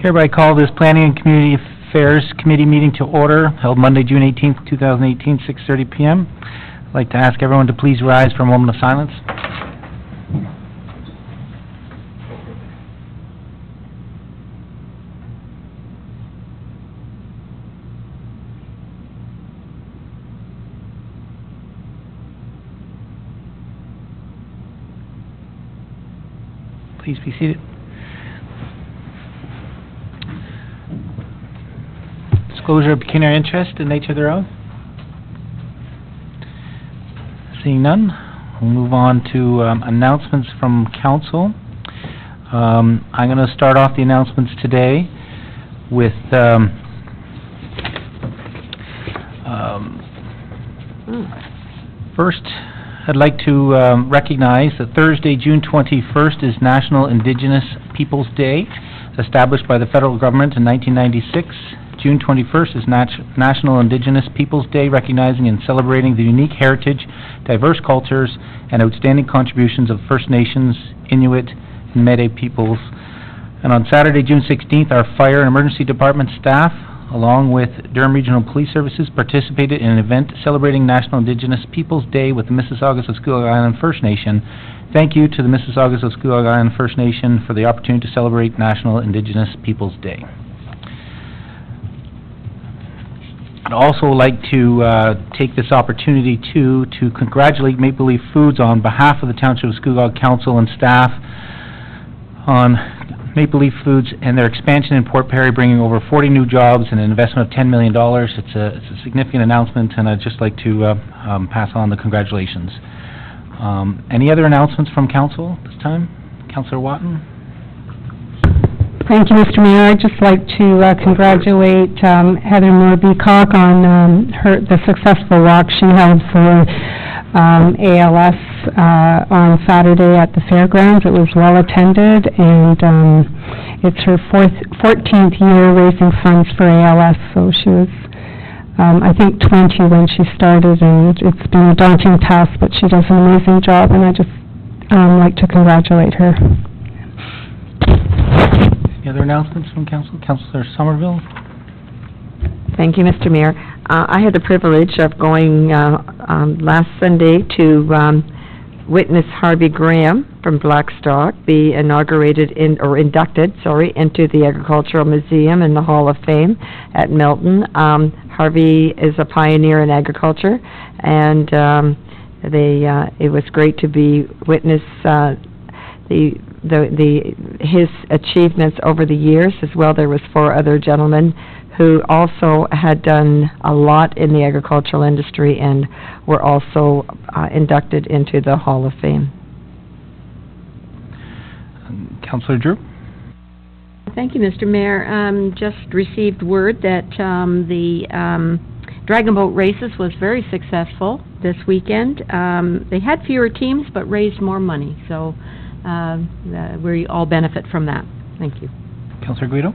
Hereby call this Planning and Community Affairs Committee meeting to order, held Monday, June 18th, 2018, 6:30 p.m. I'd like to ask everyone to please rise for a moment of silence. Please be seated. Disclosure of pecuniary interest and nature thereof. Seeing none, we'll move on to announcements from council. I'm going to start off the announcements today with first, I'd like to recognize that Thursday, June 21st is National Indigenous Peoples Day, established by the federal government in 1996. June 21st is National Indigenous Peoples Day, recognizing and celebrating the unique heritage, diverse cultures, and outstanding contributions of First Nations, Inuit, and Métis peoples. And on Saturday, June 16th, our fire and emergency department staff, along with Durham Regional Police Services, participated in an event celebrating National Indigenous Peoples Day with the Mississaugas of Squealing Island First Nation. Thank you to the Mississaugas of Squealing Island First Nation for the opportunity to celebrate National Indigenous Peoples Day. I'd also like to take this opportunity to congratulate Maple Leaf Foods on behalf of the Township of Scugog Council and staff on Maple Leaf Foods and their expansion in Port Perry, bringing over 40 new jobs and an investment of $10 million. It's a significant announcement, and I'd just like to pass on the congratulations. Any other announcements from council this time? Councillor Watton? Thank you, Mr. Mayor. I'd just like to congratulate Heather Moore-Beacock on the successful walk she held for ALS on Saturday at the fairgrounds. It was well attended, and it's her 14th year raising funds for ALS, so she was, I think, 20 when she started, and it's been a daunting task, but she does an amazing job, and I just like to congratulate her. Any other announcements from council? Councillor Somerville? Thank you, Mr. Mayor. I had the privilege of going last Sunday to witness Harvey Graham from Blackstock be inducted into the Agricultural Museum and the Hall of Fame at Milton. Harvey is a pioneer in agriculture, and it was great to be witness his achievements over the years as well. There was 4 other gentlemen who also had done a lot in the agricultural industry and were also inducted into the Hall of Fame. Councillor Drew? Thank you, Mr. Mayor. Just received word that the Dragon Boat Races was very successful this weekend. They had fewer teams but raised more money, so we all benefit from that. Thank you. Councillor Guido?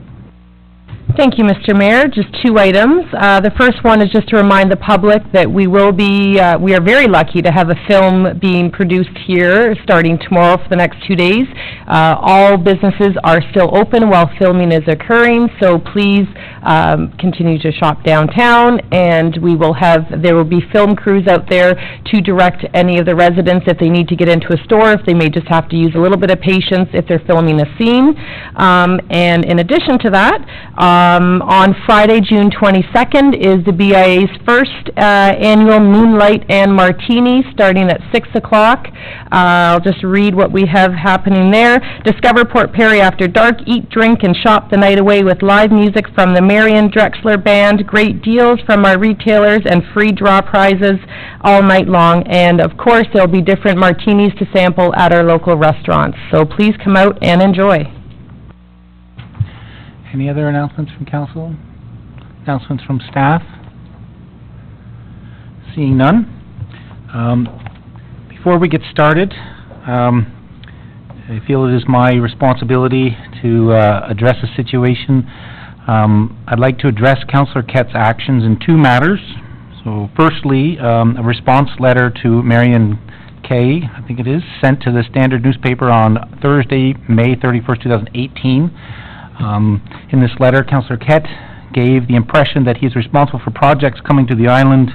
Thank you, Mr. Mayor. Just 2 items. The first one is just to remind the public that we are very lucky to have a film being produced here starting tomorrow for the next 2 days. All businesses are still open while filming is occurring, so please continue to shop downtown, and there will be film crews out there to direct any of the residents if they need to get into a store, if they may just have to use a little bit of patience if they're filming a scene. And in addition to that, on Friday, June 22nd, is the BIA's first annual Moonlight and Martini, starting at 6 o'clock. I'll just read what we have happening there. Discover Port Perry after dark, eat, drink, and shop the night away with live music from the Marion Drexler Band, great deals from our retailers, and free draw prizes all night long. And, of course, there'll be different martinis to sample at our local restaurants. So please come out and enjoy. Any other announcements from council? Announcements from staff? Seeing none. Before we get started, I feel it is my responsibility to address the situation. I'd like to address Councillor Kett's actions in 2 matters. So firstly, a response letter to Marion Kay, I think it is, sent to the Standard newspaper on Thursday, May 31st, 2018. In this letter, Councillor Kett gave the impression that he is responsible for projects coming to the island.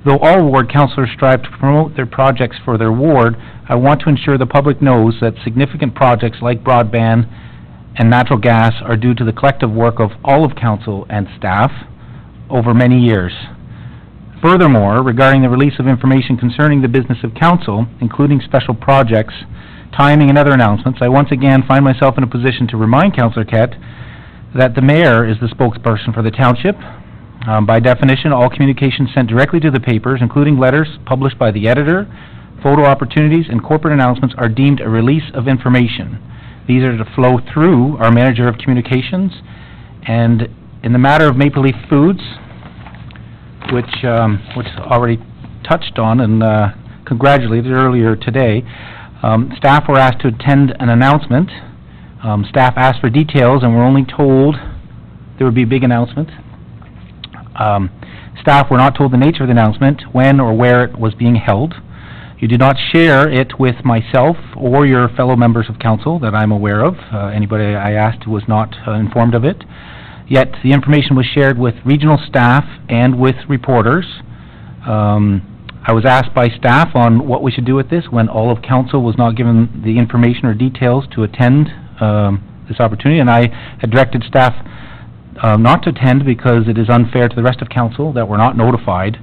Though all ward councillors strive to promote their projects for their ward, I want to ensure the public knows that significant projects like broadband and natural gas are due to the collective work of all of council and staff over many years. Furthermore, regarding the release of information concerning the business of council, including special projects, timing, and other announcements, I once again find myself in a position to remind Councillor Kett that the mayor is the spokesperson for the township. By definition, all communications sent directly to the papers, including letters published by the editor, photo opportunities, and corporate announcements, are deemed a release of information. These are to flow through our manager of communications. And in the matter of Maple Leaf Foods, which already touched on and congratulated earlier today, staff were asked to attend an announcement. Staff asked for details and were only told there would be a big announcement. Staff were not told the nature of the announcement, when or where it was being held. You did not share it with myself or your fellow members of council that I'm aware of. Anybody I asked was not informed of it. Yet the information was shared with regional staff and with reporters. I was asked by staff on what we should do with this when all of council was not given the information or details to attend this opportunity, and I had directed staff not to attend because it is unfair to the rest of council that we're not notified.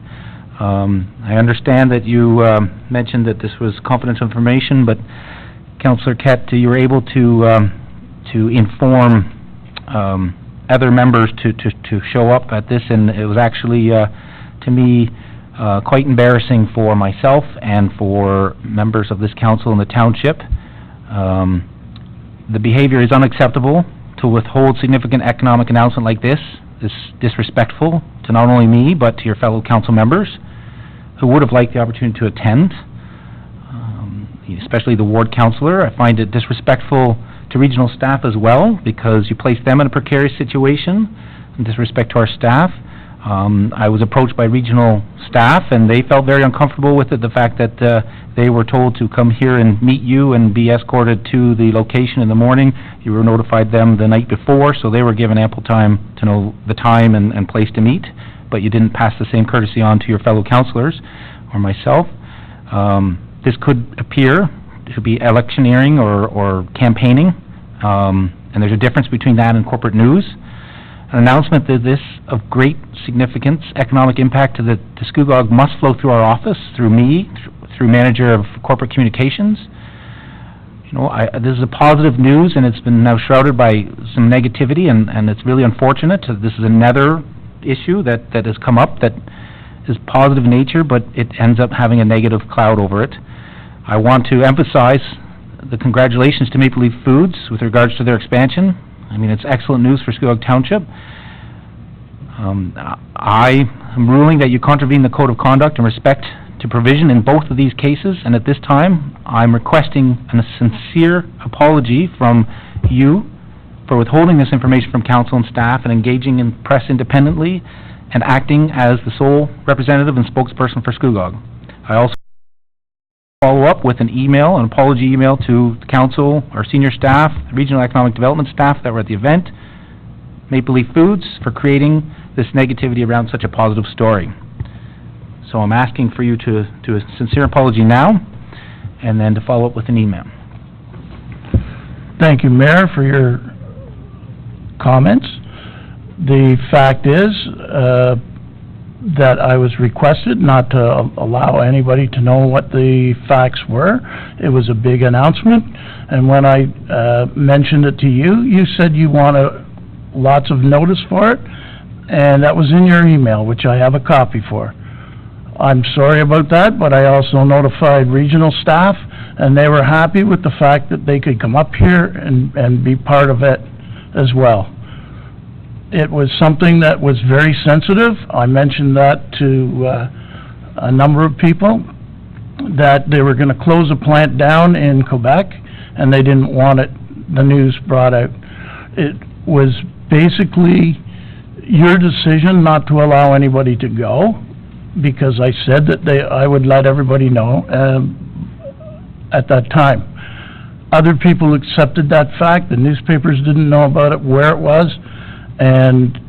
I understand that you mentioned that this was confidential information, but Councillor Kett, you were able to inform other members to show up at this, and it was actually, to me, quite embarrassing for myself and for members of this council and the township. The behavior is unacceptable. To withhold significant economic announcement like this is disrespectful to not only me, but to your fellow council members who would have liked the opportunity to attend, especially the ward councillor. I find it disrespectful to regional staff as well, because you place them in a precarious situation, in disrespect to our staff. I was approached by regional staff, and they felt very uncomfortable with it, the fact that they were told to come here and meet you and be escorted to the location in the morning. You were notified them the night before, so they were given ample time to know the time and place to meet, but you didn't pass the same courtesy on to your fellow councillors or myself. This could appear to be electioneering or campaigning, and there's a difference between that and corporate news. An announcement that this of great significance, economic impact to Scugog must flow through our office, through me, through manager of corporate communications. You know, this is a positive news, and it's been now shrouded by some negativity, and it's really unfortunate. This is another issue that has come up that is positive in nature, but it ends up having a negative cloud over it. I want to emphasize the congratulations to Maple Leaf Foods with regards to their expansion. I mean, it's excellent news for Scugog Township. I am ruling that you contravene the Code of Conduct and respect to provision in both of these cases, and at this time, I'm requesting a sincere apology from you for withholding this information from council and staff and engaging in press independently and acting as the sole representative and spokesperson for Scugog. I also follow up with an email, an apology email to the council, our senior staff, the regional economic development staff that were at the event, Maple Leaf Foods, for creating this negativity around such a positive story. So I'm asking for you to do a sincere apology now, and then to follow up with an email. Thank you, Mayor, for your comments. The fact is that I was requested not to allow anybody to know what the facts were. It was a big announcement, and when I mentioned it to you, you said you wanted lots of notice for it, and that was in your email, which I have a copy for. I'm sorry about that, but I also notified regional staff, and they were happy with the fact that they could come up here and be part of it as well. It was something that was very sensitive. I mentioned that to a number of people, that they were going to close a plant down in Quebec, and they didn't want the news brought out. It was basically your decision not to allow anybody to go, because I said that I would let everybody know at that time. other people accepted that fact, the newspapers didn't know about it, where it was, and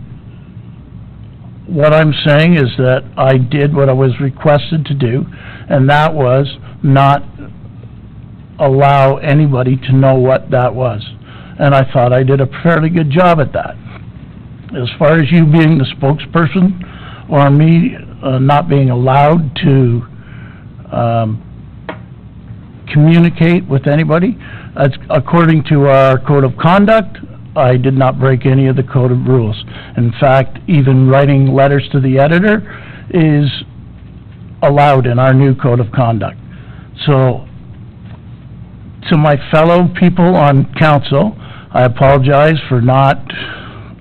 what I'm saying is that I did what I was requested to do, and that was not allow anybody to know what that was. And I thought I did a fairly good job at that. As far as you being the spokesperson, or me not being allowed to communicate with anybody, that's according to our code of conduct. I did not break any of the code of rules. In fact, even writing letters to the editor is allowed in our new code of conduct. So, to my fellow people on council, I apologize for not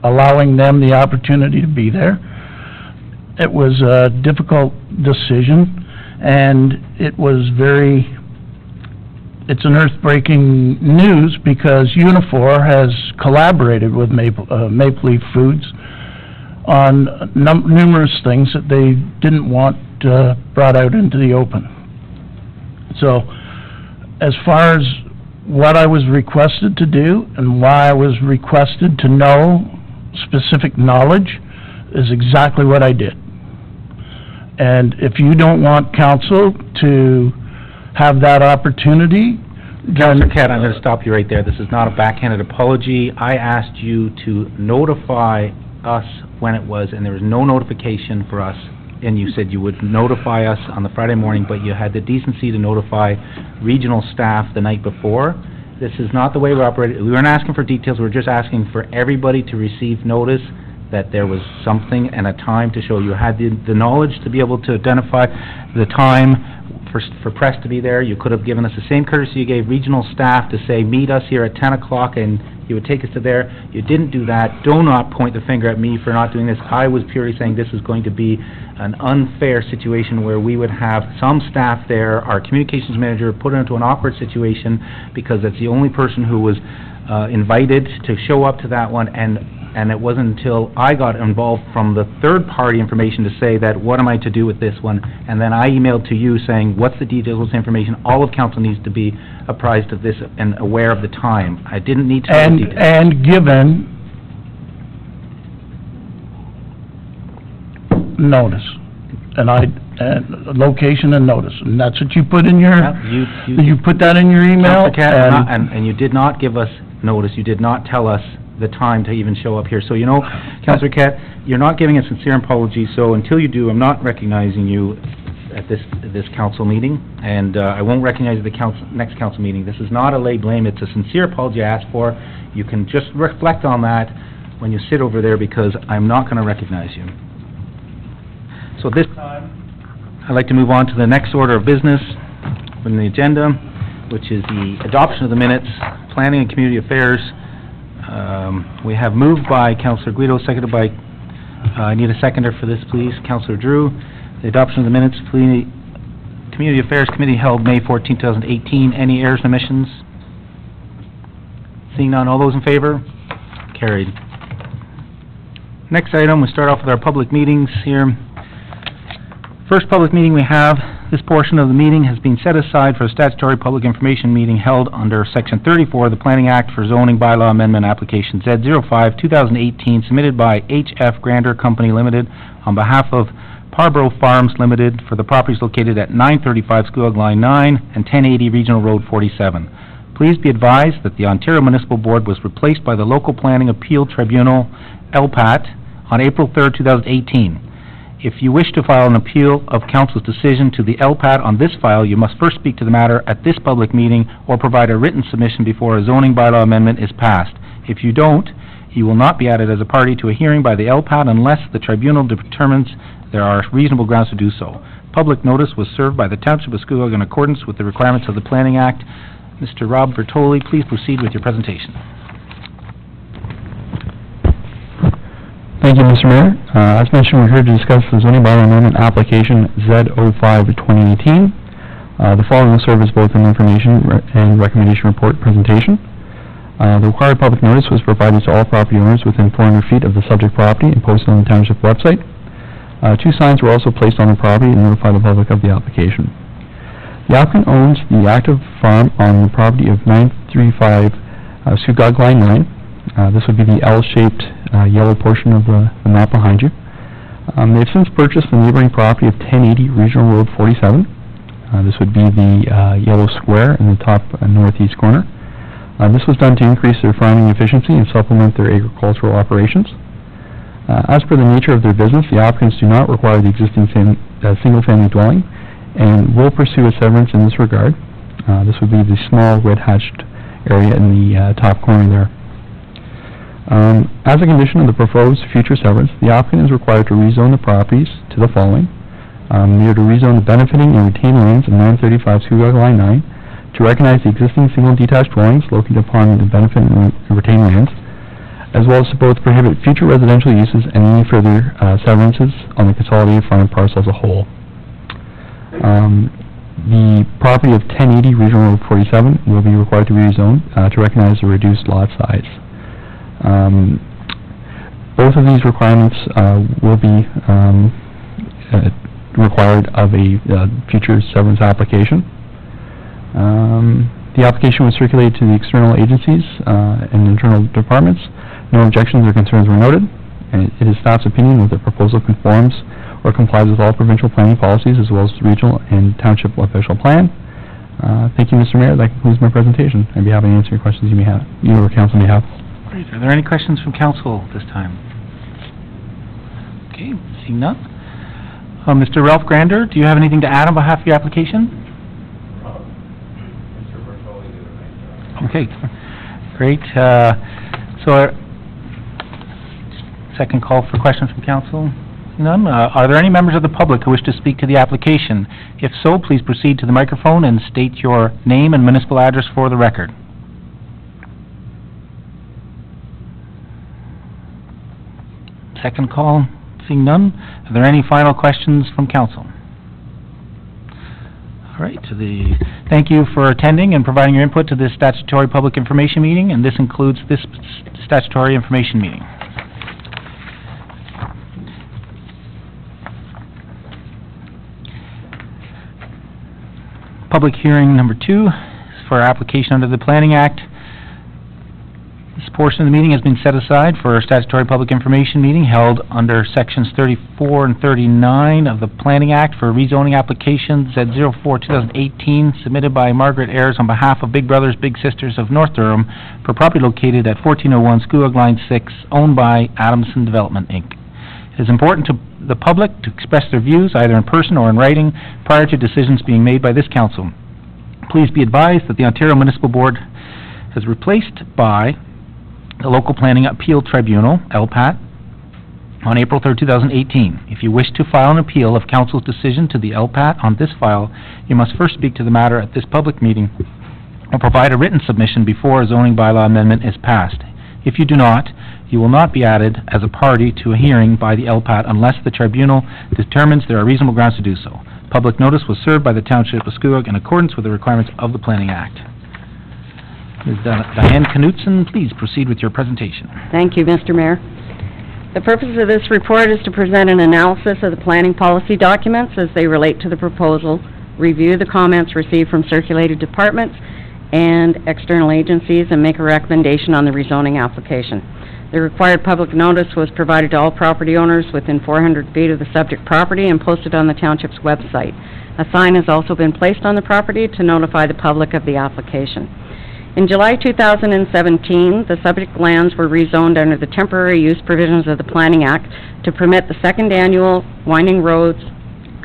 allowing them the opportunity to be there. It was a difficult decision, and it's an earth-breaking news because Unifor has collaborated with Maple Leaf Foods on numerous things that they didn't want brought out into the open. So, as far as what I was requested to do and why I was requested to know specific knowledge is exactly what I did. And if you don't want council to have that opportunity, Councillor Cat, I'm going to stop you right there. This is not a backhanded apology. I asked you to notify us when it was, and there was no notification for us, and you said you would notify us on the Friday morning, but you had the decency to notify regional staff the night before. This is not the way we operate. We weren't asking for details. We were just asking for everybody to receive notice that there was something and a time to show. You had the knowledge to be able to identify the time for press to be there. You could have given us the same courtesy you gave regional staff to say, meet us here at 10 o'clock, and you would take us to there. You didn't do that. Do not point the finger at me for not doing this. I was purely saying this is going to be an unfair situation where we would have some staff there, our communications manager, put into an awkward situation because that's the only person who was invited to show up to that one, and it wasn't until I got involved from the third-party information to say that, what am I to do with this one? And then I emailed to you saying, what's the details of this information? All of council needs to be apprised of this and aware of the time. I didn't need to know the details. And given notice, and location and notice, and that's what you put in your, you put that in your email? Councillor Cat, and you did not give us notice. You did not tell us the time to even show up here. So, you know, Councillor Cat, you're not giving a sincere apology, so until you do, I'm not recognizing you at this council meeting, and I won't recognize you at the next council meeting. This is not a lay blame. It's a sincere apology I asked for. You can just reflect on that when you sit over there, because I'm not going to recognize you. So this time, I'd like to move on to the next order of business on the agenda, which is the adoption of the minutes, Planning and Community Affairs. We have moved by Councillor Guido, seconded by, I need a seconder for this, please, Councillor Drew. The adoption of the minutes, Community Affairs Committee held May 14, 2018. Any errors and omissions? Seeing none, all those in favor? Carried. Next item, we start off with our public meetings here. First public meeting we have, this portion of the meeting has been set aside for a statutory public information meeting held under Section 34 of the Planning Act for Zoning Bylaw Amendment Application Z05-2018, submitted by H.F. Grander Company Limited on behalf of Parborough Farms Limited for the properties located at 935 Schuylkill Line 9 and 1080 Regional Road 47. Please be advised that the Ontario Municipal Board was replaced by the Local Planning Appeal Tribunal, LPAT, on April 3, 2018. If you wish to file an appeal of council's decision to the LPAT on this file, you must first speak to the matter at this public meeting or provide a written submission before a zoning bylaw amendment is passed. If you don't, you will not be added as a party to a hearing by the LPAT unless the tribunal determines there are reasonable grounds to do so. Public notice was served by the Township of Schuylkill in accordance with the requirements of the Planning Act. Mr. Rob Bertoli, please proceed with your presentation. Thank you, Mr. Mayor. As mentioned, we're here to discuss the zoning bylaw amendment application Z05-2018. The following will serve as both an information and recommendation report presentation. The required public notice was provided to all property owners within 400 feet of the subject property and posted on the township website. 2 signs were also placed on the property and notified the public of the application. The applicant owns the active farm on the property of 935 Scugog Line 9. This would be the L-shaped yellow portion of the map behind you. They've since purchased the neighboring property of 1080 Regional Road 47. This would be the yellow square in the top northeast corner. This was done to increase their farming efficiency and supplement their agricultural operations. As per the nature of their business, the applicants do not require the existing single-family dwelling and will pursue a severance in this regard. This would be the small red-hatched area in the top corner there. As a condition of the proposed future severance, the applicant is required to rezone the properties to the following. They are to rezone the benefiting and retained lands of 935 Scugog Line 9 to recognize the existing single detached dwellings located upon the benefit and retained lands, as well as to both prohibit future residential uses and any further severances on the consolidated farm parcel as a whole. The property of 1080 Regional Road 47 will be required to be rezoned to recognize the reduced lot size. Both of these requirements will be required of a future severance application. The application was circulated to the external agencies and internal departments. No objections or concerns were noted, and it is staff's opinion that the proposal conforms or complies with all provincial planning policies as well as the regional and township official plan. Thank you, Mr. Mayor. That concludes my presentation. I'd be happy to answer any questions you may have, you or council may have. Great. Are there any questions from council this time? Okay, seeing none. Mr. Ralph Grander, do you have anything to add on behalf of your application? Okay, great. Second call for questions from council. None. Are there any members of the public who wish to speak to the application? If so, please proceed to the microphone and state your name and municipal address for the record. Second call. Seeing none. Are there any final questions from council? All right. Thank you for attending and providing your input to this statutory public information meeting, and this includes this statutory information meeting. Public hearing number 2 is for application under the Planning Act. This portion of the meeting has been set aside for a statutory public information meeting held under sections 34 and 39 of the Planning Act for rezoning application Z04-2018 submitted by Margaret Ayers on behalf of Big Brothers Big Sisters of North Durham for property located at 1401 Scugog Line 6 owned by Adamson Development, Inc. It is important to the public to express their views either in person or in writing prior to decisions being made by this council. Please be advised that the Ontario Municipal Board has replaced by the Local Planning Appeal Tribunal, LPAT, on April 3rd, 2018. If you wish to file an appeal of council's decision to the LPAT on this file, you must first speak to the matter at this public meeting or provide a written submission before a zoning bylaw amendment is passed. If you do not, you will not be added as a party to a hearing by the LPAT unless the tribunal determines there are reasonable grounds to do so. Public notice was served by the Township of Scugog in accordance with the requirements of the Planning Act. Ms. Diane Knutson, please proceed with your presentation. Thank you, Mr. Mayor. The purpose of this report is to present an analysis of the planning policy documents as they relate to the proposal, review the comments received from circulated departments and external agencies, and make a recommendation on the rezoning application. The required public notice was provided to all property owners within 400 feet of the subject property and posted on the township's website. A sign has also been placed on the property to notify the public of the application. In July 2017, the subject lands were rezoned under the temporary use provisions of the Planning Act to permit the second annual Winding Roads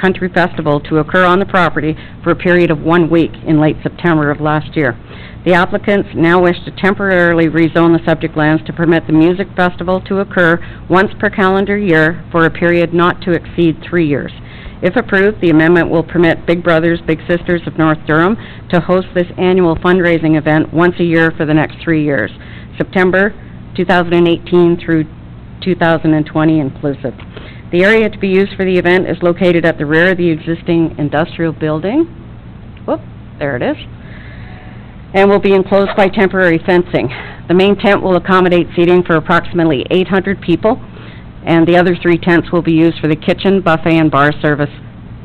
Country Festival to occur on the property for a period of 1 week in late September of last year. The applicants now wish to temporarily rezone the subject lands to permit the music festival to occur once per calendar year for a period not to exceed 3 years. If approved, the amendment will permit Big Brothers Big Sisters of North Durham to host this annual fundraising event once a year for the next 3 years, September 2018 through 2020 inclusive. The area to be used for the event is located at the rear of the existing industrial building. Whoop, there it is. And will be enclosed by temporary fencing. The main tent will accommodate seating for approximately 800 people, and the other 3 tents will be used for the kitchen, buffet, and bar service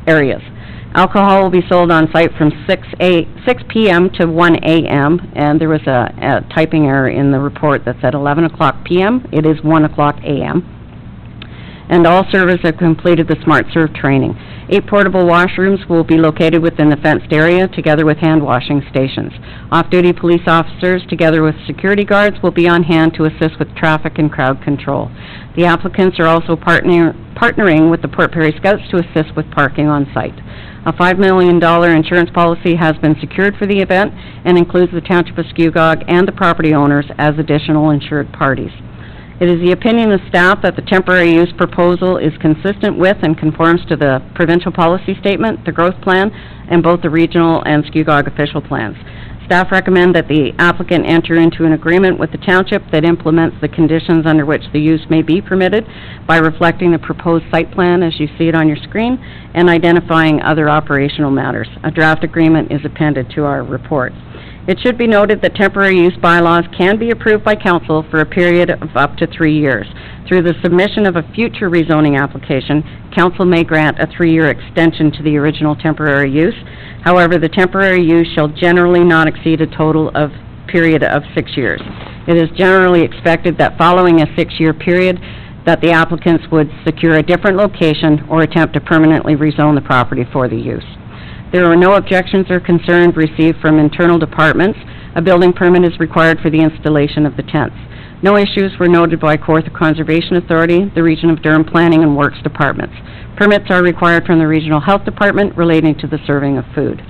areas. Alcohol will be sold on site from 6 p.m. to 1 a.m., and there was a typing error in the report that said 11 o'clock p.m. It is 1 o'clock a.m. And all servers have completed the Smart Serve training. 8 portable washrooms will be located within the fenced area, together with hand washing stations. Off-duty police officers, together with security guards, will be on hand to assist with traffic and crowd control. The applicants are also partnering with the Port Perry Scouts to assist with parking on site. A $5 million insurance policy has been secured for the event and includes the Township of Scugog and the property owners as additional insured parties. It is the opinion of staff that the temporary use proposal is consistent with and conforms to the provincial policy statement, the growth plan, and both the regional and Scugog official plans. Staff recommend that the applicant enter into an agreement with the township that implements the conditions under which the use may be permitted by reflecting the proposed site plan as you see it on your screen and identifying other operational matters. A draft agreement is appended to our report. It should be noted that temporary use bylaws can be approved by council for a period of up to 3 years. Through the submission of a future rezoning application, council may grant a 3-year extension to the original temporary use. However, the temporary use shall generally not exceed a total of period of 6 years. It is generally expected that following a 6-year period, that the applicants would secure a different location or attempt to permanently rezone the property for the use. There are no objections or concerns received from internal departments. A building permit is required for the installation of the tents. No issues were noted by Kawartha Conservation Authority, the Region of Durham Planning and Works Departments. Permits are required from the Regional Health Department relating to the serving of food.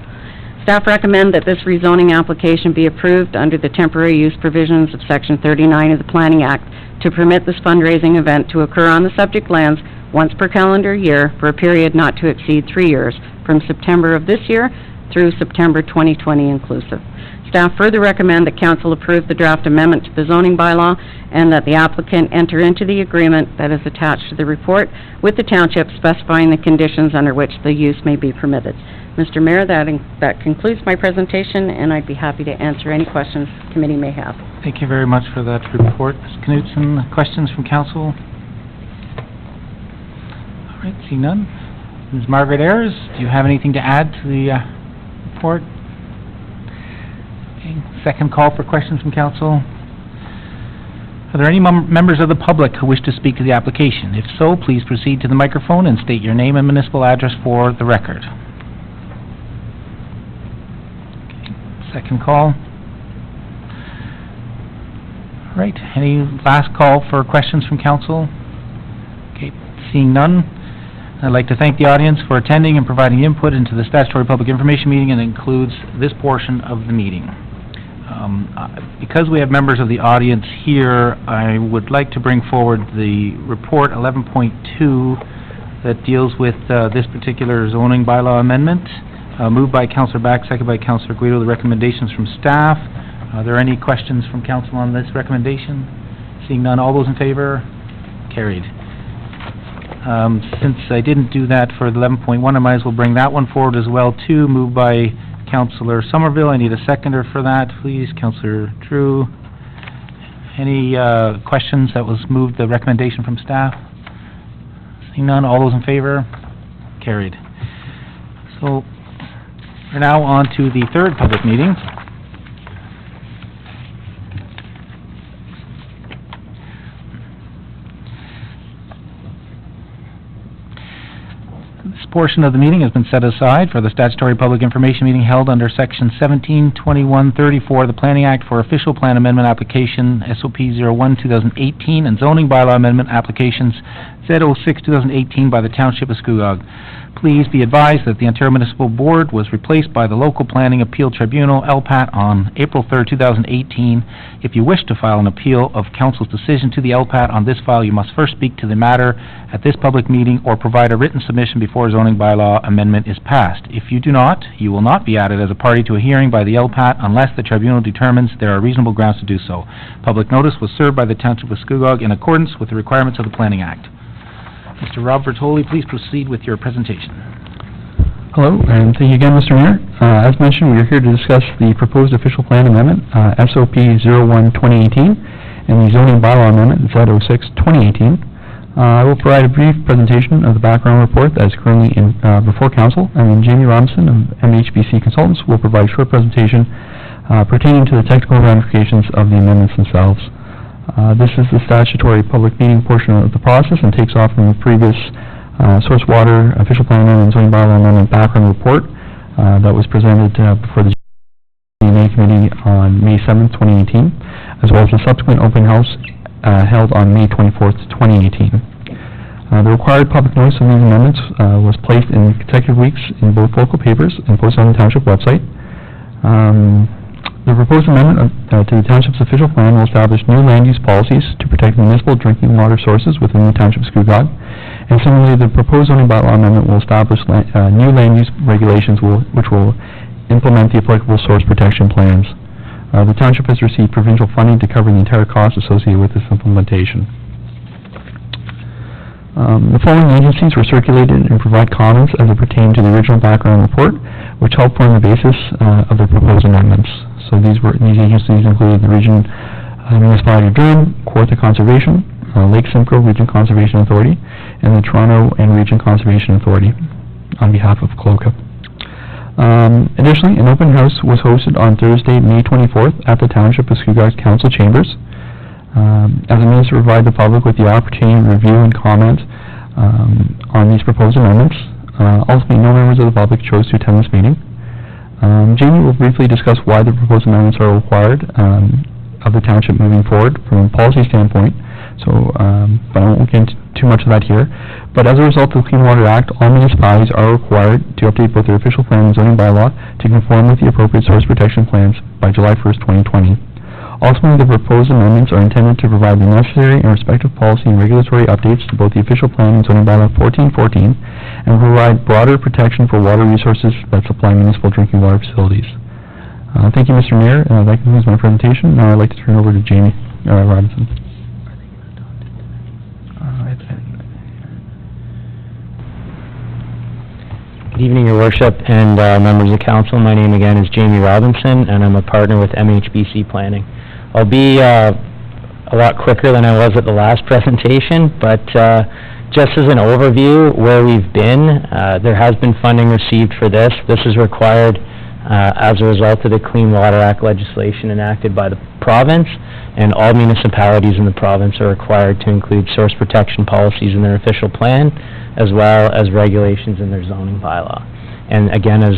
Staff recommend that this rezoning application be approved under the temporary use provisions of Section 39 of the Planning Act to permit this fundraising event to occur on the subject lands once per calendar year for a period not to exceed 3 years, from September of this year through September 2020 inclusive. Staff further recommend that council approve the draft amendment to the zoning bylaw and that the applicant enter into the agreement that is attached to the report with the township specifying the conditions under which the use may be permitted. Mr. Mayor, that concludes my presentation, and I'd be happy to answer any questions the committee may have. Thank you very much for that report. Ms. Knutson, questions from council? All right, seeing none. Ms. Margaret Ayers, do you have anything to add to the report? Okay. Second call for questions from council. Are there any members of the public who wish to speak to the application? If so, please proceed to the microphone and state your name and municipal address for the record. Okay. Second call. All right, any last call for questions from council? Okay, seeing none. I'd like to thank the audience for attending and providing input into the statutory public information meeting, and includes this portion of the meeting. Because we have members of the audience here, I would like to bring forward the report 11.2 that deals with this particular zoning bylaw amendment. Moved by Councillor Back, second by Councillor Guido, the recommendations from staff. Are there any questions from council on this recommendation? Seeing none, all those in favor? Carried. Since I didn't do that for 11.1, I might as well bring that one forward as well, too. Moved by Councillor Somerville. I need a seconder for that, please. Councillor Drew. Any questions? That was moved, the recommendation from staff. Seeing none, all those in favor? Carried. So, we're now on to the third public meeting. This portion of the meeting has been set aside for the statutory public information meeting held under Section 172134 of the Planning Act for official plan amendment application SOP 01-2018 and zoning bylaw amendment applications Z06-2018 by the Township of Scugog. Please be advised that the Ontario Municipal Board was replaced by the Local Planning Appeal Tribunal, LPAT, on April 3rd, 2018. If you wish to file an appeal of Council's decision to the LPAT on this file, you must first speak to the matter at this public meeting or provide a written submission before a zoning bylaw amendment is passed. If you do not, you will not be added as a party to a hearing by the LPAT unless the tribunal determines there are reasonable grounds to do so. Public notice was served by the Township of Scugog in accordance with the requirements of the Planning Act. Mr. Rob Vertoli, please proceed with your presentation. Hello, and thank you again, Mr. Mayor. As mentioned, we are here to discuss the proposed official plan amendment, SOP 01-2018, and the zoning bylaw amendment, Z06-2018. I will provide a brief presentation of the background report that is currently before council, and then Jamie Robinson of MHBC Consultants will provide a short presentation pertaining to the technical ramifications of the amendments themselves. This is the statutory public meeting portion of the process and takes off from the previous source water, official plan amendment, and zoning bylaw amendment background report that was presented before the GMA committee on May 7th, 2018, as well as the subsequent open house held on May 24th, 2018. The required public notice of these amendments was placed in consecutive weeks in both local papers and posted on the township website. The proposed amendment to the township's official plan will establish new land use policies to protect municipal drinking water sources within the township of Scugog. And similarly, the proposed zoning bylaw amendment will establish new land use regulations which will implement the applicable source protection plans. The township has received provincial funding to cover the entire cost associated with this implementation. The following agencies were circulated and provide comments as it pertained to the original background report, which helped form the basis of the proposed amendments. So these agencies included the Region Municipality of Durham, Kawartha Conservation, Lake Simcoe Region Conservation Authority, and the Toronto and Region Conservation Authority on behalf of CLOCA. Additionally, an open house was hosted on Thursday, May 24th at the Township of Scugog Council Chambers as a means to provide the public with the opportunity to review and comment on these proposed amendments. Ultimately, no members of the public chose to attend this meeting. Jamie will briefly discuss why the proposed amendments are required of the township moving forward from a policy standpoint, but I won't get into too much of that here. But as a result of the Clean Water Act, all municipalities are required to update both their official plan and zoning bylaw to conform with the appropriate source protection plans by July 1st, 2020. Ultimately, the proposed amendments are intended to provide the necessary and respective policy and regulatory updates to both the official plan and zoning bylaw 1414 and provide broader protection for water resources that supply municipal drinking water facilities. Thank you, Mr. Mayor. That concludes my presentation. Now I'd like to turn over to Jamie Robinson. Good evening, Your Worship, and members of council. My name again is Jamie Robinson, and I'm a partner with MHBC Planning. I'll be a lot quicker than I was at the last presentation, but just as an overview where we've been, there has been funding received for this. This is required as a result of the Clean Water Act legislation enacted by the province, and all municipalities in the province are required to include source protection policies in their official plan, as well as regulations in their zoning bylaw. And again, as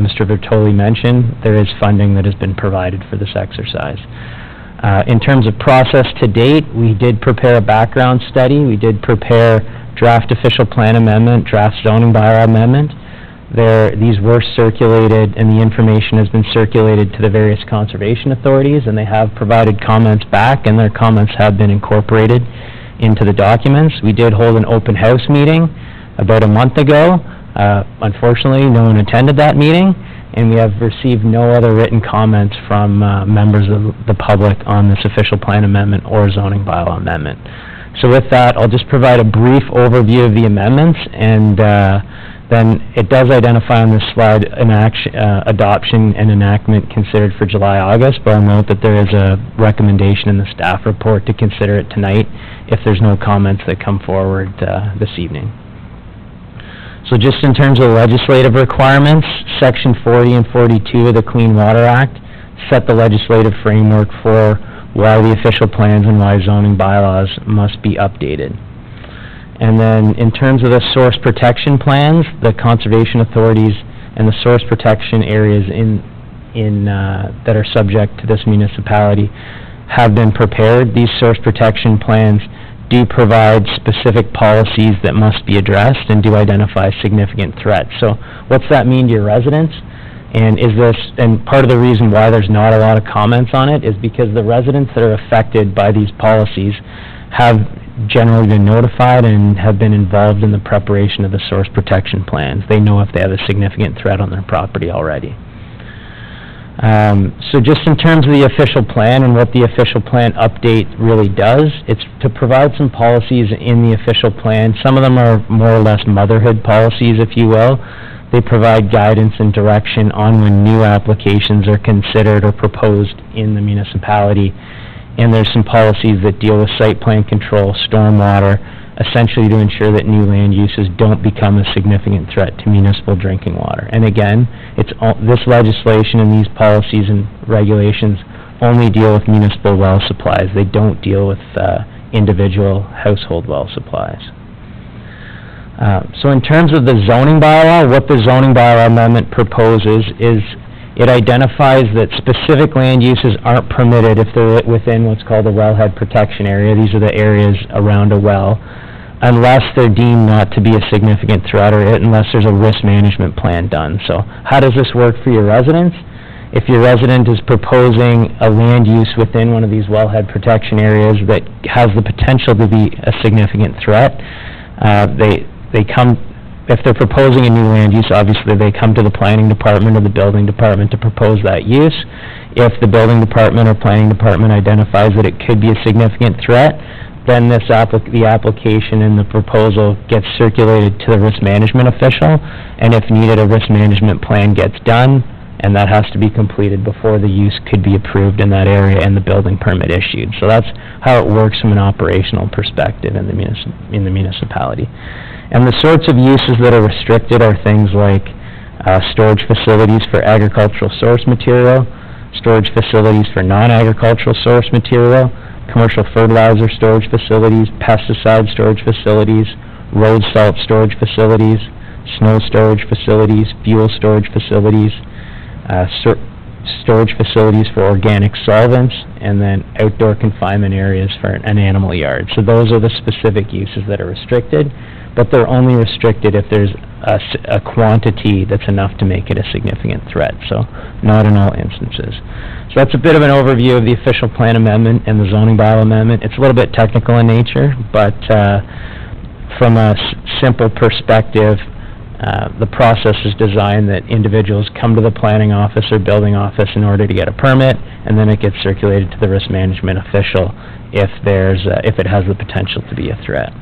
Mr. Vertoli mentioned, there is funding that has been provided for this exercise. In terms of process to date, we did prepare a background study. We did prepare draft official plan amendment, draft zoning bylaw amendment. These were circulated, and the information has been circulated to the various conservation authorities, and they have provided comments back, and their comments have been incorporated into the documents. We did hold an open house meeting about a month ago. Unfortunately, no one attended that meeting, and we have received no other written comments from members of the public on this official plan amendment or zoning bylaw amendment. So with that, I'll just provide a brief overview of the amendments, and then it does identify on this slide adoption and enactment considered for July, August, but I'll note that there is a recommendation in the staff report to consider it tonight if there's no comments that come forward this evening. So just in terms of legislative requirements, Section 40 and 42 of the Clean Water Act set the legislative framework for why the official plans and why zoning bylaws must be updated. And then in terms of the source protection plans, the conservation authorities and the source protection areas that are subject to this municipality have been prepared. These source protection plans do provide specific policies that must be addressed and do identify significant threats. So what's that mean to your residents? And part of the reason why there's not a lot of comments on it is because the residents that are affected by these policies have generally been notified and have been involved in the preparation of the source protection plans. They know if they have a significant threat on their property already. So just in terms of the official plan and what the official plan update really does, it's to provide some policies in the official plan. Some of them are more or less motherhood policies, if you will. They provide guidance and direction on when new applications are considered or proposed in the municipality. And there's some policies that deal with site plan control, stormwater, essentially to ensure that new land uses don't become a significant threat to municipal drinking water. And again, this legislation and these policies and regulations only deal with municipal well supplies. They don't deal with individual household well supplies. So in terms of the zoning bylaw, what the zoning bylaw amendment proposes is it identifies that specific land uses aren't permitted if they're within what's called a wellhead protection area. These are the areas around a well, unless they're deemed not to be a significant threat or unless there's a risk management plan done. So how does this work for your residents? If your resident is proposing a land use within one of these wellhead protection areas that has the potential to be a significant threat, they come, if they're proposing a new land use, obviously they come to the planning department or the building department to propose that use. If the building department or planning department identifies that it could be a significant threat, then the application and the proposal gets circulated to the risk management official, and if needed, a risk management plan gets done, and that has to be completed before the use could be approved in that area and the building permit issued. So that's how it works from an operational perspective in the municipality. And the sorts of uses that are restricted are things like storage facilities for agricultural source material, storage facilities for non-agricultural source material, commercial fertilizer storage facilities, pesticide storage facilities, road salt storage facilities, snow storage facilities, fuel storage facilities, storage facilities for organic solvents, and then outdoor confinement areas for an animal yard. So those are the specific uses that are restricted, but they're only restricted if there's a quantity that's enough to make it a significant threat, so not in all instances. So that's a bit of an overview of the official plan amendment and the zoning bylaw amendment. It's a little bit technical in nature, but from a simple perspective, the process is designed that individuals come to the planning office or building office in order to get a permit, and then it gets circulated to the risk management official if it has the potential to be a threat.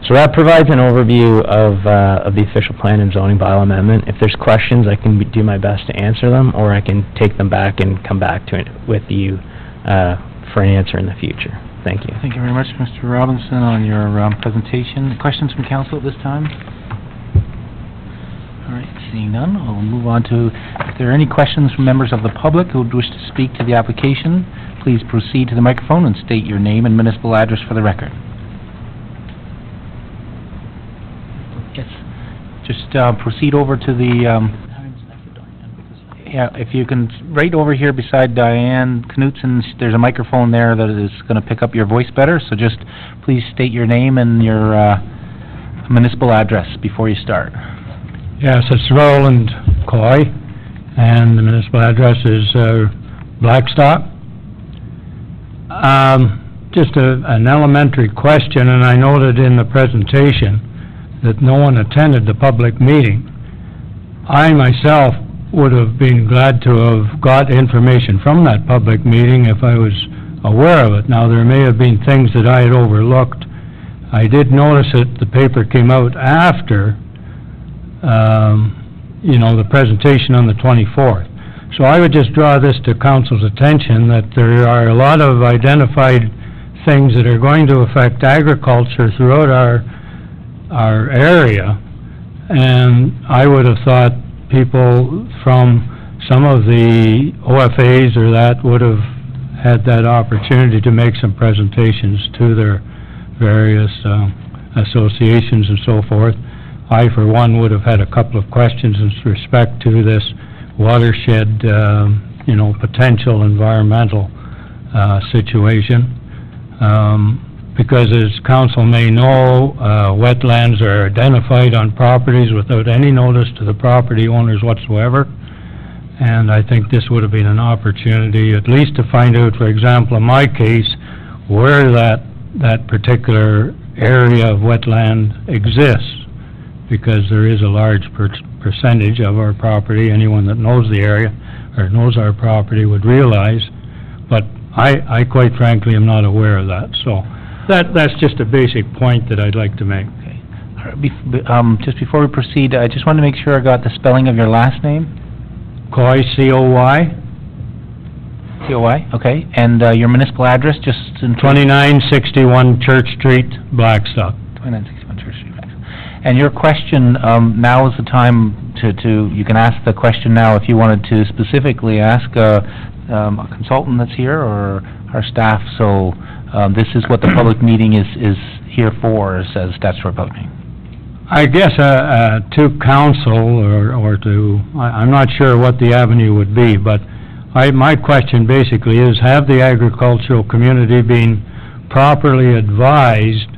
So that provides an overview of the official plan and zoning bylaw amendment. If there's questions, I can do my best to answer them, or I can take them back and come back to it with you for an answer in the future. Thank you. Thank you very much, Mr. Robinson, on your presentation. Questions from council at this time? All right, seeing none, we'll move on to, if there are any questions from members of the public who would wish to speak to the application, please proceed to the microphone and state your name and municipal address for the record. Yes, just proceed over to the, yeah, if you can, right over here beside Diane Knutson, there's a microphone there that is going to pick up your voice better, so just please state your name and your municipal address before you start. Yes, it's Roland Coy, and the municipal address is Blackstock. Just an elementary question, and I noted in the presentation that no one attended the public meeting. I myself would have been glad to have got information from that public meeting if I was aware of it. Now, there may have been things that I had overlooked. I did notice that the paper came out after the presentation on the 24th. So I would just draw this to council's attention that there are a lot of identified things that are going to affect agriculture throughout our area, and I would have thought people from some of the OFAs or that would have had that opportunity to make some presentations to their various associations and so forth. I, for one, would have had a couple of questions with respect to this watershed, potential environmental situation. Because as council may know, wetlands are identified on properties without any notice to the property owners whatsoever. And I think this would have been an opportunity at least to find out, for example, in my case, where that particular area of wetland exists. Because there is a large percentage of our property, anyone that knows the area or knows our property would realize, but I quite frankly am not aware of that. So that's just a basic point that I'd like to make. Okay. All right, just before we proceed, I just want to make sure I got the spelling of your last name. Coy, C-O-Y. C-O-Y, okay. And your municipal address, just in... 2961 Church Street, Blackstock. 2961 Church Street. And your question, now is the time to, you can ask the question now if you wanted to specifically ask a consultant that's here or our staff. So this is what the public meeting is here for, says statutory public meeting. I guess, to council, or to, I'm not sure what the avenue would be, but my question basically is, have the agricultural community been properly advised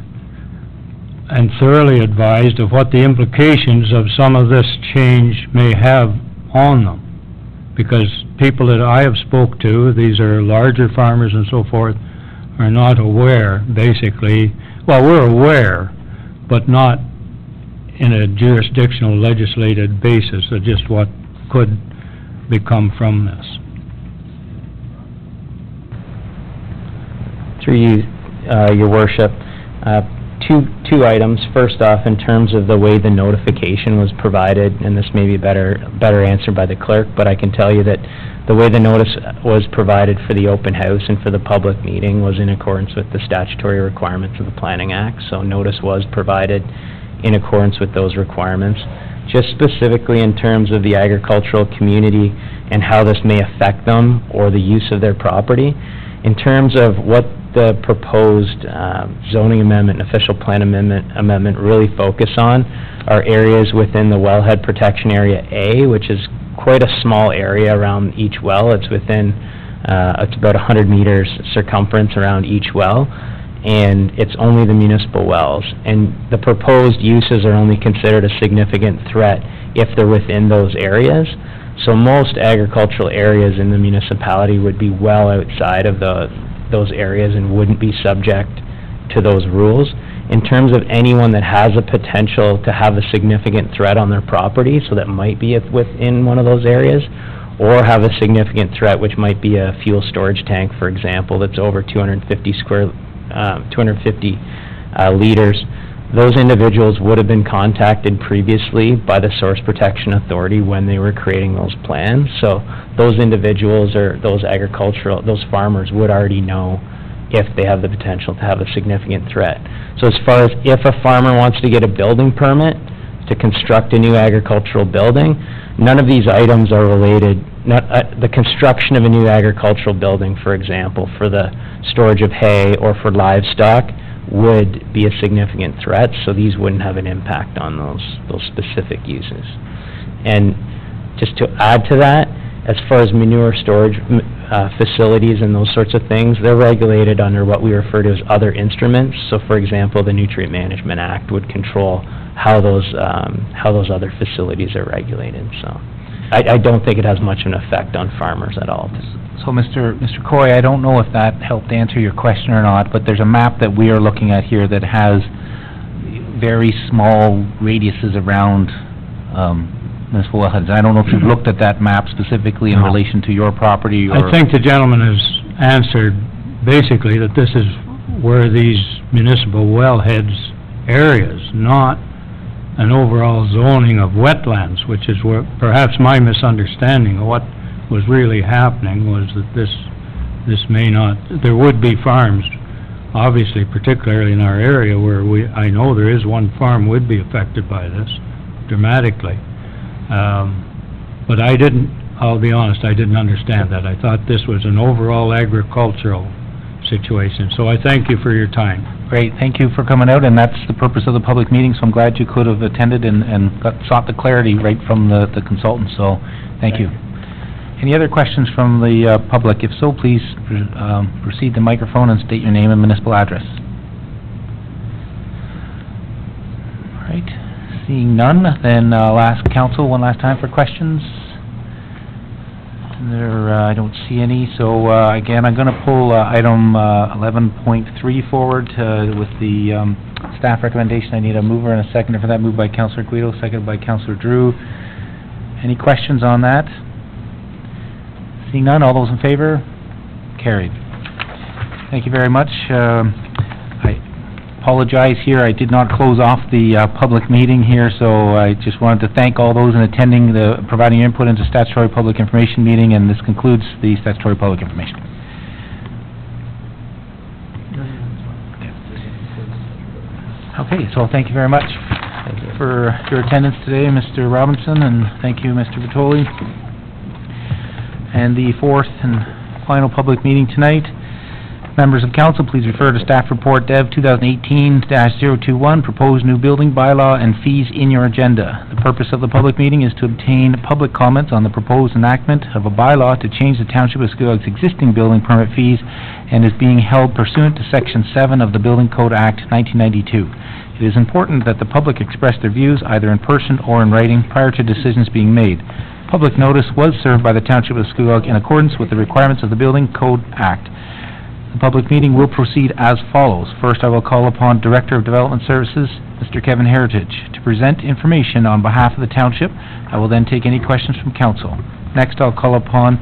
and thoroughly advised of what the implications of some of this change may have on them? Because people that I have spoke to, these are larger farmers and so forth, are not aware, basically, well, we're aware, but not in a jurisdictional legislated basis of just what could become from this. Through you, your worship, two items. First off, in terms of the way the notification was provided, and this may be better answered by the clerk, but I can tell you that the way the notice was provided for the open house and for the public meeting was in accordance with the statutory requirements of the Planning Act. So notice was provided in accordance with those requirements. Just specifically in terms of the agricultural community and how this may affect them or the use of their property, in terms of what the proposed zoning amendment and official plan amendment really focus on are areas within the wellhead protection area A, which is quite a small area around each well. It's within, it's about 100 meters circumference around each well, and it's only the municipal wells. And the proposed uses are only considered a significant threat if they're within those areas. So most agricultural areas in the municipality would be well outside of those areas and wouldn't be subject to those rules. In terms of anyone that has a potential to have a significant threat on their property, so that might be within one of those areas, or have a significant threat, which might be a fuel storage tank, for example, that's over 250 liters, those individuals would have been contacted previously by the Source Protection Authority when they were creating those plans. So those individuals or those farmers would already know if they have the potential to have a significant threat. So as far as if a farmer wants to get a building permit to construct a new agricultural building, none of these items are related. The construction of a new agricultural building, for example, for the storage of hay or for livestock, would be a significant threat, so these wouldn't have an impact on those specific uses. And just to add to that, as far as manure storage facilities and those sorts of things, they're regulated under what we refer to as other instruments. So, for example, the Nutrient Management Act would control how those other facilities are regulated. So, I don't think it has much of an effect on farmers at all. So, Mr. Coy, I don't know if that helped answer your question or not, but there's a map that we are looking at here that has very small radiuses around municipal wellheads. I don't know if you've looked at that map specifically in relation to your property or... I think the gentleman has answered basically that this is where these municipal wellheads areas, not an overall zoning of wetlands, which is where perhaps my misunderstanding of what was really happening was that this may not, there would be farms, obviously, particularly in our area where I know there is one farm would be affected by this dramatically. But I'll be honest, I didn't understand that. I thought this was an overall agricultural situation. So I thank you for your time. Great, thank you for coming out, and that's the purpose of the public meeting, so I'm glad you could have attended and sought the clarity right from the consultant, so thank you. Any other questions from the public? If so, please proceed to the microphone and state your name and municipal address. All right, seeing none, then I'll ask council one last time for questions. I don't see any, so again, I'm going to pull item 11.3 forward with the staff recommendation. I need a mover and a seconder for that. Moved by Councillor Guido, seconded by Councillor Drew. Any questions on that? Seeing none, all those in favor? Carried. Thank you very much. I apologize here, I did not close off the public meeting here, so I just wanted to thank all those in attending, providing input into statutory public information meeting, and this concludes the statutory public information. Okay, so thank you very much for your attendance today, Mr. Robinson, and thank you, Mr. Vitoli. And the fourth and final public meeting tonight. Members of council, please refer to staff report Dev 2018-021, proposed new building bylaw and fees in your agenda. The purpose of the public meeting is to obtain public comments on the proposed enactment of a bylaw to change the Township of Scugog's existing building permit fees and is being held pursuant to Section 7 of the Building Code Act 1992. It is important that the public express their views either in person or in writing prior to decisions being made. Public notice was served by the Township of Scugog in accordance with the requirements of the Building Code Act. The public meeting will proceed as follows. First, I will call upon Director of Development Services, Mr. Kevin Heritage, to present information on behalf of the Township. I will then take any questions from council. Next, I'll call upon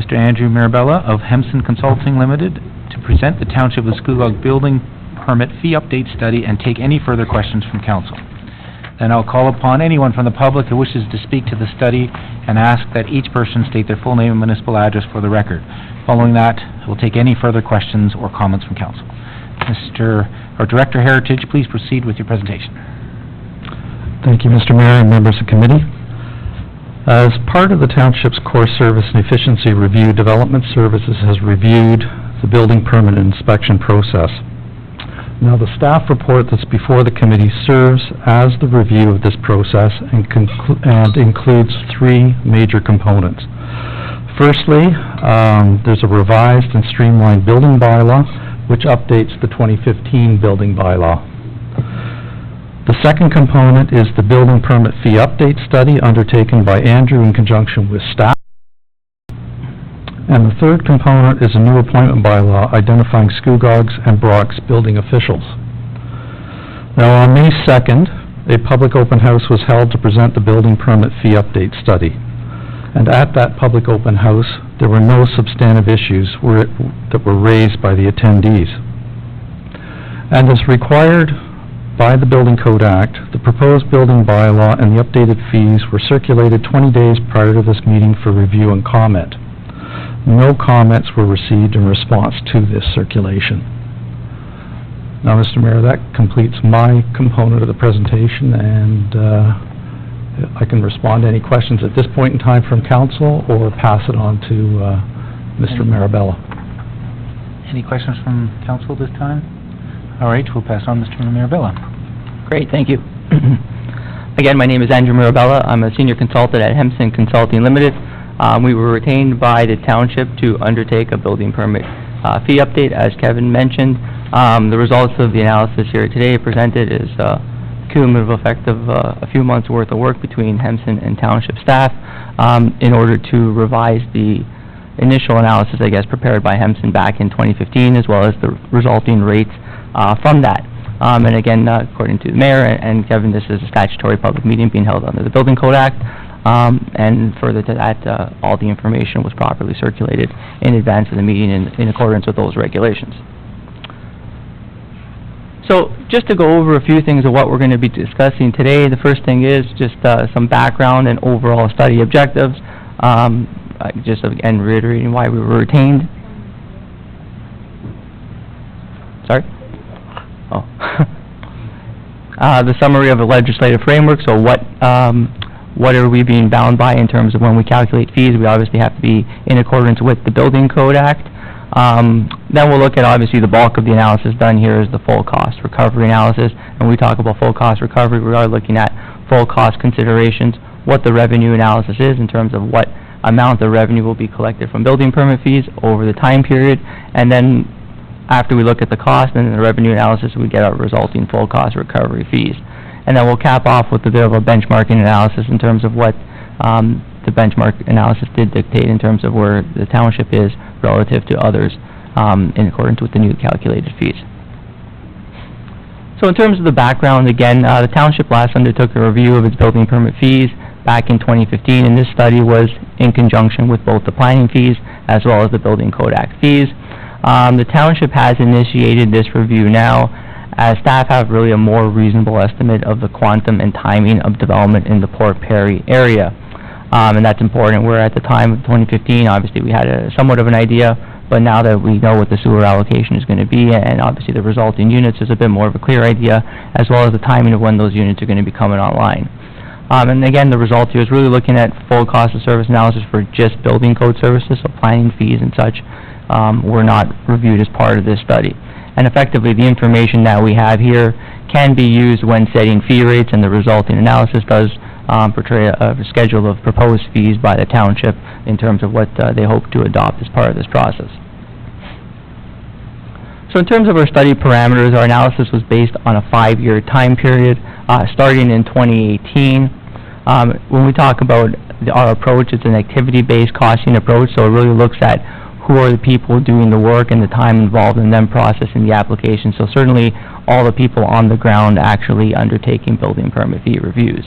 Mr. Andrew Mirabella of Hemson Consulting Limited to present the Township of Scugog Building Permit Fee Update Study and take any further questions from council. Then I'll call upon anyone from the public who wishes to speak to the study and ask that each person state their full name and municipal address for the record. Following that, we'll take any further questions or comments from council. Director Heritage, please proceed with your presentation. Thank you, Mr. Mayor and members of committee. As part of the Township's Core Service and Efficiency Review, Development Services has reviewed the building permit inspection process. Now, the staff report that's before the committee serves as the review of this process and includes three major components. Firstly, there's a revised and streamlined building bylaw, which updates the 2015 building bylaw. The second component is the building permit fee update study undertaken by Andrew in conjunction with staff. And the third component is a new appointment bylaw identifying Scugog's and Brock's building officials. Now, on May 2nd, a public open house was held to present the building permit fee update study. And at that public open house, there were no substantive issues that were raised by the attendees. And as required by the Building Code Act, the proposed building bylaw and the updated fees were circulated 20 days prior to this meeting for review and comment. No comments were received in response to this circulation. Now, Mr. Mayor, that completes my component of the presentation, and I can respond to any questions at this point in time from council or pass it on to Mr. Mirabella. Any questions from council this time? All right, we'll pass on Mr. Mirabella. Great, thank you. Again, my name is Andrew Mirabella. I'm a senior consultant at Hemson Consulting Limited. We were retained by the township to undertake a building permit fee update, as Kevin mentioned. The results of the analysis here today presented is cumulative effect of a few months' worth of work between Hemson and township staff in order to revise the initial analysis, I guess, prepared by Hemson back in 2015, as well as the resulting rates from that. And again, according to the mayor and Kevin, this is a statutory public meeting being held under the Building Code Act. And further to that, all the information was properly circulated in advance of the meeting in accordance with those regulations. So, just to go over a few things of what we're going to be discussing today, the first thing is just some background and overall study objectives. Just again reiterating why we were retained. Sorry? Oh. The summary of the legislative framework, so what are we being bound by in terms of when we calculate fees? We obviously have to be in accordance with the Building Code Act. Then we'll look at, obviously, the bulk of the analysis done here is the full cost recovery analysis. And when we talk about full cost recovery, we are looking at full cost considerations, what the revenue analysis is in terms of what amount of revenue will be collected from building permit fees over the time period. And then after we look at the cost and the revenue analysis, we get our resulting full cost recovery fees. And then we'll cap off with a bit of a benchmarking analysis in terms of what the benchmark analysis did dictate in terms of where the township is relative to others in accordance with the new calculated fees. So in terms of the background, again, the township last undertook a review of its building permit fees back in 2015, and this study was in conjunction with both the planning fees as well as the Building Code Act fees. The township has initiated this review now, as staff have really a more reasonable estimate of the quantum and timing of development in the Port Perry area. And that's important, where at the time of 2015, obviously we had somewhat of an idea, but now that we know what the sewer allocation is going to be, and obviously the resulting units, is a bit more of a clear idea, as well as the timing of when those units are going to be coming online. And again, the result here is really looking at full cost of service analysis for just building code services, so planning fees and such were not reviewed as part of this study. And effectively, the information that we have here can be used when setting fee rates, and the resulting analysis does portray a schedule of proposed fees by the township in terms of what they hope to adopt as part of this process. So in terms of our study parameters, our analysis was based on a 5-year time period, starting in 2018. When we talk about our approach, it's an activity-based costing approach, so it really looks at who are the people doing the work and the time involved in them processing the application. So certainly all the people on the ground actually undertaking building permit fee reviews.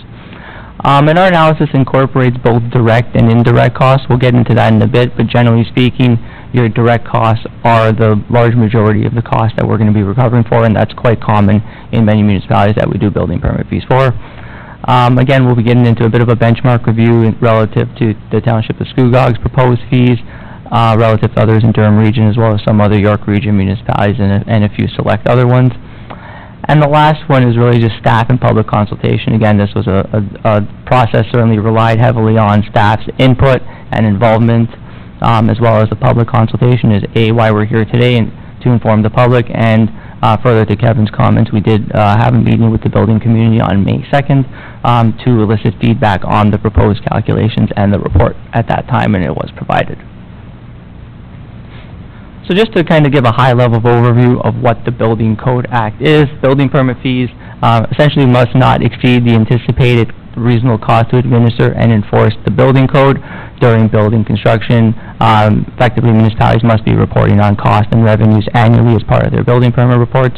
And our analysis incorporates both direct and indirect costs. We'll get into that in a bit, but generally speaking, your direct costs are the large majority of the costs that we're going to be recovering for, and that's quite common in many municipalities that we do building permit fees for. Again, we'll be getting into a bit of a benchmark review relative to the Township of Scugog's proposed fees, relative to others in Durham Region, as well as some other York Region municipalities and a few select other ones. And the last one is really just staff and public consultation. Again, this was a process certainly relied heavily on staff's input and involvement, as well as the public consultation is why we're here today, and to inform the public. And further to Kevin's comments, we did have a meeting with the building community on May 2nd to elicit feedback on the proposed calculations and the report at that time, and it was provided. So just to kind of give a high-level overview of what the Building Code Act is, building permit fees essentially must not exceed the anticipated reasonable cost to administer and enforce the building code during building construction. Effectively, municipalities must be reporting on cost and revenues annually as part of their building permit reports.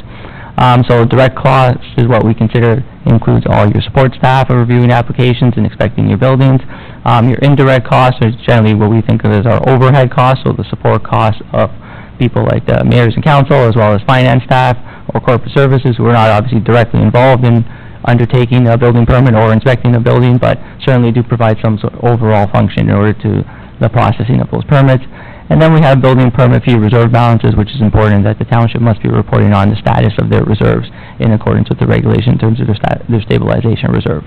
So direct cost is what we consider includes all your support staff of reviewing applications and inspecting your buildings. Your indirect costs is generally what we think of as our overhead costs, so the support costs of people like the mayors and council, as well as finance staff or corporate services who are not obviously directly involved in undertaking a building permit or inspecting a building, but certainly do provide some sort of overall function in order to the processing of those permits. And then we have building permit fee reserve balances, which is important that the township must be reporting on the status of their reserves in accordance with the regulation in terms of their stabilization reserve.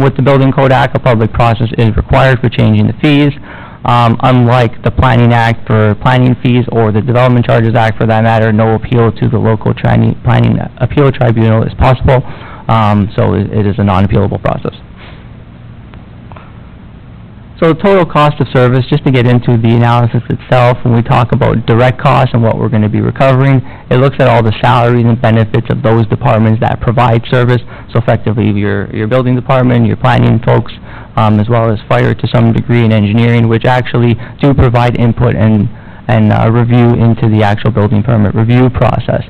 With the Building Code Act, a public process is required for changing the fees. Unlike the Planning Act for planning fees or the Development Charges Act for that matter, no appeal to the local planning appeal tribunal is possible, so it is a non-appealable process. So total cost of service, just to get into the analysis itself, when we talk about direct costs and what we're going to be recovering, it looks at all the salaries and benefits of those departments that provide service, so effectively your building department, your planning folks, as well as fire to some degree, and engineering, which actually do provide input and review into the actual building permit review process.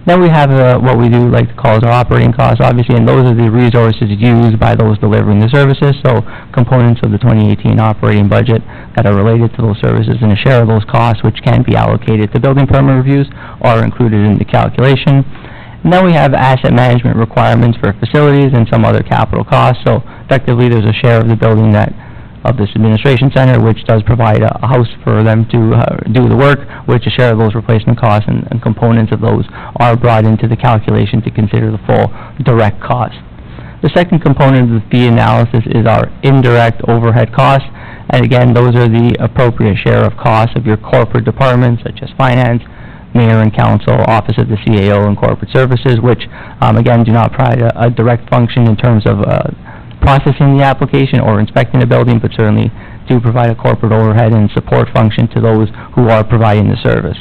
Then we have what we do like to call as our operating costs, obviously, and those are the resources used by those delivering the services, so components of the 2018 operating budget that are related to those services, and a share of those costs, which can be allocated to building permit reviews, are included in the calculation. And then we have asset management requirements for facilities and some other capital costs, so effectively there's a share of the building of this administration center, which does provide a house for them to do the work, which a share of those replacement costs and components of those are brought into the calculation to consider the full direct cost. The second component of the fee analysis is our indirect overhead costs, and again, those are the appropriate share of costs of your corporate departments, such as finance, mayor and council, office of the CAO, and corporate services, which again do not provide a direct function in terms of processing the application or inspecting the building, but certainly do provide a corporate overhead and support function to those who are providing the service.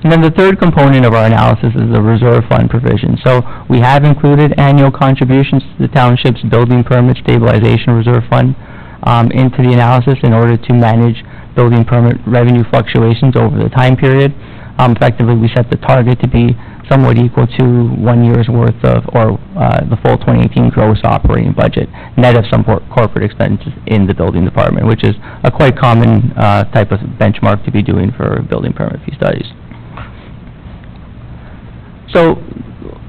And then the third component of our analysis is the reserve fund provision. So we have included annual contributions to the township's building permit stabilization reserve fund into the analysis in order to manage building permit revenue fluctuations over the time period. Effectively, we set the target to be somewhat equal to 1 year's worth of, or the full 2018 gross operating budget, net of some corporate expenses in the building department, which is a quite common type of benchmark to be doing for building permit fee studies. So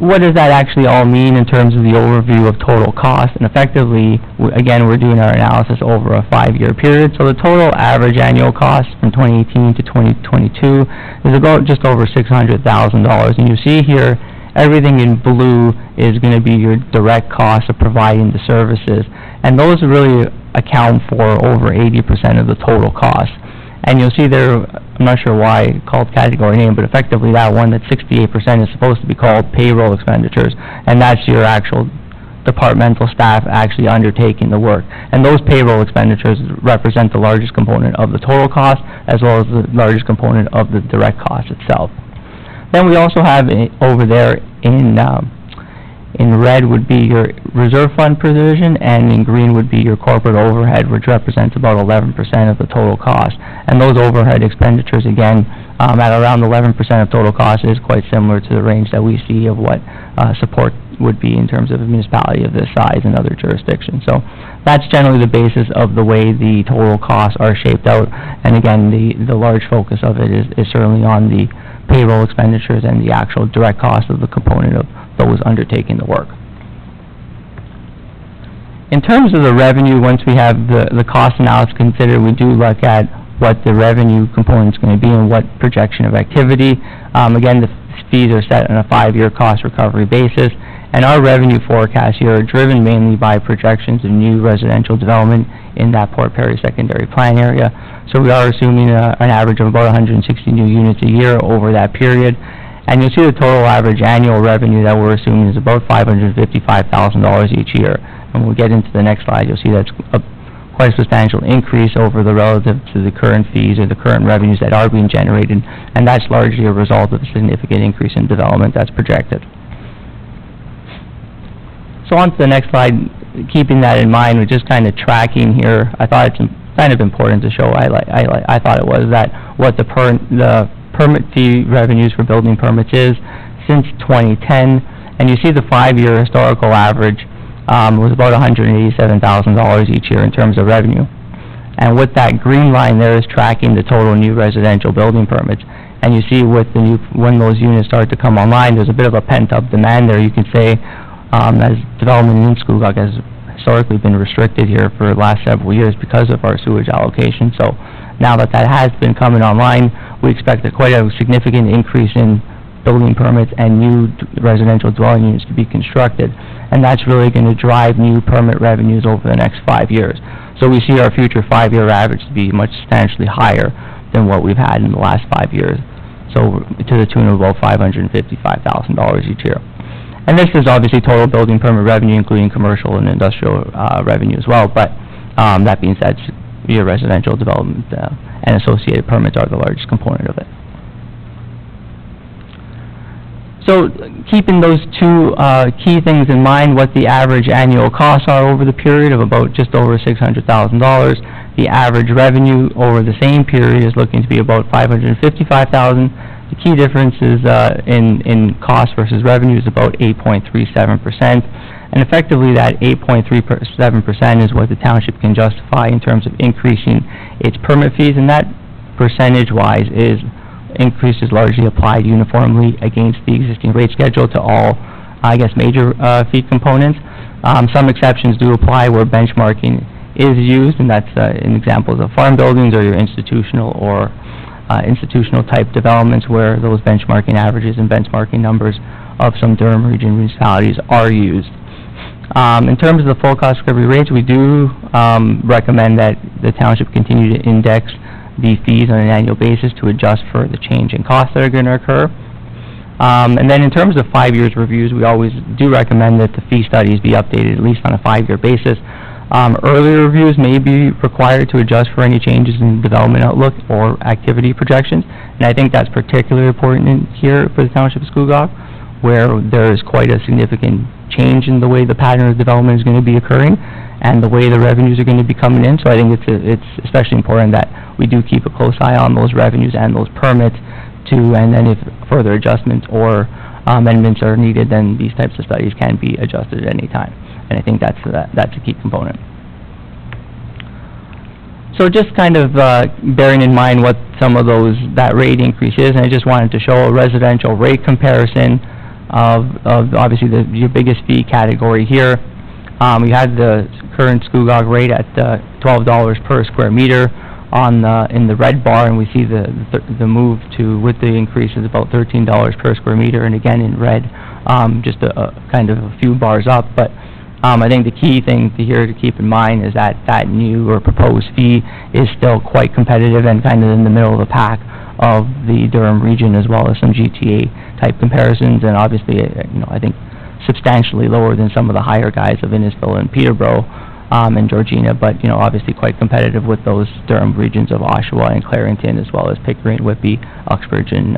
what does that actually all mean in terms of the overview of total cost? And effectively, again, we're doing our analysis over a 5-year period, so the total average annual cost from 2018 to 2022 is about just over $600,000. And you see here, everything in blue is going to be your direct cost of providing the services, and those really account for over 80% of the total cost. And you'll see there, I'm not sure why called category name, but effectively that one, that 68% is supposed to be called payroll expenditures, and that's your actual departmental staff actually undertaking the work. And those payroll expenditures represent the largest component of the total cost, as well as the largest component of the direct cost itself. Then we also have over there in red would be your reserve fund provision, and in green would be your corporate overhead, which represents about 11% of the total cost. And those overhead expenditures, again, at around 11% of total cost is quite similar to the range that we see of what support would be in terms of a municipality of this size in other jurisdictions. So that's generally the basis of the way the total costs are shaped out. And again, the large focus of it is certainly on the payroll expenditures and the actual direct cost of the component of those undertaking the work. In terms of the revenue, once we have the cost analysis considered, we do look at what the revenue component is going to be and what projection of activity. Again, the fees are set on a 5-year cost recovery basis, and our revenue forecasts here are driven mainly by projections of new residential development in that Port Perry secondary plan area. So we are assuming an average of about 160 new units a year over that period. And you'll see the total average annual revenue that we're assuming is about $555,000 each year. And when we get into the next slide, you'll see that's quite a substantial increase over the relative to the current fees or the current revenues that are being generated, and that's largely a result of a significant increase in development that's projected. So on to the next slide, keeping that in mind, we're just kind of tracking here. I thought it's kind of important to show, I thought it was, that what the permit fee revenues for building permits is since 2010, and you see the 5-year historical average was about $187,000 each year in terms of revenue. And with that green line there is tracking the total new residential building permits. And you see with the when those units start to come online, there's a bit of a pent-up demand there, you can say, as development in Scugog has historically been restricted here for the last several years because of our sewage allocation. So now that that has been coming online, we expect quite a significant increase in building permits and new residential dwelling units to be constructed. And that's really going to drive new permit revenues over the next 5 years. So we see our future 5-year average to be much substantially higher than what we've had in the last 5 years. So to the tune of about $555,000 each year. And this is obviously total building permit revenue, including commercial and industrial revenue as well. But that being said, your residential development and associated permits are the largest component of it. So keeping those two key things in mind, what the average annual costs are over the period of about just over $600,000, the average revenue over the same period is looking to be about $555,000. The key difference is in cost versus revenue is about 8.37%, and effectively that 8.37% is what the township can justify in terms of increasing its permit fees, and that percentage-wise increase is largely applied uniformly against the existing rate schedule to all, I guess, major fee components. Some exceptions do apply where benchmarking is used, and that's in examples of farm buildings or your institutional or institutional type developments where those benchmarking averages and benchmarking numbers of some Durham region municipalities are used. In terms of the full cost recovery rates, we do recommend that the township continue to index the fees on an annual basis to adjust for the change in costs that are going to occur. And then in terms of 5 years reviews, we always do recommend that the fee studies be updated at least on a 5-year basis. Earlier reviews may be required to adjust for any changes in development outlook or activity projections, and I think that's particularly important here for the Township of Scugog, where there is quite a significant change in the way the pattern of development is going to be occurring and the way the revenues are going to be coming in. So I think it's especially important that we do keep a close eye on those revenues and those permits and then if further adjustments or amendments are needed, then these types of studies can be adjusted at any time. And I think that's a key component. So just kind of bearing in mind what some of that rate increase is, and I just wanted to show a residential rate comparison of obviously your biggest fee category here. We had the current Scugog rate at $12 per square meter in the red bar, and we see the move to, with the increase, is about $13 per square meter, and again in red, just a kind of a few bars up. But I think the key thing to keep in mind is that new or proposed fee is still quite competitive and kind of in the middle of the pack of the Durham region, as well as some GTA type comparisons, and obviously, I think substantially lower than some of the higher guys of Innisfil and Peterborough and Georgina, but obviously quite competitive with those Durham regions of Oshawa and Clarington, as well as Pickering, Whitby, Uxbridge, and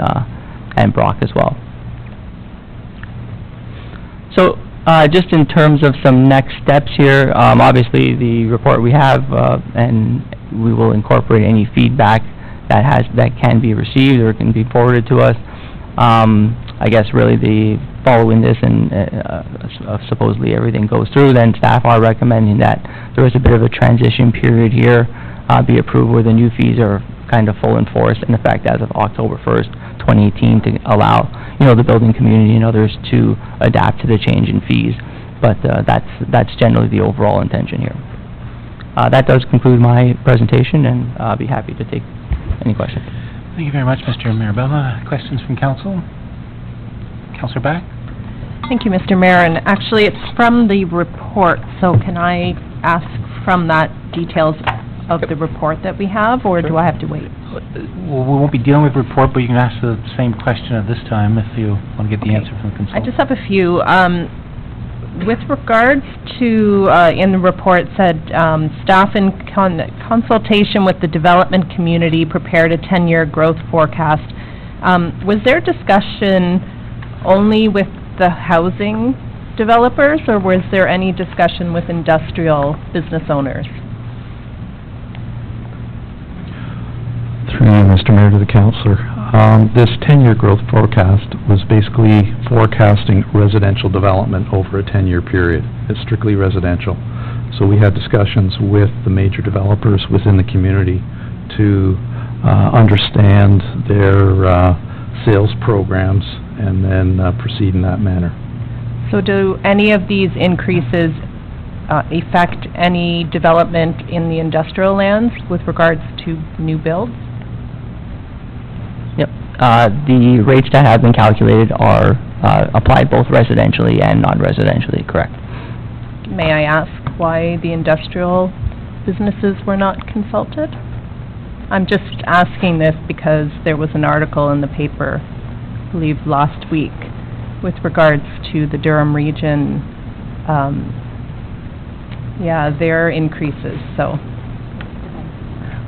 Brock as well. So just in terms of some next steps here, obviously the report we have, and we will incorporate any feedback that can be received or can be forwarded to us. I guess really following this and supposedly everything goes through, then staff are recommending that there is a bit of a transition period here, be approved where the new fees are kind of full in force in effect as of October 1st, 2018, to allow, the building community and others to adapt to the change in fees. But that's generally the overall intention here. That does conclude my presentation, and I'll be happy to take any questions. Thank you very much, Mr. Mirabella. Questions from council? Councillor Back? Thank you, Mr. Mayor, and actually it's from the report, so can I ask from that details of the report that we have, or do I have to wait? Well, we won't be dealing with report, but you can ask the same question at this time if you want to get the answer from the consultant. I just have a few. With regards to, in the report said, staff in consultation with the development community prepared a 10-year growth forecast. Was there discussion only with the housing developers, or was there any discussion with industrial business owners? Through you, Mr. Mayor, to the councillor. This 10-year growth forecast was basically forecasting residential development over a 10-year period. It's strictly residential. So we had discussions with the major developers within the community to understand their sales programs and then proceed in that manner. So do any of these increases affect any development in the industrial lands with regards to new builds? Yep. The rates that have been calculated are applied both residentially and non-residentially, correct? May I ask why the industrial businesses were not consulted? I'm just asking this because there was an article in the paper, I believe last week, with regards to the Durham region, their increases, so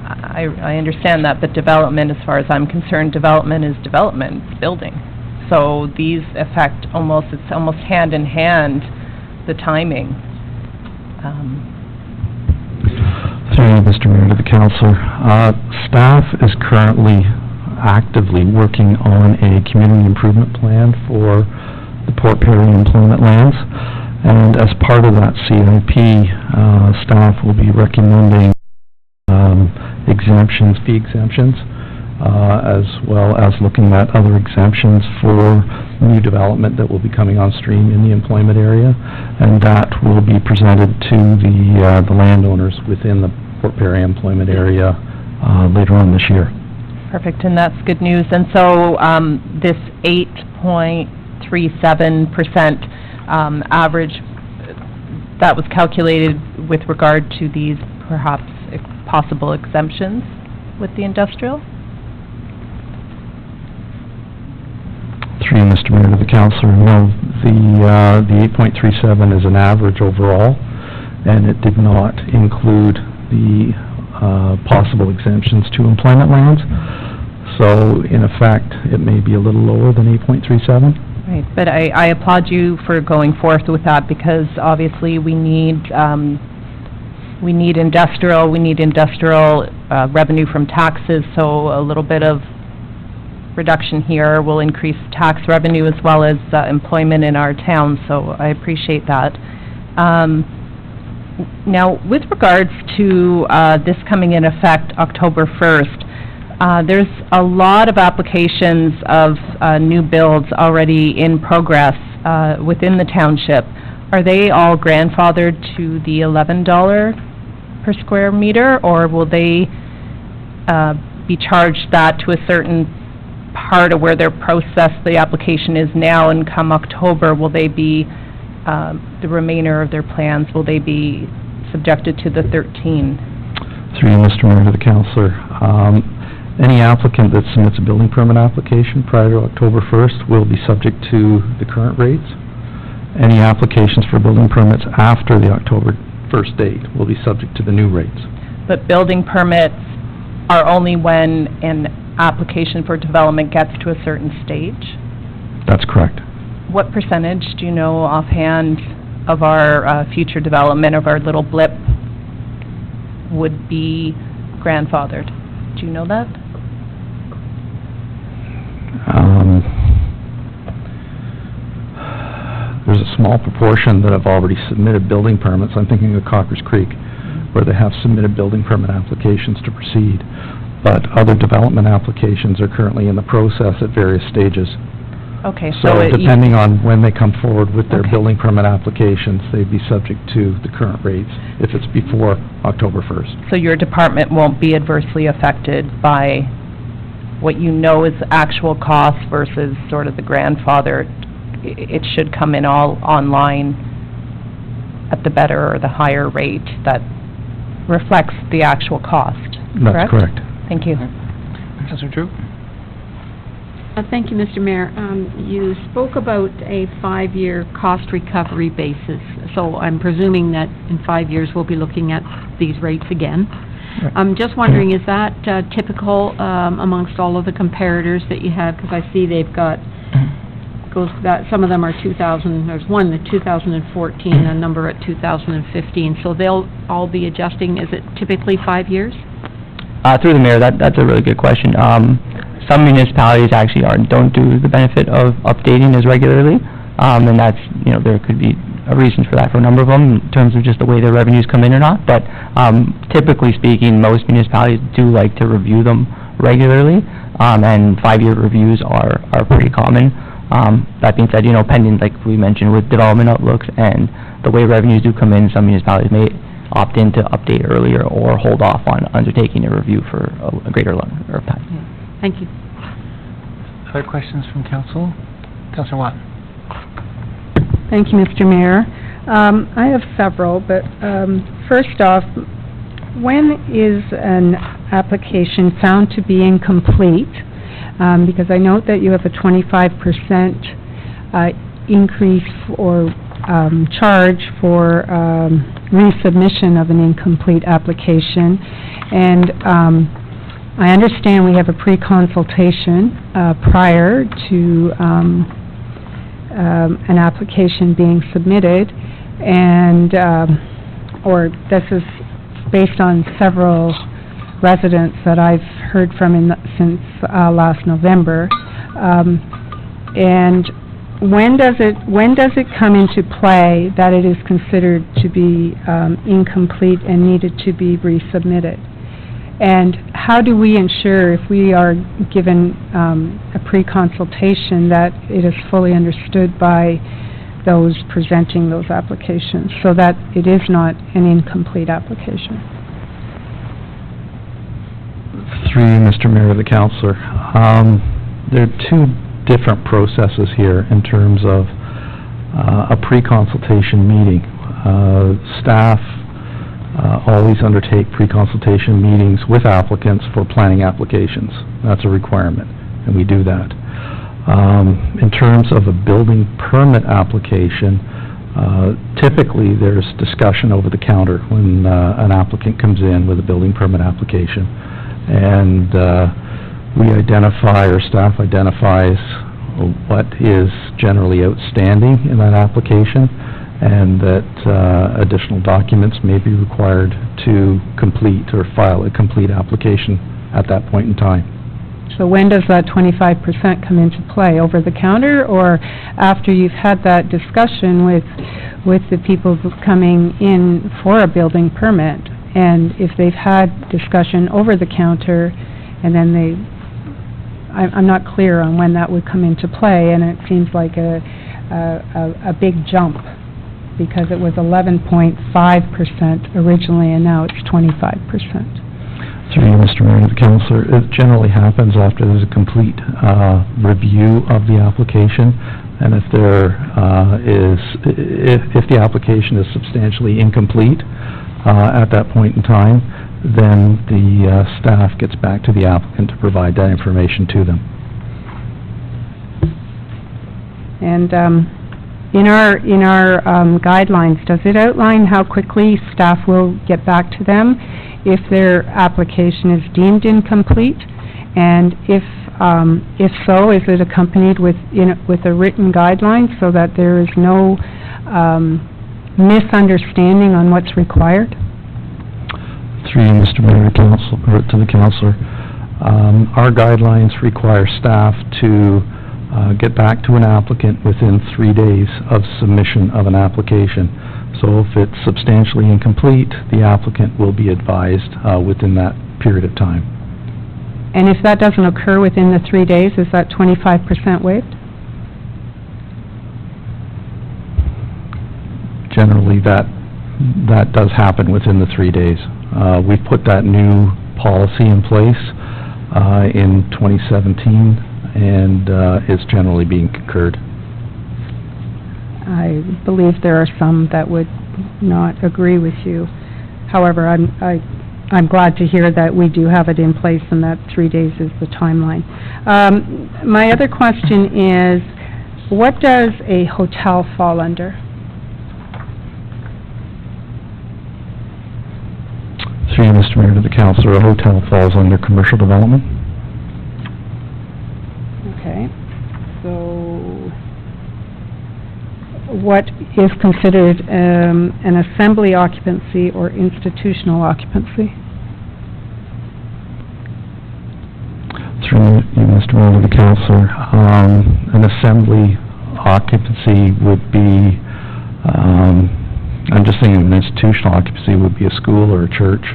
I understand that, but development, as far as I'm concerned, development is development, it's building. So these affect it's almost hand in hand, the timing. Through you, Mr. Mayor, to the councillor. Staff is currently actively working on a community improvement plan for the Port Perry employment lands, and as part of that CIP, staff will be recommending exemptions, fee exemptions, as well as looking at other exemptions for new development that will be coming on stream in the employment area, and that will be presented to the landowners within the Port Perry employment area later on this year. Perfect, and that's good news. And so this 8.37% average, that was calculated with regard to these perhaps possible exemptions with the industrial? Through you, Mr. Mayor, to the councillor. No, the 8.37 is an average overall, and it did not include the possible exemptions to employment lands. So, in effect, it may be a little lower than 8.37. Right, but I applaud you for going forth with that, because obviously we need industrial revenue from taxes, so a little bit of reduction here will increase tax revenue as well as employment in our town, so I appreciate that. Now, with regards to this coming in effect October 1st, There's a lot of applications of new builds already in progress within the township. Are they all grandfathered to the $11 per square meter, or will they be charged that to a certain part of where their process, the application is now, and come October, will they be, the remainder of their plans, will they be subjected to the 13? Through you, Mr. Mayor, to the councillor. Any applicant that submits a building permit application prior to October 1st will be subject to the current rates. Any applications for building permits after the October 1st date will be subject to the new rates. But building permits are only when an application for development gets to a certain stage? That's correct. What percentage, do you know offhand, of our future development, of our little blip, would be grandfathered? Do you know that? There's a small proportion that have already submitted building permits. I'm thinking of Cockers Creek, where they have submitted building permit applications to proceed. But other development applications are currently in the process at various stages. Okay, So it- depending on when they come forward with their Okay. building permit applications, they'd be subject to the current rates if it's before October 1st. So your department won't be adversely affected by what you know is actual cost versus sort of the grandfather? It should come in all online at the better or the higher rate that reflects the actual cost, correct? That's correct. Thank you. Councillor Drew? Thank you, Mr. Mayor. You spoke about a 5-year cost recovery basis, so I'm presuming that in 5 years we'll be looking at these rates again. I'm just wondering, is that typical amongst all of the comparators that you have? Because I see they've got, some of them are 2000, there's one in 2014, a number at 2015, so they'll all be adjusting. Is it typically 5 years? Through the mayor, that's a really good question. Some municipalities actually don't do the benefit of updating as regularly, and that's, there could be a reason for that for a number of them in terms of just the way their revenues come in or not. But typically speaking, most municipalities do like to review them regularly, and 5-year reviews are pretty common. That being said, pending, like we mentioned, with development outlooks and the way revenues do come in, some municipalities may opt in to update earlier or hold off on undertaking a review for a greater time. Thank you. Other questions from council? Councillor Watt? Thank you, Mr. Mayor. I have several, but first off, when is an application found to be incomplete? Because I note that you have a 25% increase or charge for resubmission of an incomplete application. And I understand we have a pre-consultation prior to an application being submitted, and or this is based on several residents that I've heard from since last November. And when does it come into play that it is considered to be incomplete and needed to be resubmitted? And how do we ensure, if we are given a pre-consultation, that it is fully understood by those presenting those applications, so that it is not an incomplete application? Through you, Mr. Mayor, the councillor. There are two different processes here in terms of a pre-consultation meeting. Staff always undertake pre-consultation meetings with applicants for planning applications. That's a requirement, and we do that. In terms of a building permit application, typically there's discussion over the counter when an applicant comes in with a building permit application, and we identify, or staff identifies, what is generally outstanding in that application, and that additional documents may be required to complete or file a complete application at that point in time. So when does that 25% come into play? Over the counter, or after you've had that discussion with the people coming in for a building permit? And if they've had discussion over the counter and then I'm not clear on when that would come into play, and it seems like a big jump, because it was 11.5% originally, and now it's 25%. Through you, Mr. Mayor, to the Councillor, it generally happens after there's a complete review of the application, and if there if the application is substantially incomplete at that point in time, then the staff gets back to the applicant to provide that information to them. And in our guidelines, does it outline how quickly staff will get back to them if their application is deemed incomplete? And if so, is it accompanied with a written guideline so that there is no misunderstanding on what's required? Through you, Mr. Mayor, to the Councillor, our guidelines require staff to get back to an applicant within 3 days of submission of an application. So if it's substantially incomplete, the applicant will be advised within that period of time. And if that doesn't occur within the 3 days, is that 25% waived? Generally, that does happen within the 3 days. We've put that new policy in place in 2017, and it's generally being concurred. I believe there are some that would not agree with you. However, I'm glad to hear that we do have it in place and that 3 days is the timeline. My other question is, what does a hotel fall under? Through you, Mr. Mayor, to the Councillor, a hotel falls under commercial development. Okay, so what is considered an assembly occupancy or institutional occupancy? Through you, Mr. Mayor, to the Councillor, an assembly occupancy would be, I'm just thinking an institutional occupancy would be a school or a church.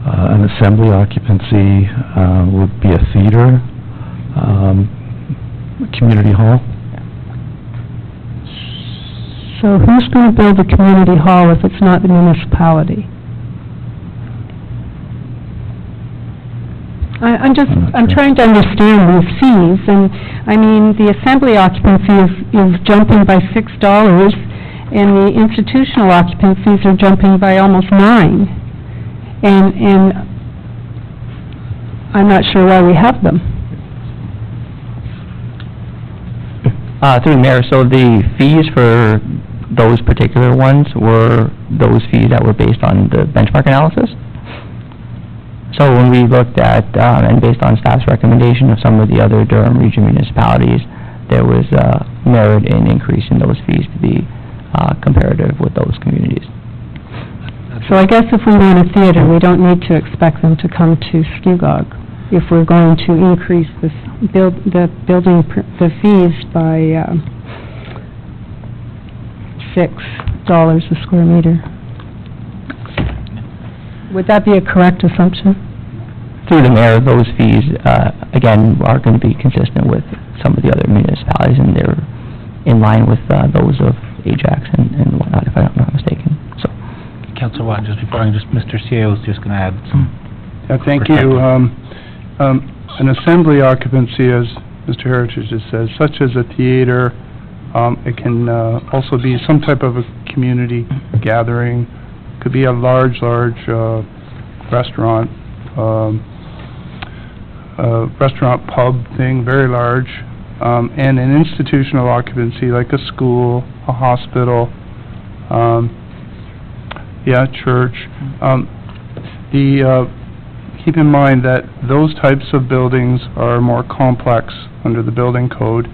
An assembly occupancy would be a theater, a community hall. So who's going to build a community hall if it's not the municipality? I'm trying to understand these fees, and I mean, the assembly occupancy is jumping by $6, and the institutional occupancies are jumping by almost $9. And I'm not sure why we have them. Through the Mayor, so the fees for those particular ones were those fees that were based on the benchmark analysis. So when we looked at, and based on staff's recommendation of some of the other Durham Region municipalities, there was merit in increasing those fees to be comparative with those communities. So I guess if we run a theater, we don't need to expect them to come to Skugog if we're going to increase the fees by $6 a square meter. Would that be a correct assumption? Through the Mayor, those fees, again, are going to be consistent with some of the other municipalities, and they're in line with those of Ajax and whatnot, if I'm not mistaken. So, Councillor Watt, just before Mr. CEO is just going to add some. Thank you. An assembly occupancy, as Mr. Heritage just says, such as a theater, it can also be some type of a community gathering. Could be a large restaurant, pub thing, very large, and an institutional occupancy like a school, a hospital, church. Keep in mind that those types of buildings are more complex under the building code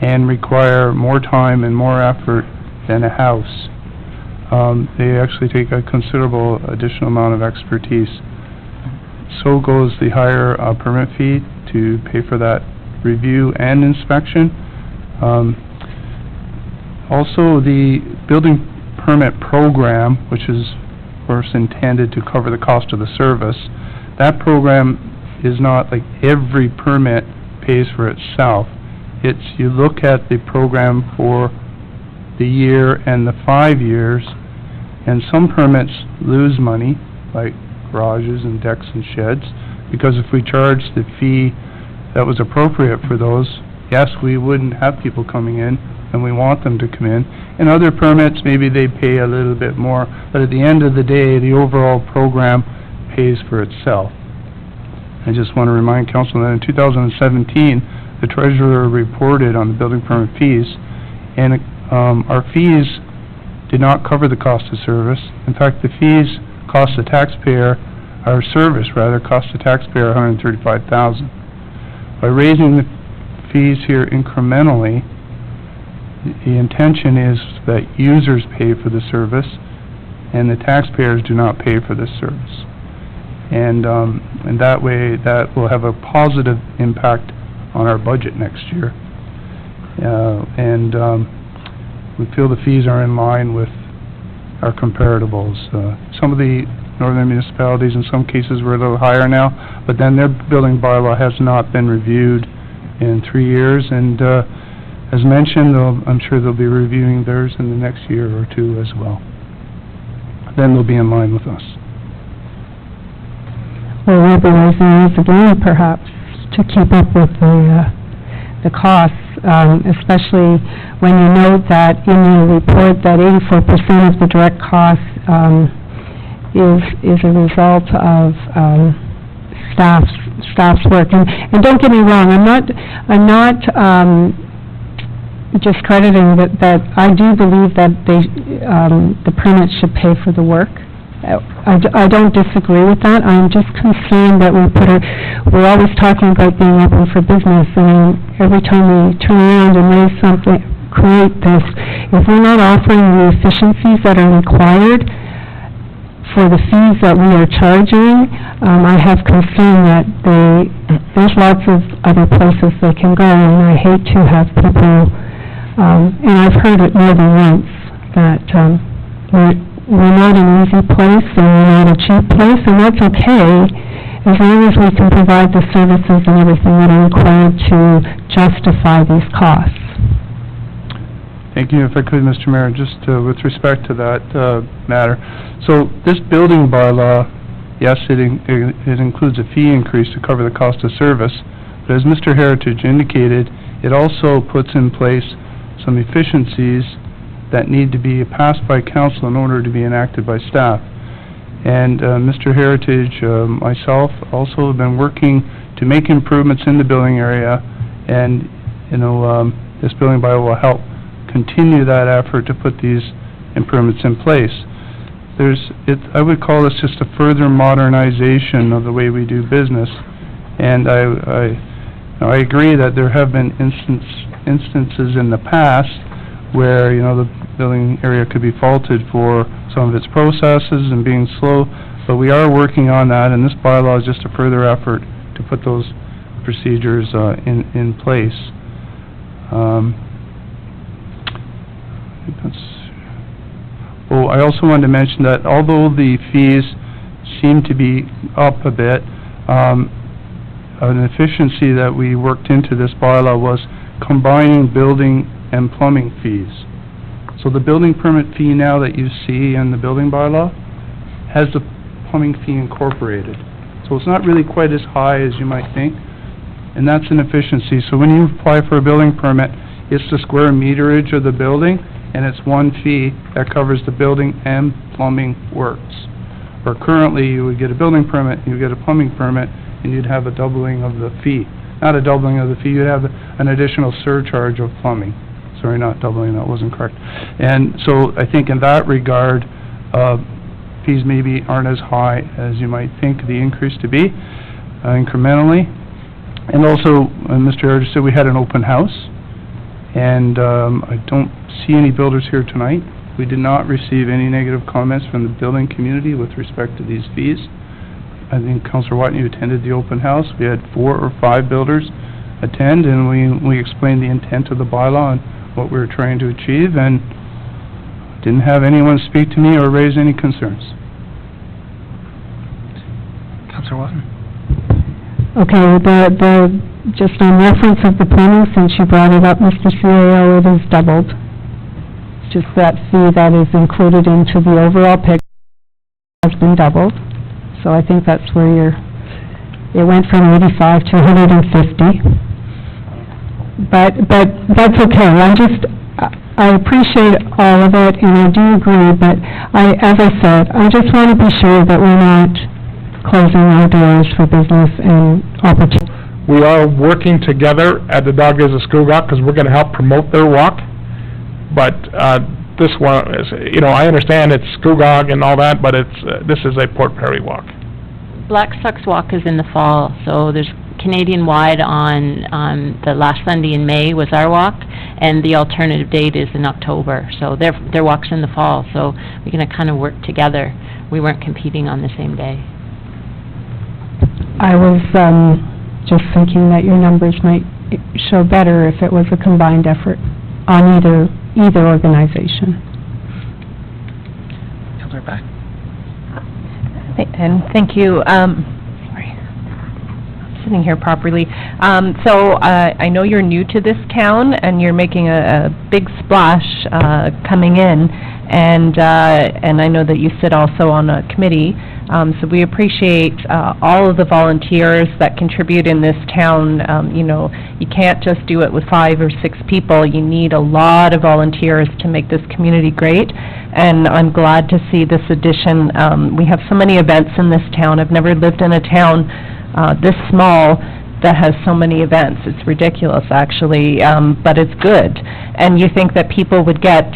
and require more time and more effort than a house. They actually take a considerable additional amount of expertise. So goes the higher permit fee to pay for that review and inspection. Also, the building permit program, which is, of course, intended to cover the cost of the service, that program is not like every permit pays for itself. It's, you look at the program for the year and the 5 years, and some permits lose money, like garages and decks and sheds, because if we charge the fee that was appropriate for those, yes, we wouldn't have people coming in, and we want them to come in. And other permits, maybe they pay a little bit more, but at the end of the day, the overall program pays for itself. I just want to remind council that in 2017, the treasurer reported on the building permit fees, and our fees did not cover the cost of service. In fact, the fees cost the taxpayer, our service rather, cost the taxpayer $135,000. By raising the fees here incrementally, the intention is that users pay for the service and the taxpayers do not pay for this service. And that way, that will have a positive impact on our budget next year. We feel the fees are in line with our comparables. Some of the northern municipalities, in some cases, were a little higher now, but then their building bylaw has not been reviewed in 3 years, and as mentioned, I'm sure they'll be reviewing theirs in the next year or two as well. Then they'll be in line with us. Or revising these again, perhaps, to keep up with the costs, especially when you note that in your report that 84% of the direct costs is a result of staff's work. And don't get me wrong, I'm not discrediting that I do believe that the permits should pay for the work. I don't disagree with that. I'm just concerned that we're always talking about being open for business, and every time we turn around and raise something, create this, if we're not offering the efficiencies that are required for the fees that we are charging, I have concern that there's lots of other places they can go, and I hate to have people, and I've heard it more than once, that we're not an easy place and we're not a cheap place, and that's okay as long as we can provide the services and everything that are required to justify these costs. Thank you. If I could, Mr. Mayor, just with respect to that matter. So this building bylaw, yes, it includes a fee increase to cover the cost of service, but as Mr. Heritage indicated, it also puts in place some efficiencies that need to be passed by council in order to be enacted by staff. And Mr. Heritage, myself, also have been working to make improvements in the building area, and this building bylaw will help continue that effort to put these improvements in place. I would call this just a further modernization of the way we do business, and I agree that there have been instances in the past where, the building area could be faulted for some of its processes and being slow, but we are working on that, and this bylaw is just a further effort to put those procedures in place. I also wanted to mention that although the fees seem to be up a bit, an efficiency that we worked into this bylaw was combining building and plumbing fees. So the building permit fee now that you see in the building bylaw has the plumbing fee incorporated. So it's not really quite as high as you might think, and that's an efficiency. So when you apply for a building permit, it's the square meterage of the building, and it's one fee that covers the building and plumbing works. Or currently, you would get a building permit, you would get a plumbing permit, and you'd have a doubling of the fee. Not a doubling of the fee, you'd have an additional surcharge of plumbing. Sorry, not doubling, that wasn't correct. And so I think in that regard, fees maybe aren't as high as you might think the increase to be, incrementally. And also, Mr. Heritage said we had an open house, and I don't see any builders here tonight. We did not receive any negative comments from the building community with respect to these fees. I think Councillor Watney attended the open house. We had 4 or 5 builders attend, and we explained the intent of the bylaw and what we were trying to achieve, and didn't have anyone speak to me or raise any concerns. Counselor Watson? Okay, just on reference of the planning, since you brought it up, Mr. CAO, it is doubled. It's just that fee that is included into the overall pick has been doubled. So I think that's where it went from 85 to 150. But that's okay. I appreciate all of it, and I do agree, but as I said, I just want to be sure that we're not closing our doors for business and opportunity. We are working together at the Dog Days of Scugog, because we're going to help promote their walk. But this one is, I understand it's Scugog and all that, but this is a Port Perry walk. Blackstock's Walk is in the fall, so there's Canadian-wide on the last Sunday in May was our walk, and the alternative date is in October. So their walk's in the fall, so we're going to kind of work together. We weren't competing on the same day. I was just thinking that your numbers might show better if it was a combined effort on either organization. Counselor Back. And thank you. Sorry, sitting here properly. So I know you're new to this town, and you're making a big splash coming in, and I know that you sit also on a committee. So we appreciate all of the volunteers that contribute in this town. You can't just do it with 5 or 6 people. You need a lot of volunteers to make this community great, and I'm glad to see this addition. We have so many events in this town. I've never lived in a town this small that has so many events. It's ridiculous, actually, but it's good. And you think that people would get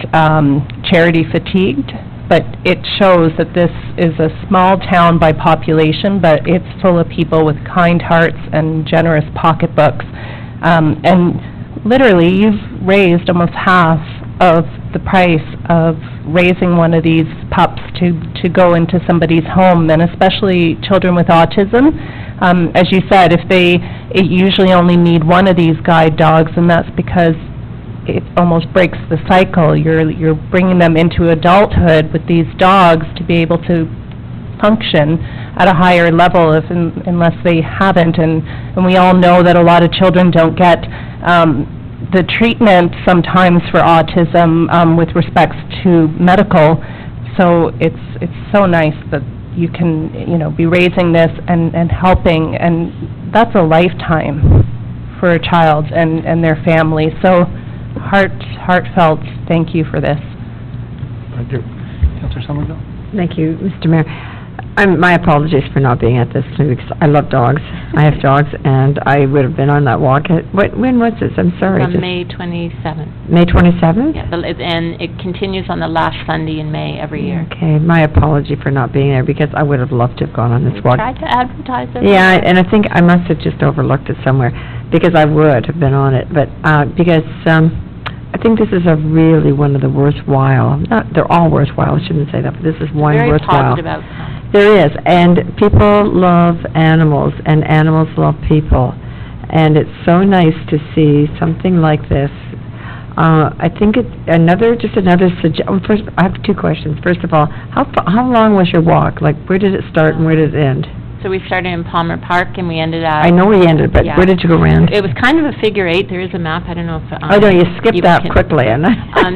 charity fatigued, but it shows that this is a small town by population, but it's full of people with kind hearts and generous pocketbooks. And literally, you've raised almost half of the price of raising one of these pups to go into somebody's home, and especially children with autism. As you said, it usually only need one of these guide dogs, and that's because it almost breaks the cycle. You're bringing them into adulthood with these dogs to be able to function at a higher level unless they haven't. And we all know that a lot of children don't get the treatment sometimes for autism with respects to medical. So it's so nice that you can be raising this and helping, and that's a lifetime for a child and their family. So heartfelt thank you for this. Thank you. Counselor Somerville? Thank you, Mr. Mayor. My apologies for not being at this, because I love dogs. I have dogs, and I would have been on that walk. When was this? I'm sorry. On May 27th. May 27th? Yeah, and it continues on the last Sunday in May every year. Okay, my apology for not being there, because I would have loved to have gone on this walk. Tried to advertise it. Yeah, and I think I must have just overlooked it somewhere, because I would have been on it, but because I think this is really one of the worthwhile, they're all worthwhile, I shouldn't say that, but this is one worthwhile. Very positive outcome. There is, and people love animals, and animals love people, and it's so nice to see something like this. I think it's another suggestion. First, I have 2 questions. First of all, how long was your walk? Like, where did it start and where did it end? So we started in Palmer Park, and we ended at... I know we ended, but yeah. Where did you go around? It was kind of a figure 8. There is a map. I don't know if... oh, no, you skipped that quickly. And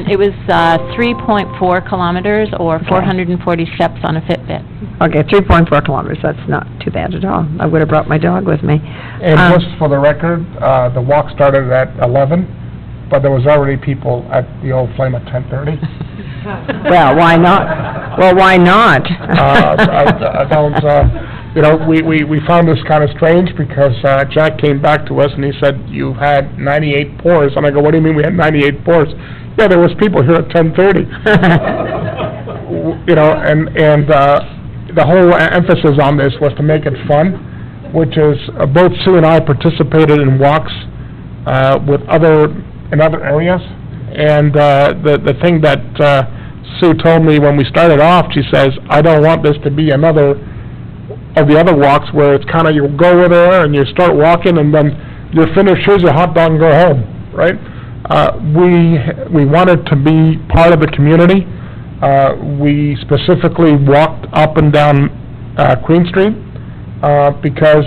it was 3.4 kilometers or 440 steps on a Fitbit. Okay, 3.4 kilometers. That's not too bad at all. I would have brought my dog with me. And just for the record, the walk started at 11, but there was already people at the Old Flame at 10:30. Well, why not? Well, why not? I don't... we found this kind of strange, because Jack came back to us and he said, you had 98 pours. And I go, what do you mean we had 98 pours? Yeah, there was people here at 10:30. And the whole emphasis on this was to make it fun, which is both Sue and I participated in walks in other areas. And the thing that Sue told me when we started off, she says, I don't want this to be another of the other walks where it's kind of you go over there and you start walking and then you're finished, here's your hot dog and go home, right? We wanted to be part of the community. We specifically walked up and down Queen Street. because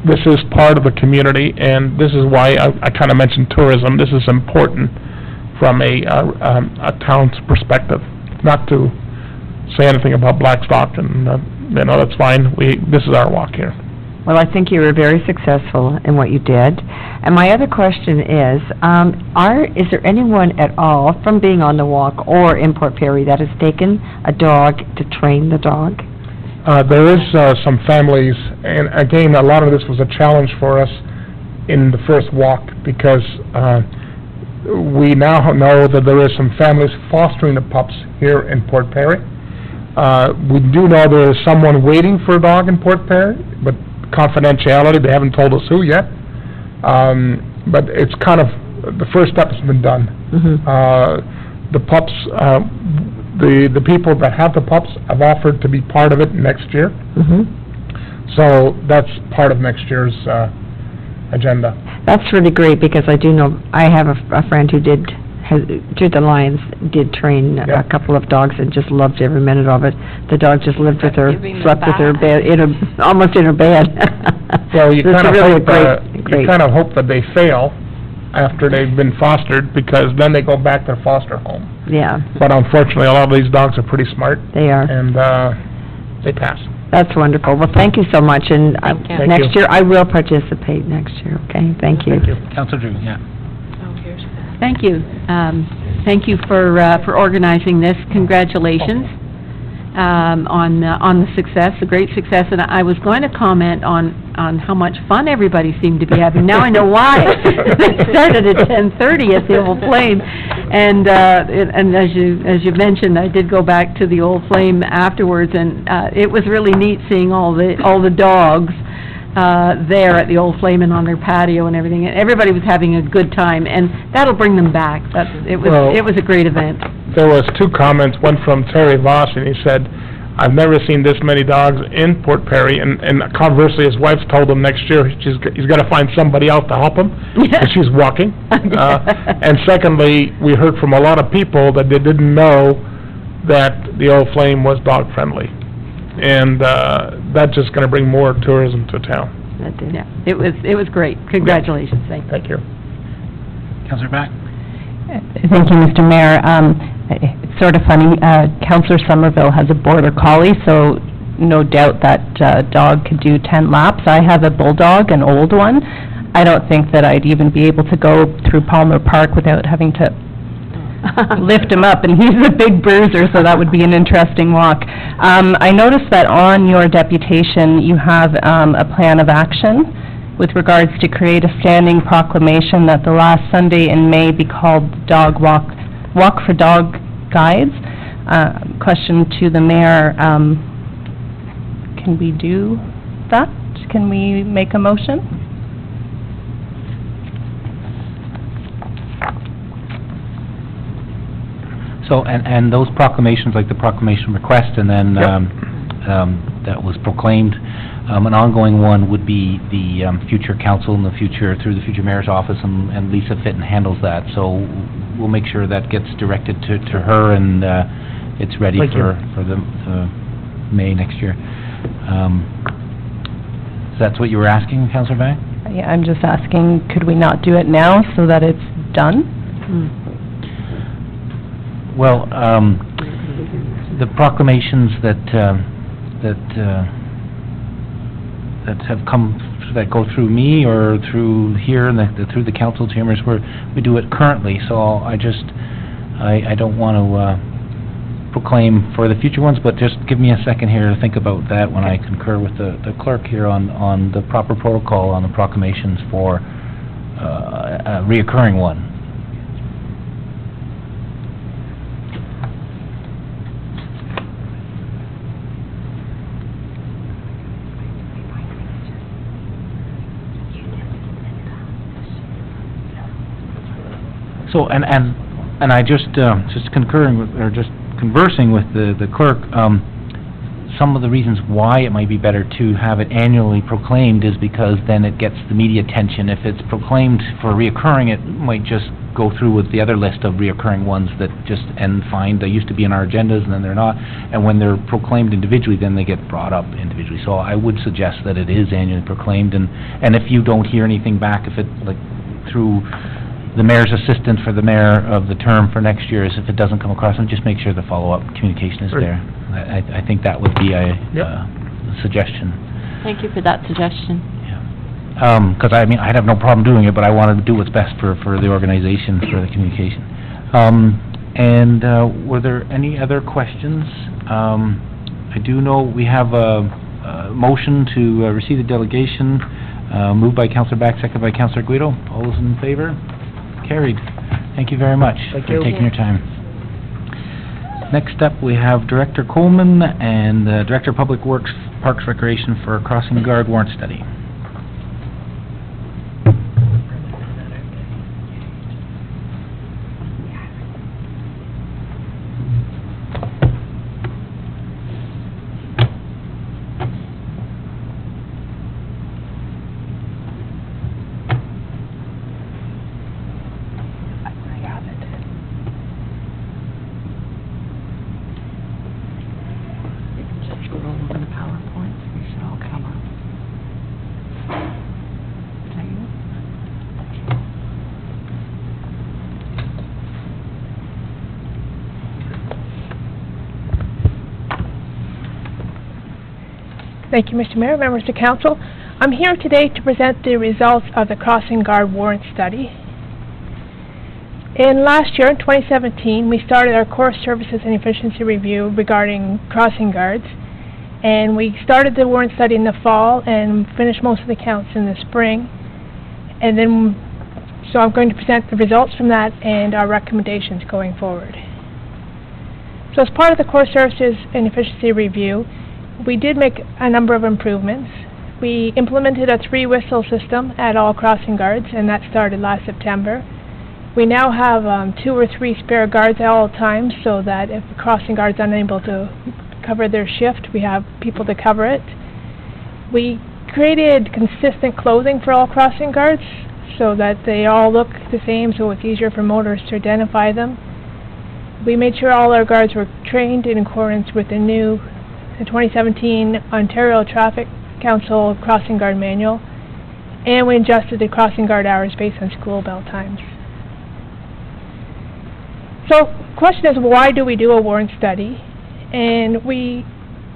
this is part of the community, and this is why I kind of mentioned tourism. This is important from a town's perspective. Not to say anything about Blackstock, and, that's fine. This is our walk here. Well, I think you were very successful in what you did. And my other question is there anyone at all from being on the walk or in Port Perry that has taken a dog to train the dog? There is some families, and again, a lot of this was a challenge for us in the first walk, because we now know that there is some families fostering the pups here in Port Perry. We do know there is someone waiting for a dog in Port Perry, but confidentiality, they haven't told us who yet. But it's kind of, the first step has been done. The pups, the people that have the pups have offered to be part of it next year. So that's part of next year's agenda. That's really great, because I do know, I have a friend who did the Lions, did train a couple of dogs and just loved every minute of it. The dog just lived with her, slept with her bed, almost in her bed. Well, you kind of really hope that they fail after they've been fostered, because then they go back to the foster home. Yeah. But unfortunately, a lot of these dogs are pretty smart. They are. And they pass. That's wonderful. Well, thank you so much, and Thank next you. year, I will participate next year, okay? Thank you. Thank you. Councilor Drew, yeah. Thank you. Thank you for organizing this. Congratulations on the success, the great success. And I was going to comment on how much fun everybody seemed to be having. Now I know why. It started at 10:30 at the Old Flame, and as you mentioned, I did go back to the Old Flame afterwards, and it was really neat seeing all the dogs there at the Old Flame and on their patio and everything, and everybody was having a good time, and that'll bring them back. It was a great event. There was two comments, one from Terry Voss, and he said, "I've never seen this many dogs in Port Perry," and conversely, his wife told him next year he's got to find somebody else to help him, because she's walking. And secondly, we heard from a lot of people that they didn't know that the Old Flame was dog-friendly. And that's just going to bring more tourism to town. Yeah, it was great. Congratulations. Thank you. Councilor Back? Thank you, Mr. Mayor. It's sort of funny, Councilor Somerville has a border collie, so no doubt that dog could do 10 laps. I have a bulldog, an old one. I don't think that I'd even be able to go through Palmer Park without having to lift him up, and he's a big bruiser, so that would be an interesting walk. I noticed that on your deputation, you have a plan of action with regards to create a standing proclamation that the last Sunday in May be called Dog Walk for Dog Guides. Question to the mayor, can we do that? Can we make a motion? So, and those proclamations, like the proclamation request, and then that was proclaimed, an ongoing one would be the future council in the future, through the future mayor's office, and Lisa Fitton handles that. So we'll make sure that gets directed to her, and it's ready for the May next year. So that's what you were asking, Councillor Vang? Yeah, I'm just asking, could we not do it now so that it's done? Well, the proclamations that have come, that go through me or through here and through the council chambers, we do it currently. So I don't want to proclaim for the future ones, but just give me a second here to think about that when I concur with the clerk here on the proper protocol on the proclamations for a reoccurring one. So, and I just concurring with, or just conversing with the clerk, some of the reasons why it might be better to have it annually proclaimed is because then it gets the media attention. If it's proclaimed for reoccurring, it might just go through with the other list of reoccurring ones that just end fine. They used to be in our agendas, and then they're not. And when they're proclaimed individually, then they get brought up individually. So I would suggest that it is annually proclaimed, and if you don't hear anything back, if it, like, through the mayor's assistant for the mayor of the term for next year, is if it doesn't come across, then just make sure the follow-up communication is there. I think that would be a suggestion. Thank you for that suggestion. Because, I mean, I'd have no problem doing it, but I wanted to do what's best for the organization, for the communication. Were there any other questions? I do know we have a motion to receive the delegation, moved by Councillor Back, seconded by Councillor Guido. All those in favor? Carried. Thank you very much for taking your time. Next up, we have Director Coleman and Director of Public Works, Parks Recreation for a crossing guard warrant study. Thank you, Mr. Mayor, members of council. I'm here today to present the results of the crossing guard warrant study. In last year, in 2017, we started our core services and efficiency review regarding crossing guards, and we started the warrant study in the fall and finished most of the counts in the spring. And then, so I'm going to present the results from that and our recommendations going forward. So as part of the core services and efficiency review, we did make a number of improvements. We implemented a 3-whistle system at all crossing guards, and that started last September. We now have 2 or 3 spare guards at all times, so that if the crossing guard's unable to cover their shift, we have people to cover it. We created consistent clothing for all crossing guards, so that they all look the same, so it's easier for motorists to identify them. We made sure all our guards were trained in accordance with the new 2017 Ontario Traffic Council Crossing Guard Manual, and we adjusted the crossing guard hours based on school bell times. So, the question is, why do we do a warrant study? And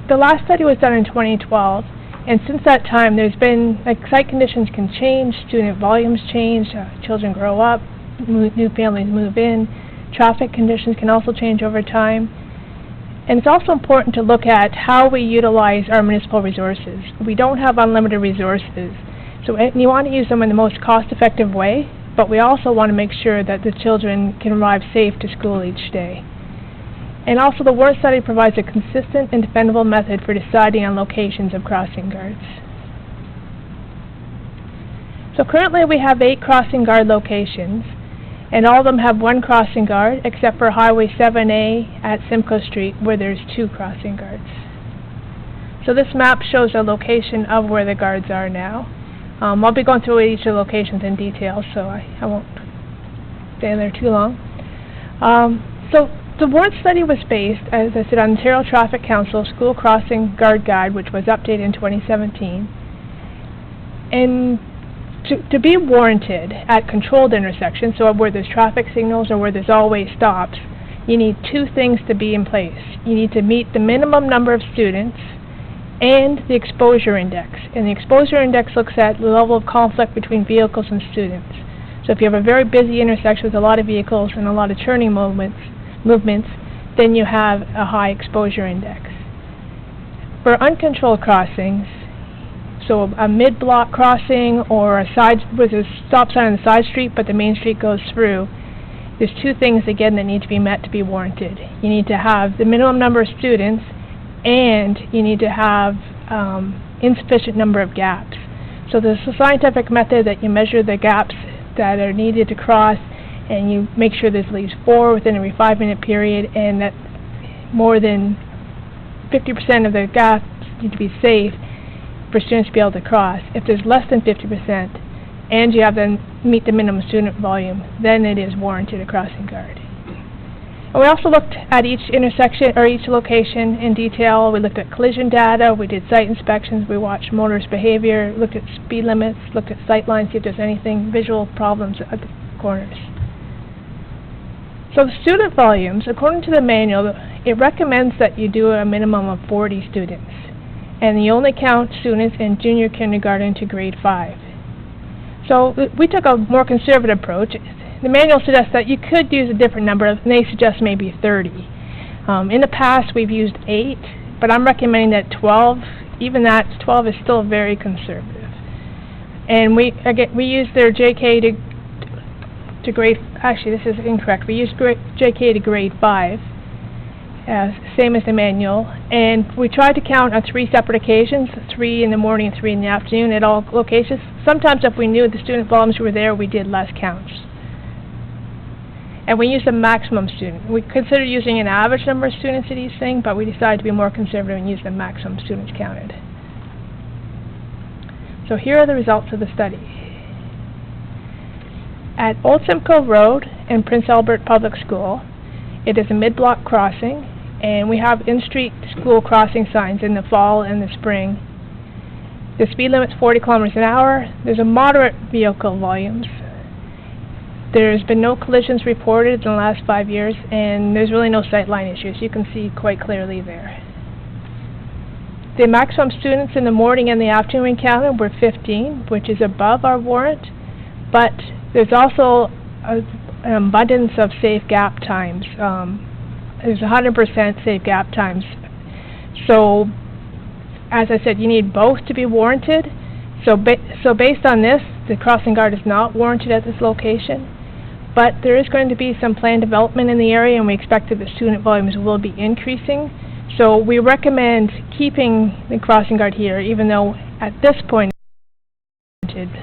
the last study was done in 2012, and since that time there's been, like, site conditions can change, student volumes change, children grow up, new families move in, traffic conditions can also change over time. And it's also important to look at how we utilize our municipal resources. We don't have unlimited resources, so you want to use them in the most cost-effective way, but we also want to make sure that the children can arrive safe to school each day. And also, the warrant study provides a consistent and dependable method for deciding on locations of crossing guards. So currently we have 8 crossing guard locations, and all of them have 1 crossing guard, except for Highway 7A at Simcoe Street, where there's 2 crossing guards. So this map shows the location of where the guards are now. I'll be going through each of the locations in detail, so I won't stay there too long. So the warrant study was based, as I said, on the Ontario Traffic Council School Crossing Guard Guide, which was updated in 2017. And to be warranted at controlled intersections, so where there's traffic signals or where there's always stops, you need 2 things to be in place. You need to meet the minimum number of students and the exposure index. And the exposure index looks at the level of conflict between vehicles and students. So if you have a very busy intersection with a lot of vehicles and a lot of turning movements, then you have a high exposure index. For uncontrolled crossings, so a mid-block crossing or a side with a stop sign on the side street but the main street goes through, there's 2 things again that need to be met to be warranted. You need to have the minimum number of students, and you need to have insufficient number of gaps. So there's a scientific method that you measure the gaps that are needed to cross, and you make sure there's at least 4 within every 5-minute period, and that more than 50% of the gaps need to be safe for students to be able to cross. If there's less than 50%, and you have to meet the minimum student volume, then it is warranted a crossing guard. And we also looked at each intersection, or each location in detail. We looked at collision data, we did site inspections, we watched motorist behavior, looked at speed limits, looked at sight lines, see if there's anything, visual problems at the corners. So the student volumes, according to the manual, it recommends that you do a minimum of 40 students. And you only count students in junior kindergarten to grade 5. So we took a more conservative approach. The manual suggests that you could use a different number, and they suggest maybe 30. In the past, we've used 8, but I'm recommending that 12, even that 12 is still very conservative. And we used their JK to grade, actually this is incorrect, we used JK to grade 5, same as the manual, and we tried to count on 3 separate occasions, 3 in the morning and 3 in the afternoon at all locations. Sometimes if we knew the student volumes were there, we did less counts. And we used a maximum student. We considered using an average number of students at each thing, but we decided to be more conservative and use the maximum students counted. So here are the results of the study. At Old Simcoe Road and Prince Albert Public School, it is a mid-block crossing, and we have in-street school crossing signs in the fall and the spring. The speed limit's 40 kilometers an hour. There's a moderate vehicle volumes. There's been no collisions reported in the last 5 years, and there's really no sight line issues. You can see quite clearly there. The maximum students in the morning and the afternoon counted were 15, which is above our warrant, but there's also an abundance of safe gap times. There's 100% safe gap times. So, as I said, you need both to be warranted. So based on this, the crossing guard is not warranted at this location. But there is going to be some planned development in the area, and we expect that the student volumes will be increasing. So we recommend keeping the crossing guard here, even though at this point it's warranted.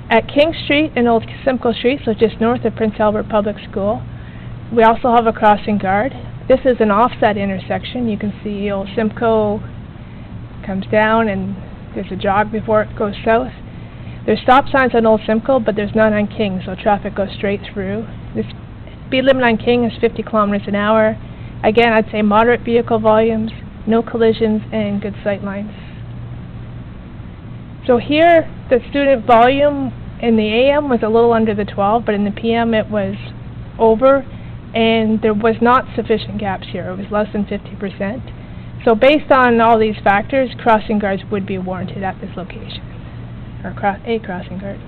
At King Street and Old Simcoe Street, so just north of Prince Albert Public School, we also have a crossing guard. This is an offset intersection. You can see Old Simcoe comes down and there's a jog before it goes south. There's stop signs on Old Simcoe, but there's none on King, so traffic goes straight through. The speed limit on King is 50 kilometers an hour. Again, I'd say moderate vehicle volumes, no collisions, and good sight lines. So here, the student volume in the AM was a little under the 12, but in the PM it was over, and there was not sufficient gaps here. It was less than 50%. So based on all these factors, crossing guards would be warranted at this location, or a crossing guard.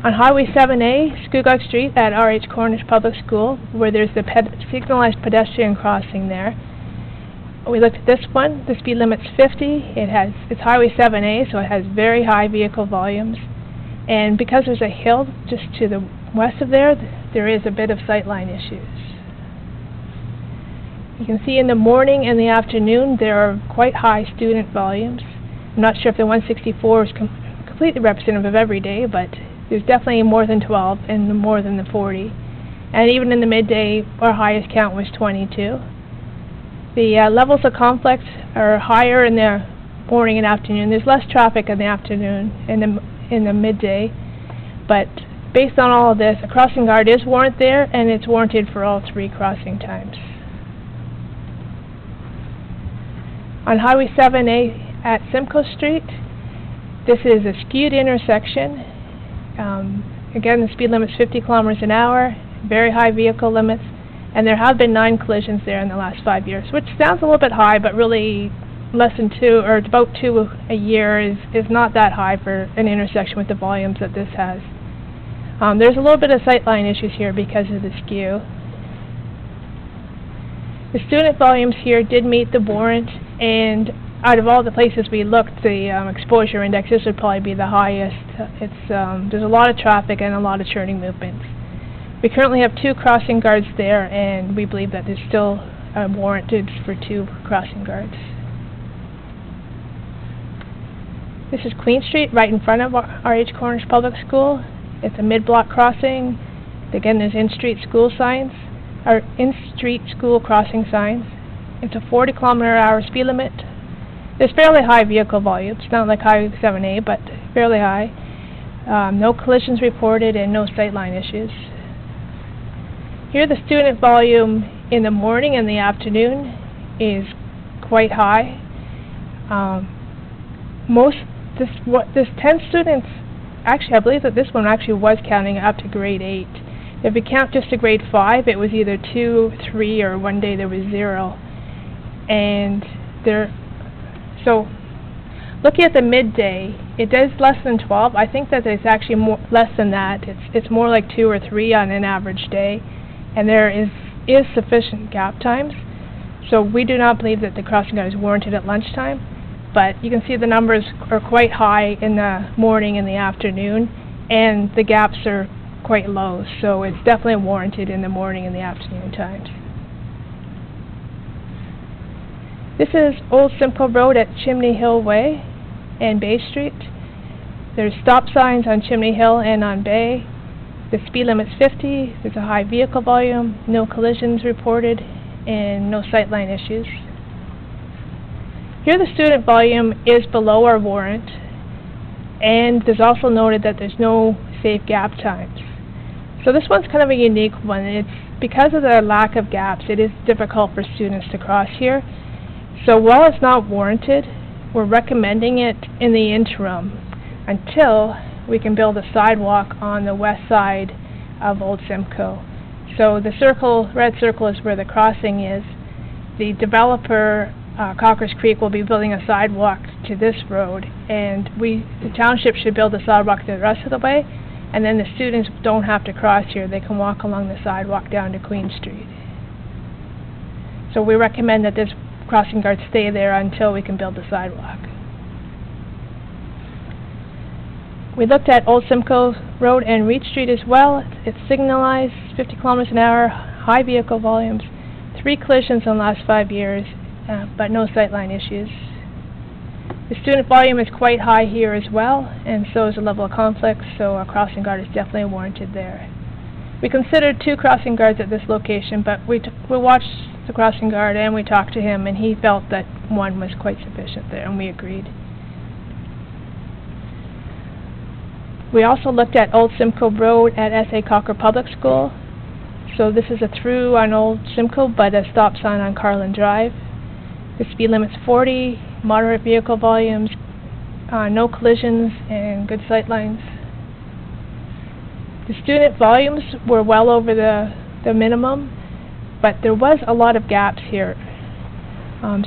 On Highway 7A, Scugog Street at R.H. Cornish Public School, where there's the signalized pedestrian crossing there, we looked at this one. The speed limit's 50. It's Highway 7A, so it has very high vehicle volumes. And because there's a hill just to the west of there, there is a bit of sightline issues. You can see in the morning and the afternoon there are quite high student volumes. I'm not sure if the 164 is completely representative of every day, but there's definitely more than 12 and more than the 40. And even in the midday, our highest count was 22. The levels of complex are higher in the morning and afternoon. There's less traffic in the afternoon and in the midday, but based on all of this, a crossing guard is warranted there, and it's warranted for all 3 crossing times. On Highway 7A at Simcoe Street, this is a skewed intersection. Again, the speed limit is 50 kilometers an hour, very high vehicle limits. And there have been 9 collisions there in the last 5 years, which sounds a little bit high, but really less than 2, or about 2 a year is not that high for an intersection with the volumes that this has. There's a little bit of sightline issues here because of the skew. The student volumes here did meet the warrant, and out of all the places we looked, the exposure index, this would probably be the highest. There's a lot of traffic and a lot of churning movements. We currently have 2 crossing guards there, and we believe that there's still warranted for 2 crossing guards. This is Queen Street, right in front of R.H. Cornish Public School. It's a mid-block crossing. Again, there's in-street school signs. are in-street school crossing signs. It's a 40-kilometer-hour speed limit. There's fairly high vehicle volume. It's not like Highway 7A, but fairly high. No collisions reported and no sightline issues. Here the student volume in the morning and the afternoon is quite high. This 10 students, actually I believe that this one actually was counting up to grade 8. If we count just to grade 5, it was either 2, 3, or one day there was 0. And so looking at the midday, it does less than 12. I think that it's actually less than that. It's more like 2 or 3 on an average day. And there is sufficient gap times. So we do not believe that the crossing guard is warranted at lunchtime. But you can see the numbers are quite high in the morning and the afternoon, and the gaps are quite low. So it's definitely warranted in the morning and the afternoon times. This is Old Simcoe Road at Chimney Hill Way and Bay Street. There's stop signs on Chimney Hill and on Bay. The speed limit's 50, there's a high vehicle volume, no collisions reported, and no sightline issues. Here the student volume is below our warrant, and there's also noted that there's no safe gap times. So this one's kind of a unique one. It's because of the lack of gaps, it is difficult for students to cross here. So while it's not warranted, we're recommending it in the interim until we can build a sidewalk on the west side of Old Simcoe. So the circle, red circle, is where the crossing is. The developer, Cockers Creek, will be building a sidewalk to this road, and the township should build a sidewalk the rest of the way, and then the students don't have to cross here. They can walk along the sidewalk down to Queen Street. So we recommend that this crossing guard stay there until we can build the sidewalk. We looked at Old Simcoe Road and Reed Street as well. It's signalized 50 kilometers an hour, high vehicle volumes, 3 collisions in the last 5 years, but no sightline issues. The student volume is quite high here as well, and so is the level of conflict, so a crossing guard is definitely warranted there. We considered 2 crossing guards at this location, but we watched the crossing guard and we talked to him, and he felt that 1 was quite sufficient there, and we agreed. We also looked at Old Simcoe Road at S.A. Cocker Public School. So this is a through on Old Simcoe, but a stop sign on Carlin Drive. The speed limit's 40, moderate vehicle volumes, no collisions, and good sight lines. The student volumes were well over the minimum, but there was a lot of gaps here.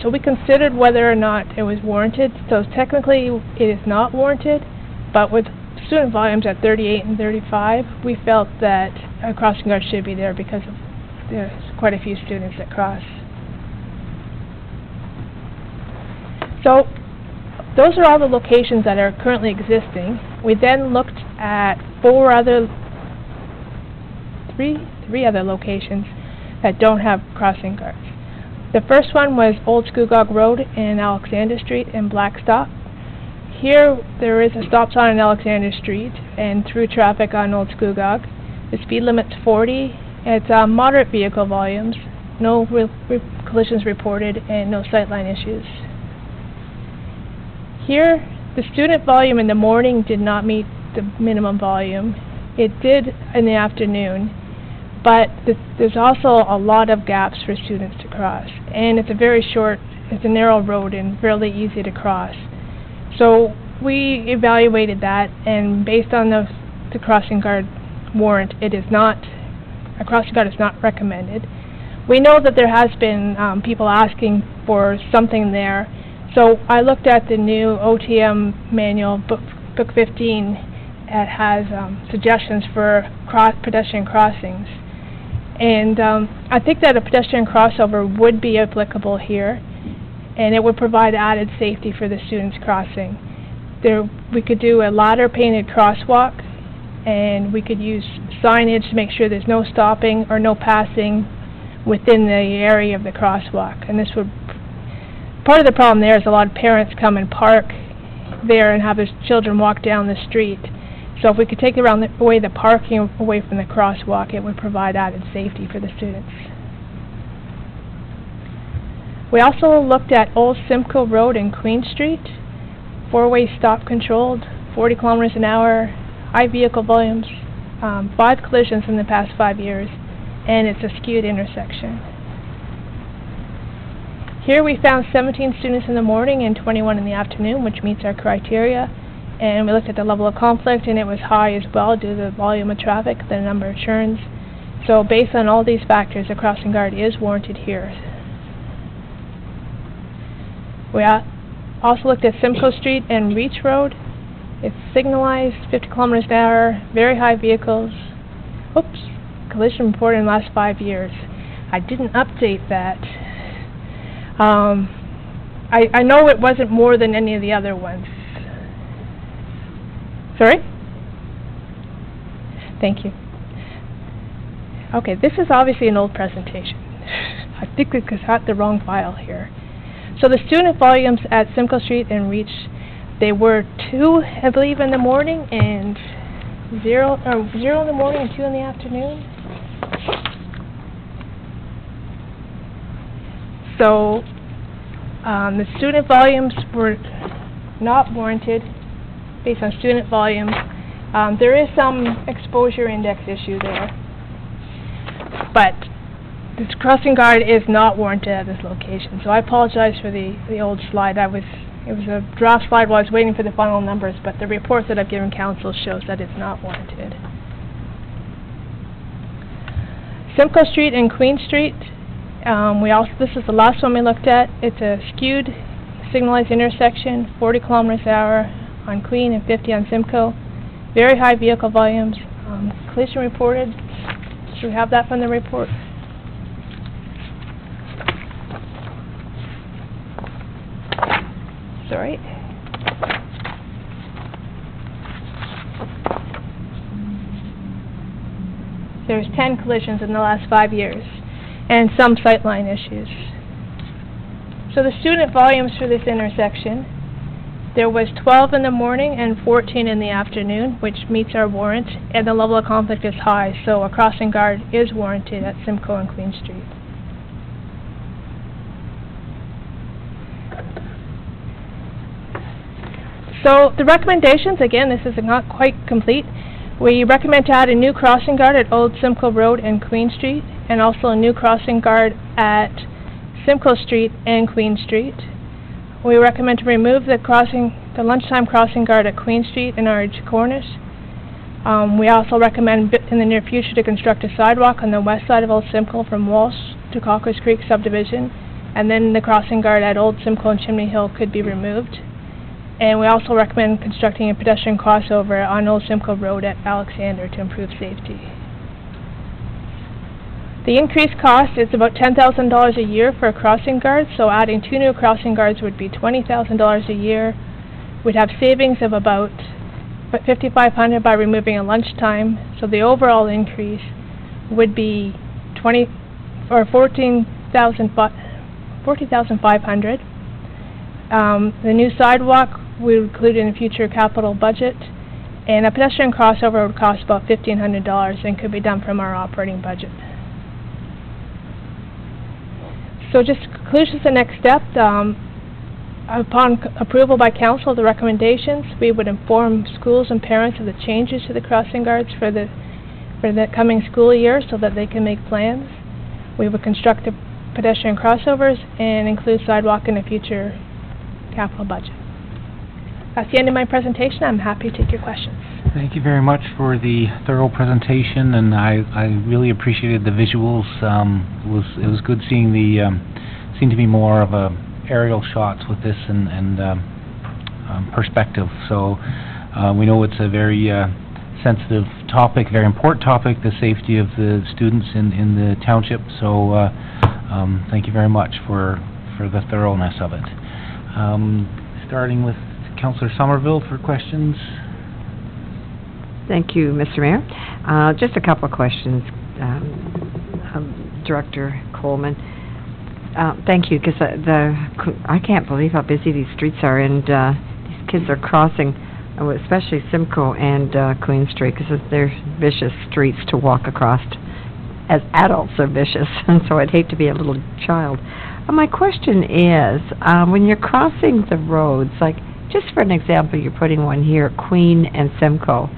So we considered whether or not it was warranted. So technically it is not warranted, but with student volumes at 38 and 35, we felt that a crossing guard should be there because there's quite a few students that cross. So those are all the locations that are currently existing. We then looked at three other locations that don't have crossing guards. The first one was Old Scugog Road and Alexander Street in Blackstock. Here there is a stop sign on Alexander Street and through traffic on Old Scugog. The speed limit's 40. It's moderate vehicle volumes, no collisions reported, and no sightline issues. Here, the student volume in the morning did not meet the minimum volume. It did in the afternoon, but there's also a lot of gaps for students to cross. And it's a narrow road and fairly easy to cross. So we evaluated that, and based on the crossing guard warrant, a crossing guard is not recommended. We know that there has been people asking for something there, so I looked at the new OTM manual, book 15. It has suggestions for pedestrian crossings, and I think that a pedestrian crossover would be applicable here, and it would provide added safety for the students crossing. We could do a ladder painted crosswalk, and we could use signage to make sure there's no stopping or no passing within the area of the crosswalk. And part of the problem there is a lot of parents come and park there and have their children walk down the street. So if we could take away the parking away from the crosswalk, it would provide added safety for the students. We also looked at Old Simcoe Road and Queen Street, four-way stop controlled, 40 kilometers an hour, high vehicle volumes, 5 collisions in the past 5 years, and it's a skewed intersection. Here we found 17 students in the morning and 21 in the afternoon, which meets our criteria. And we looked at the level of conflict, and it was high as well due to the volume of traffic, the number of turns. So based on all these factors, a crossing guard is warranted here. We also looked at Simcoe Street and Reach Road. It's signalized, 50 kilometers an hour, very high vehicles. Oops, collision reported in the last 5 years. I didn't update that. I know it wasn't more than any of the other ones. Sorry? Thank you. Okay, this is obviously an old presentation. I think we got the wrong file here. So the student volumes at Simcoe Street and Reach, they were 2, I believe, in the morning and 0 in the morning and 2 in the afternoon. So the student volumes were not warranted based on student volumes. There is some exposure index issue there, but this crossing guard is not warranted at this location. So I apologize for the old slide. It was a draft slide while I was waiting for the final numbers, but the reports that I've given council shows that it's not warranted. Simcoe Street and Queen Street, this is the last one we looked at. It's a skewed signalized intersection, 40 kilometers an hour on Queen and 50 on Simcoe. Very high vehicle volumes. Collision reported. Should we have that from the report? Sorry. There's 10 collisions in the last 5 years, and some sightline issues. So the student volumes for this intersection, there was 12 in the morning and 14 in the afternoon, which meets our warrant, and the level of conflict is high, so a crossing guard is warranted at Simcoe and Queen Street. So the recommendations, again, this is not quite complete. We recommend to add a new crossing guard at Old Simcoe Road and Queen Street, and also a new crossing guard at Simcoe Street and Queen Street. We recommend to remove the lunchtime crossing guard at Queen Street and R.H. Cornish. We also recommend in the near future to construct a sidewalk on the west side of Old Simcoe from Walsh to Cockers Creek subdivision, and then the crossing guard at Old Simcoe and Chimney Hill could be removed. And we also recommend constructing a pedestrian crossover on Old Simcoe Road at Alexander to improve safety. The increased cost is about $10,000 a year for a crossing guard, so adding 2 new crossing guards would be $20,000 a year. We'd have savings of about $5,500 by removing a lunchtime, so the overall increase would be $40,500. The new sidewalk we would include in a future capital budget, and a pedestrian crossover would cost about $1,500 and could be done from our operating budget. So just conclusions, the next step, upon approval by council of the recommendations, we would inform schools and parents of the changes to the crossing guards for the coming school year so that they can make plans. We would construct the pedestrian crossovers and include sidewalk in a future capital budget. That's the end of my presentation. I'm happy to take your questions. Thank you very much for the thorough presentation, and I really appreciated the visuals. It was good seeing seemed to be more of a aerial shots with this and perspective. So we know it's a very sensitive topic, very important topic, the safety of the students in the township. So thank you very much for the thoroughness of it. Starting with Councillor Somerville for questions. Thank you, Mr. Mayor. Just a couple of questions, Director Coleman. Thank you, because I can't believe how busy these streets are, and these kids are crossing especially Simcoe and Queen Street, because they're vicious streets to walk across. As adults are vicious, and so I'd hate to be a little child. My question is, when you're crossing the roads, like, just for an example, you're putting one here at Queen and Simcoe,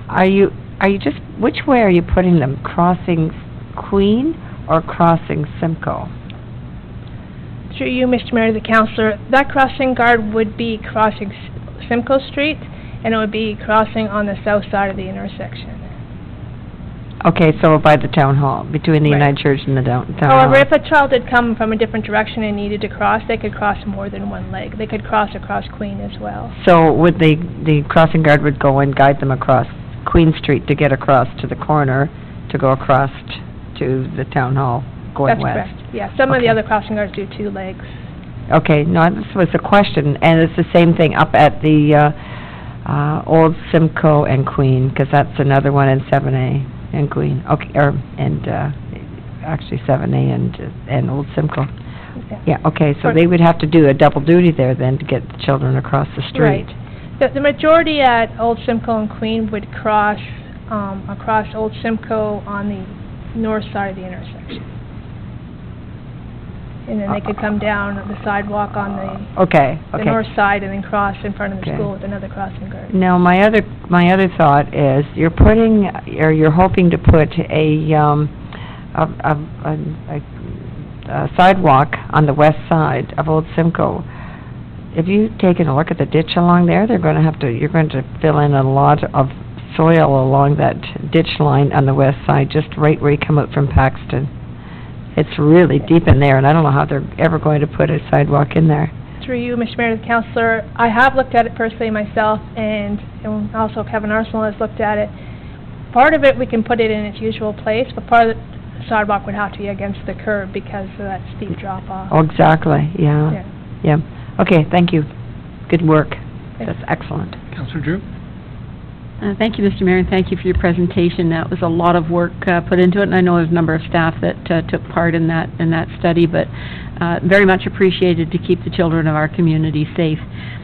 are you just, which way are you putting them? Crossing Queen or crossing Simcoe? Through you, Mr. Mayor, the councillor, that crossing guard would be crossing Simcoe Street, and it would be crossing on the south side of the intersection. Okay, so by the town hall, between the Right. United Church and the town hall. However, if a child had come from a different direction and needed to cross, they could cross more than one leg. They could cross across Queen as well. So would the crossing guard would go and guide them across Queen Street to get across to the corner, to go across to the town hall going That's west? correct. Yeah, some of the Okay. other crossing guards do 2 legs. Okay, no, this was a question, and it's the same thing up at the old Simcoe and Queen, because that's another one in 7A and Queen, okay, actually 7A and old Simcoe. Yeah, okay, so they would have to do a double duty there then to get the children across the street. Right. The majority at Old Simcoe and Queen would cross across Old Simcoe on the north side of the intersection. And then they could come down the sidewalk on the north side and then cross in front of the school with another crossing guard. Now, my other thought is, you're putting, or you're hoping to put a sidewalk on the west side of Old Simcoe. If you've taken a look at the ditch along there, you're going to fill in a lot of soil along that ditch line on the west side, just right where you come out from Paxton. It's really deep in there, and I don't know how they're ever going to put a sidewalk in there. Through you, Mr. Mayor, the councillor, I have looked at it personally myself, and also Kevin Arsenal has looked at it. Part of it, we can put it in its usual place, but part of the sidewalk would have to be against the curb because of that steep drop-off. Oh, exactly, yeah. Okay, thank you. Good work. That's excellent. Councillor Drew? Thank you, Mr. Mayor, and thank you for your presentation. That was a lot of work put into it, and I know there's a number of staff that took part in that study, but very much appreciated to keep the children of our community safe.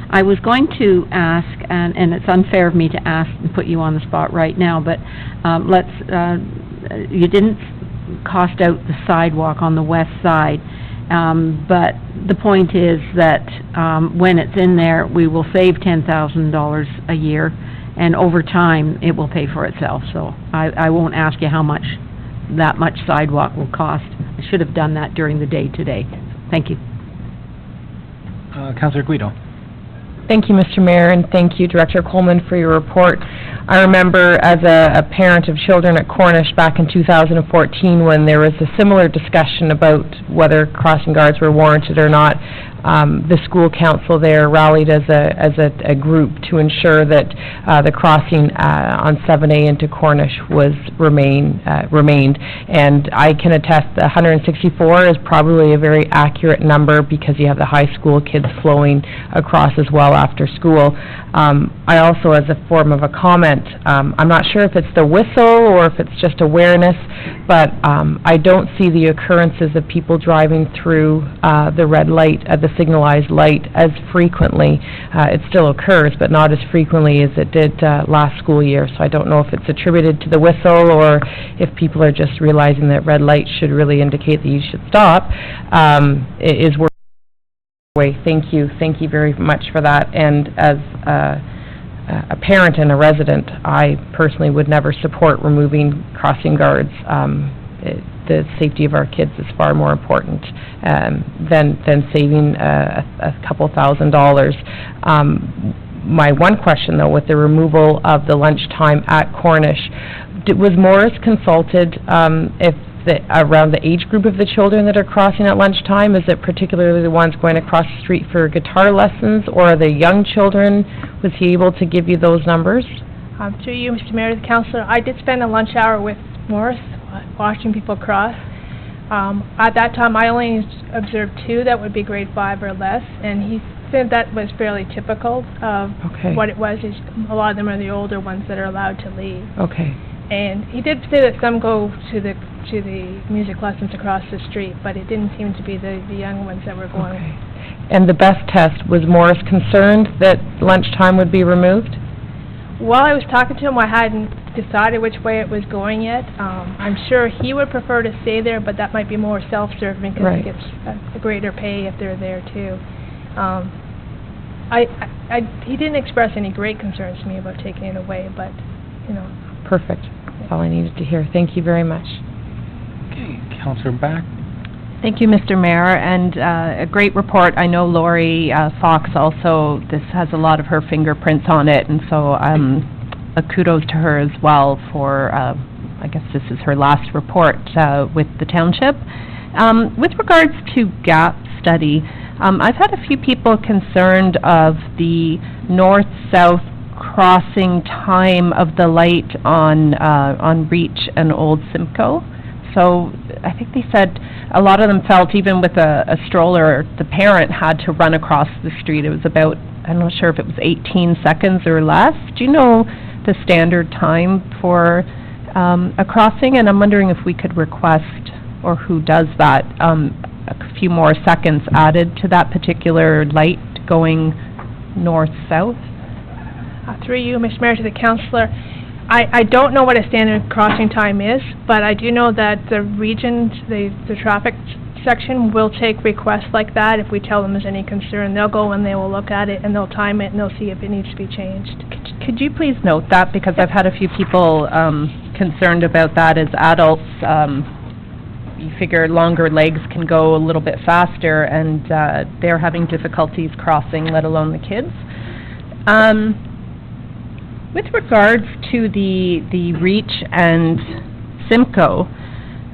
I was going to ask, and it's unfair of me to ask and put you on the spot right now, but you didn't cost out the sidewalk on the west side, but the point is that when it's in there, we will save $10,000 a year, and over time, it will pay for itself. So I won't ask you how much that much sidewalk will cost. I should have done that during the day today. Thank you. Councillor Guido? Thank you, Mr. Mayor, and thank you, Director Coleman, for your report. I remember as a parent of children at Cornish back in 2014 when there was a similar discussion about whether crossing guards were warranted or not. The school council there rallied as a group to ensure that the crossing on 7A into Cornish remained. And I can attest that 164 is probably a very accurate number because you have the high school kids flowing across as well after school. I also, as a form of a comment, I'm not sure if it's the whistle or if it's just awareness, but I don't see the occurrences of people driving through the red light, the signalized light, as frequently. It still occurs, but not as frequently as it did last school year. So I don't know if it's attributed to the whistle or if people are just realizing that red light should really indicate that you should stop. It is worth way. Thank you very much for that. And as a parent and a resident, I personally would never support removing crossing guards. The safety of our kids is far more important than saving a couple $1,000s. My one question, though, with the removal of the lunchtime at Cornish, was Morris consulted around the age group of the children that are crossing at lunchtime? Is it particularly the ones going across the street for guitar lessons, or are they young children? Was he able to give you those numbers? Through you, Mr. Mayor, the councillor, I did spend a lunch hour with Morris watching people cross. At that time, I only observed 2 that would be grade 5 or less, and he said that was fairly typical of what it was. A lot of them are the older ones that are allowed to leave. Okay. And he did say that some go to the music lessons across the street, but it didn't seem to be the young ones that were going. Okay. And the best test, was Morris concerned that lunchtime would be removed? While I was talking to him, I hadn't decided which way it was going yet. I'm sure he would prefer to stay there, but that might be more self-serving because Right. he gets a greater pay if they're there too. He didn't express any great concerns to me about taking it away, but, you know. Perfect. That's all I needed to hear. Thank you very much. Okay, Counselor Back. Thank you, Mr. Mayor, and a great report. I know Lori Fox also, this has a lot of her fingerprints on it, and so a kudos to her as well for, I guess this is her last report with the township. With regards to gap study, I've had a few people concerned of the north-south crossing time of the light on Reach and Old Simcoe. So I think they said a lot of them felt even with a stroller, the parent had to run across the street. It was about, I'm not sure if it was 18 seconds or less. Do you know the standard time for a crossing? And I'm wondering if we could request, or who does that, a few more seconds added to that particular light going north-south? Through you, Mr. Mayor, to the councillor, I don't know what a standard crossing time is, but I do know that the region, the traffic section will take requests like that. If we tell them there's any concern, they'll go and they will look at it and they'll time it and they'll see if it needs to be changed. Could you please note that, because I've had a few people concerned about that as adults. You figure longer legs can go a little bit faster, and they're having difficulties crossing, let alone the kids. With regards to the Reach and Simcoe,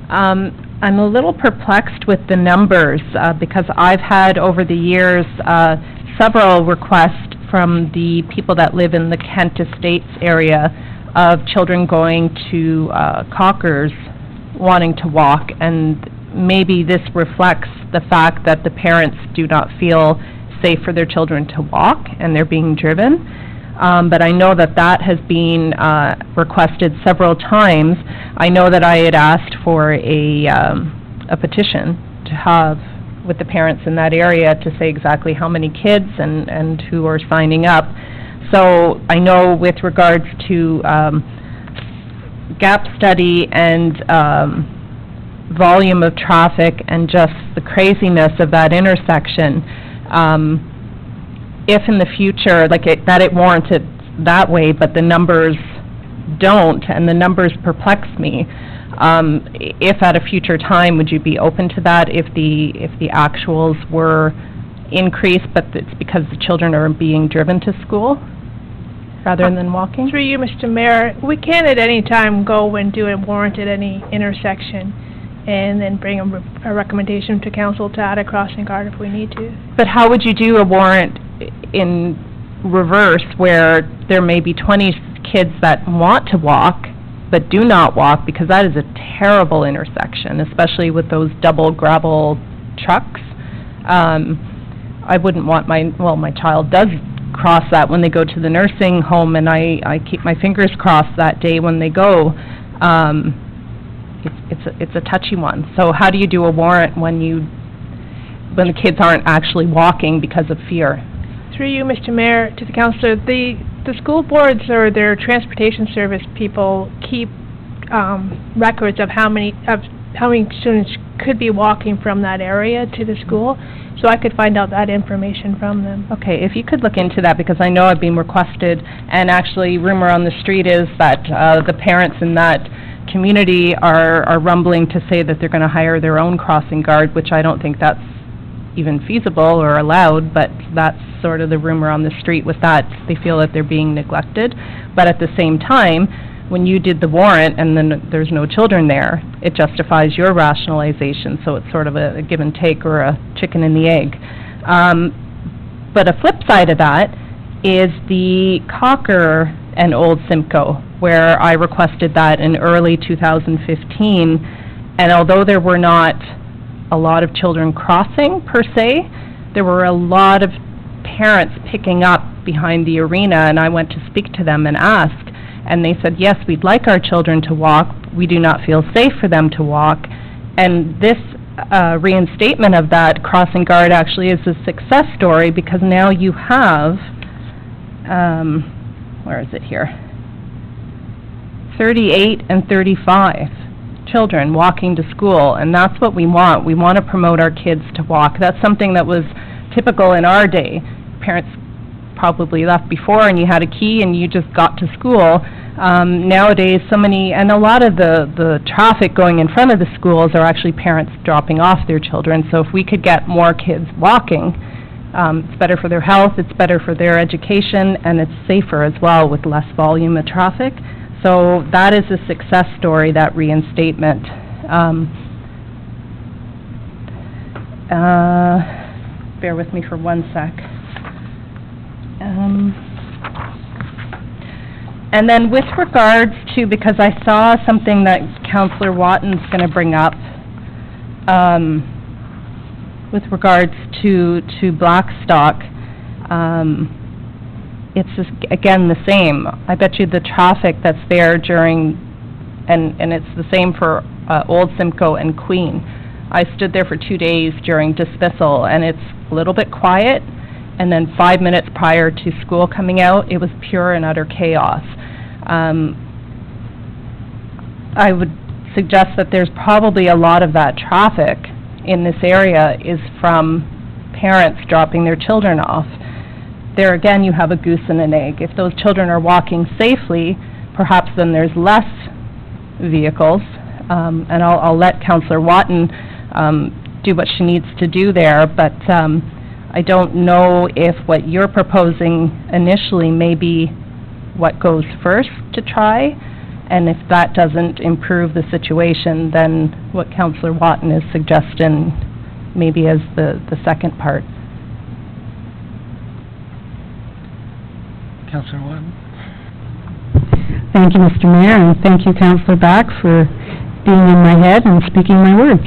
I'm a little perplexed with the numbers because I've had over the years several requests from the people that live in the Kent Estates area of children going to Cockers wanting to walk, and maybe this reflects the fact that the parents do not feel safe for their children to walk and they're being driven. But I know that that has been requested several times. I know that I had asked for a petition to have with the parents in that area to say exactly how many kids and who are signing up. So I know with regards to gap study and volume of traffic and just the craziness of that intersection, if in the future, that it warrants it that way, but the numbers don't, and the numbers perplex me, if at a future time, would you be open to that if the actuals were increased, but it's because the children are being driven to school rather than walking? Through you, Mr. Mayor, we can at any time go and do a warrant at any intersection and then bring a recommendation to council to add a crossing guard if we need to. But how would you do a warrant in reverse, where there may be 20 kids that want to walk but do not walk, because that is a terrible intersection, especially with those double gravel trucks. I wouldn't want my child does cross that when they go to the nursing home, and I keep my fingers crossed that day when they go. It's a touchy one. So how do you do a warrant when the kids aren't actually walking because of fear? Through you, Mr. Mayor, to the councillor, the school boards or their transportation service people keep records of how many students could be walking from that area to the school, so I could find out that information from them. Okay, if you could look into that, because I know I've been requested, and actually rumor on the street is that the parents in that community are rumbling to say that they're going to hire their own crossing guard, which I don't think that's even feasible or allowed, but that's sort of the rumor on the street with that. They feel that they're being neglected. But at the same time, when you did the warrant and then there's no children there, it justifies your rationalization, so it's sort of a give and take, or a chicken and the egg. But a flip side of that is the Cocker and Old Simcoe, where I requested that in early 2015, and although there were not a lot of children crossing per se, there were a lot of parents picking up behind the arena, and I went to speak to them and ask, and they said, yes, we'd like our children to walk, we do not feel safe for them to walk. And this reinstatement of that crossing guard actually is a success story, because now you have where is it here? 38 and 35 children walking to school, and that's what we want. We want to promote our kids to walk. That's something that was typical in our day. Parents probably left before, and you had a key, and you just got to school. Nowadays, and a lot of the traffic going in front of the schools are actually parents dropping off their children. So if we could get more kids walking, it's better for their health, it's better for their education, and it's safer as well with less volume of traffic. So that is a success story, that reinstatement. Bear with me for 1 sec. And then with regards to, because I saw something that Councillor Watten's going to bring up, with regards to Blackstock, it's just, again, the same. I bet you the traffic that's there during, and it's the same for Old Simcoe and Queen. I stood there for 2 days during dismissal, and it's a little bit quiet, and then 5 minutes prior to school coming out, it was pure and utter chaos. I would suggest that there's probably a lot of that traffic in this area is from parents dropping their children off. There again, you have a goose and an egg. If those children are walking safely, perhaps then there's less vehicles, and I'll let Councillor Watten do what she needs to do there, but I don't know if what you're proposing initially may be what goes first to try, and if that doesn't improve the situation, then what Councillor Watten is suggesting maybe as the second part. Councillor Watten? Thank you, Mr. Mayor, and thank you, Councillor Back, for being in my head and speaking my words.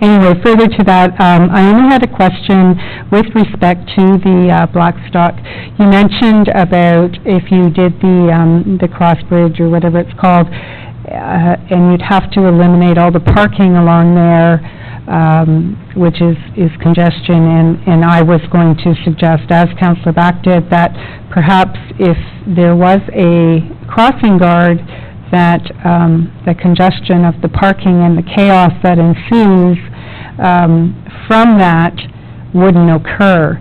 Anyway, further to that, I only had a question with respect to the Blackstock. You mentioned about if you did the cross bridge or whatever it's called, and you'd have to eliminate all the parking along there, which is congestion, and I was going to suggest, as Councillor Back did, that perhaps if there was a crossing guard, that the congestion of the parking and the chaos that ensues from that wouldn't occur.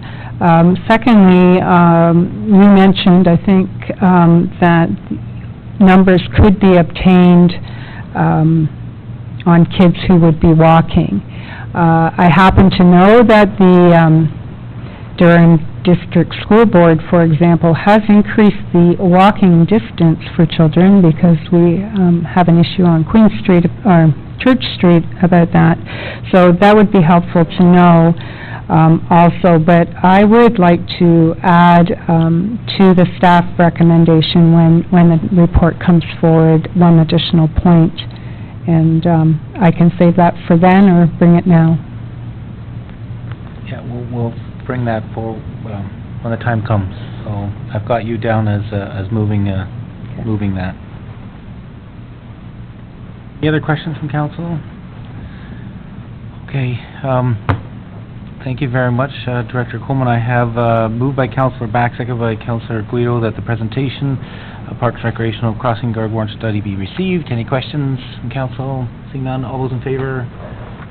Secondly, you mentioned, I think, that numbers could be obtained on kids who would be walking. I happen to know that the Durham District School Board, for example, has increased the walking distance for children because we have an issue on Queen Street, or Church Street, about that. So that would be helpful to know also. But I would like to add to the staff recommendation when the report comes forward one additional point. And I can save that for then or bring it now. Yeah, we'll bring that forward when the time comes. So I've got you down as moving moving that. Any other questions from council? Okay. Thank you very much, Director Coleman. I have moved by Councillor Back, seconded by Councillor Guido, that the presentation of Parks Recreational Crossing Guard Warrant Study be received. Any questions from council? Seeing none, all those in favor?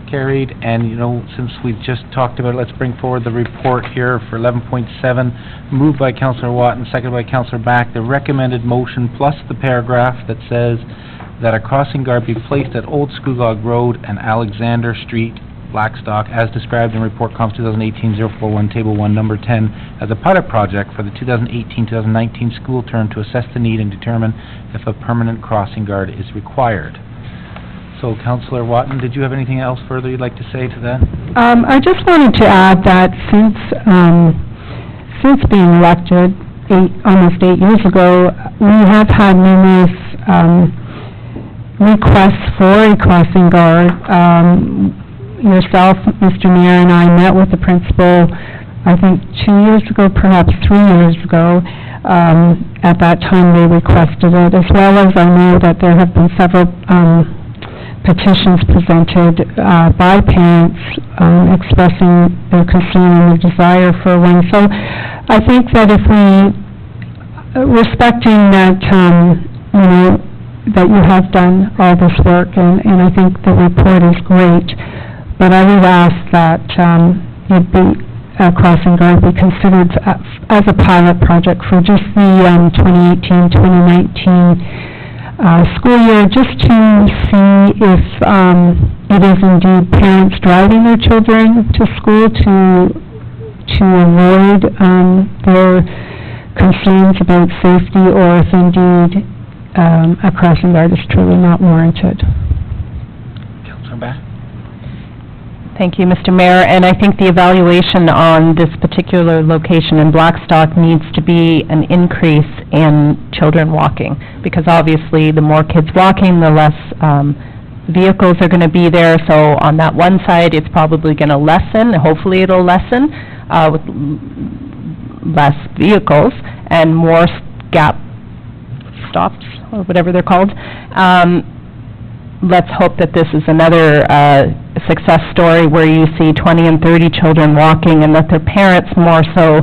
Carried. And, you know, since we've just talked about it, let's bring forward the report here for 11.7, moved by Councillor Watton, seconded by Councillor Back, the recommended motion plus the paragraph that says that a crossing guard be placed at Old Scugog Road and Alexander Street, Blackstock, as described in Report Conf 2018-041, Table 1, Number 10, as a pilot project for the 2018-2019 school term to assess the need and determine if a permanent crossing guard is required. So, Councillor Watton, did you have anything else further you'd like to say to that? I just wanted to add that since being elected almost 8 years ago, we have had numerous requests for a crossing guard. Yourself, Mr. Mayor, and I met with the principal, I think 2 years ago, perhaps 3 years ago. At that time, they requested it, as well as I know that there have been several petitions presented by parents expressing their concern and their desire for one. So I think that if we respecting that, you know, that you have done all this work, and I think the report is great, but I would ask that Crossing Guard be considered as a pilot project for just the 2018-2019 school year, just to see if it is indeed parents driving their children to school to avoid their concerns about safety, or if indeed a crossing guard is truly not warranted. Councilor Bass? Thank you, Mr. Mayor, and I think the evaluation on this particular location in Blackstock needs to be an increase in children walking, because obviously the more kids walking, the less vehicles are going to be there, so on that one side, it's probably going to lessen, hopefully it'll lessen, with less vehicles and more gap stops, or whatever they're called. Let's hope that this is another success story where you see 20 and 30 children walking, and that their parents more so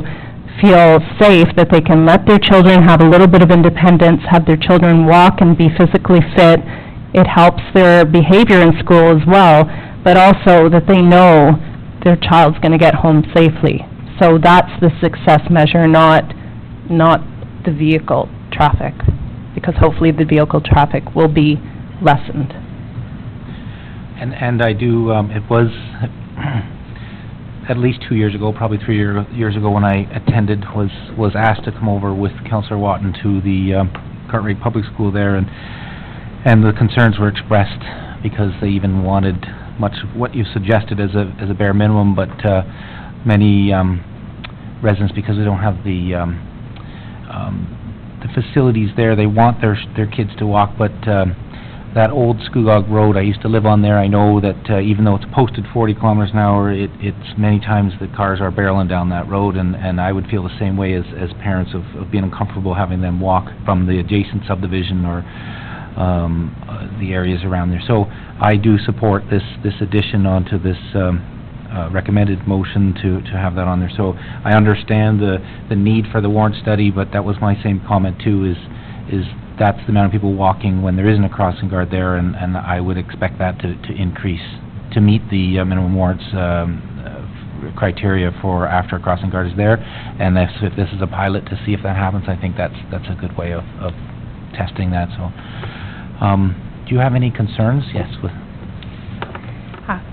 feel safe, that they can let their children have a little bit of independence, have their children walk and be physically fit. It helps their behavior in school as well, but also that they know their child's going to get home safely. So that's the success measure, not the vehicle traffic, because hopefully the vehicle traffic will be lessened. And I do, it was at least 2 years ago, probably 3 years ago, when I attended, was asked to come over with Councillor Watton to the Cartwright Public School there, and the concerns were expressed, because they even wanted much of what you suggested as a bare minimum, but many residents, because they don't have the facilities there, they want their kids to walk, but that old Scugog Road, I used to live on there. I know that even though it's posted 40 kilometers an hour, it's many times the cars are barreling down that road, and I would feel the same way as parents of being uncomfortable having them walk from the adjacent subdivision or the areas around there. So I do support this addition onto this recommended motion to have that on there. So I understand the need for the warrant study, but that was my same comment too, is that's the amount of people walking when there isn't a crossing guard there, and I would expect that to increase to meet the minimum warrants criteria for after a crossing guard is there. And if this is a pilot to see if that happens, I think that's a good way of testing that. So do you have any concerns? Yes.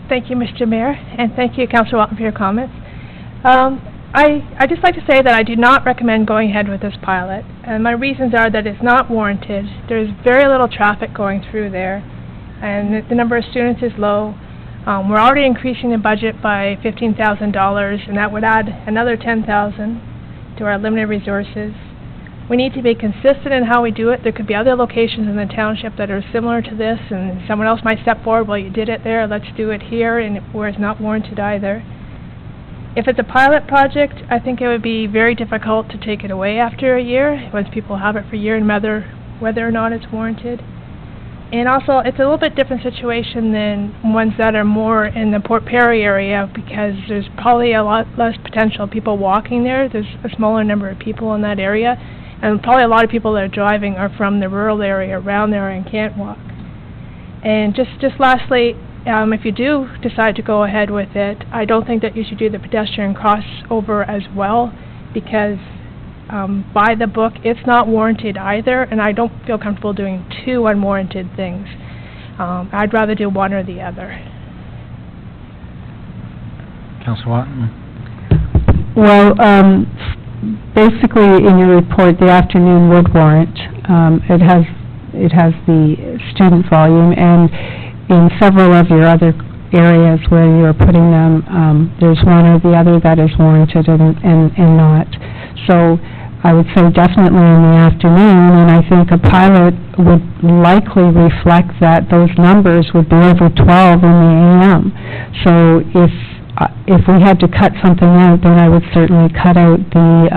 Thank you, Mr. Mayor, and thank you, Councillor Watton, for your comments. I'd just like to say that I do not recommend going ahead with this pilot, and my reasons are that it's not warranted. There's very little traffic going through there, and the number of students is low. We're already increasing the budget by $15,000, and that would add another $10,000 to our limited resources. We need to be consistent in how we do it. There could be other locations in the township that are similar to this, and someone else might step forward, well, you did it there, let's do it here, and where it's not warranted either. If it's a pilot project, I think it would be very difficult to take it away after a year, once people have it for a year, and whether or not it's warranted. And also, it's a little bit different situation than ones that are more in the Port Perry area, because there's probably a lot less potential people walking there. There's a smaller number of people in that area, and probably a lot of people that are driving are from the rural area around there and can't walk. And just lastly, if you do decide to go ahead with it, I don't think that you should do the pedestrian crossover as well, because by the book, it's not warranted either, and I don't feel comfortable doing two unwarranted things. I'd rather do one or the other. Councillor Watton? Well, basically in your report, the afternoon would warrant. It has the student volume, and in several of your other areas where you're putting them, there's one or the other that is warranted and not. So I would say definitely in the afternoon, and I think a pilot would likely reflect that those numbers would be over 12 in the AM. So if we had to cut something out, then I would certainly cut out the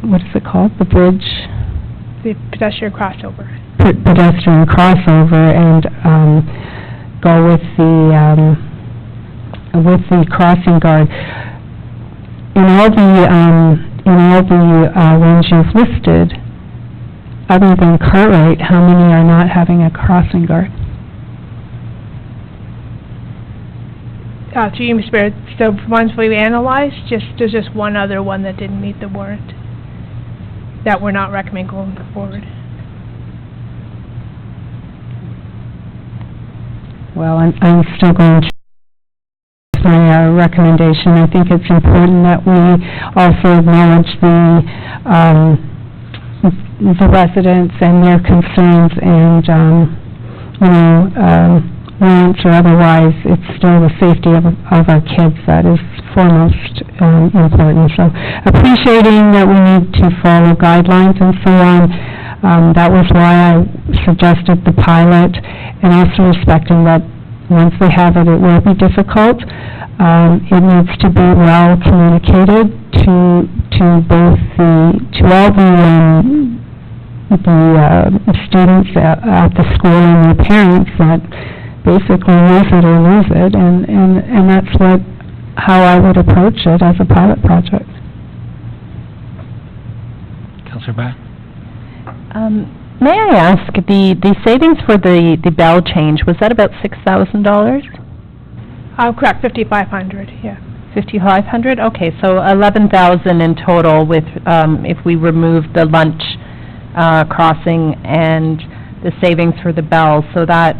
what is it called? The bridge? The pedestrian crossover. Pedestrian crossover, and go with the crossing guard. In all the in all the ones you've listed, other than Cartwright, how many are not having a crossing guard? Through you, Mr. Mayor, the ones we've analyzed, there's just one other one that didn't meet the warrant that we're not recommending going forward. Well, I'm still going to my recommendation. I think it's important that we also acknowledge the residents and their concerns, and warrants or otherwise, it's still the safety of our kids that is foremost important. So appreciating that we need to follow guidelines and so on, that was why I suggested the pilot, and also respecting that once they have it, it will be difficult. It needs to be well communicated to both to all the students at the school and their parents that basically use it or lose it, and that's how I would approach it as a pilot project. Councillor Batt? May I ask, the savings for the bell change, was that about $6,000? Correct, 5,500, yeah. 5,500? Okay, so 11,000 in total with, if we remove the lunch crossing and the savings for the bell, so that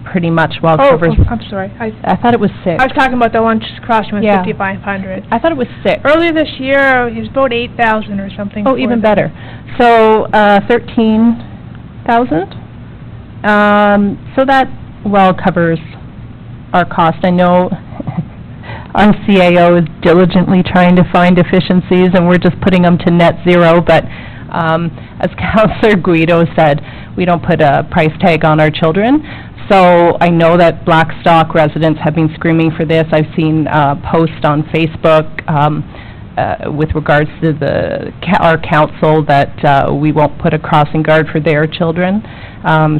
pretty much well covers... Oh, I'm sorry. I thought it was 6. I was talking about the lunch crossing with Yeah. 5,500. I thought it was 6. Earlier this year, it was about 8,000 or something. Oh, even better. So, 13,000? So that well covers our cost. I know our CAO is diligently trying to find efficiencies, and we're just putting them to net zero, but as Councillor Guido said, we don't put a price tag on our children. So I know that Blackstock residents have been screaming for this. I've seen posts on Facebook with regards to our council that we won't put a crossing guard for their children,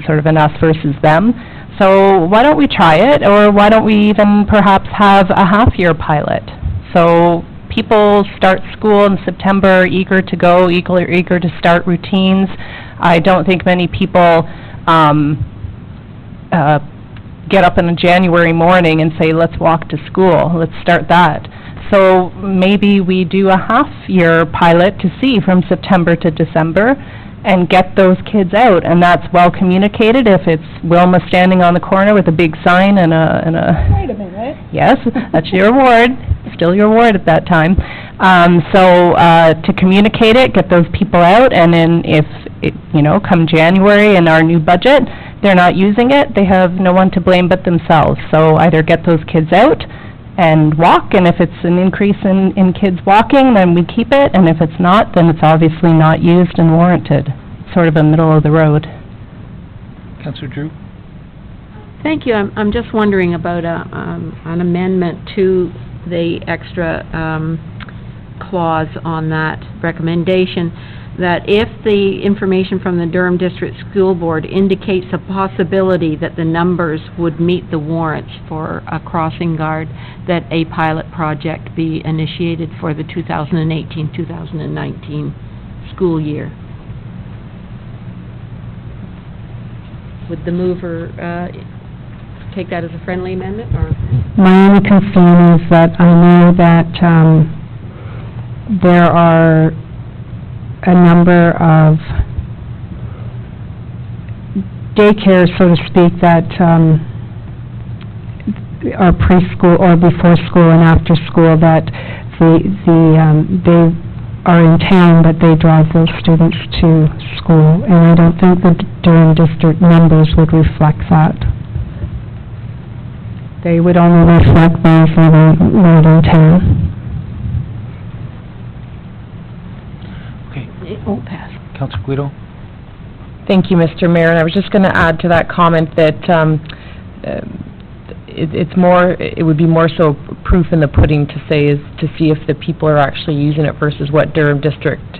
sort of an us versus them. So why don't we try it, or why don't we even perhaps have a half-year pilot? So people start school in September, eager to go, eager to start routines. I don't think many people get up in a January morning and say, let's walk to school, let's start that. So maybe we do a half-year pilot to see from September to December and get those kids out, and that's well communicated. If it's Wilma standing on the corner with a big sign and a Wait a minute. Yes, that's your ward, still your ward at that time. To communicate it, get those people out, and then if, come January in our new budget, they're not using it, they have no one to blame but themselves. So either get those kids out and walk, and if it's an increase in kids walking, then we keep it, and if it's not, then it's obviously not used and warranted. Sort of a middle of the road. Councillor Drew? Thank you. I'm just wondering about an amendment to the extra clause on that recommendation, that if the information from the Durham District School Board indicates a possibility that the numbers would meet the warrants for a crossing guard, that a pilot project be initiated for the 2018-2019 school year. Would the mover take that as a friendly amendment, or? My only concern is that I know that there are a number of daycares, so to speak, that are preschool or before school and after school, that they are in town, but they drive those students to school, and I don't think the Durham District numbers would reflect that. They would only reflect those that are not in town. Oh, pass. Councillor Guido? Thank you, Mr. Mayor, and I was just going to add to that comment that it would be more so proof in the pudding to say is to see if the people are actually using it versus what Durham District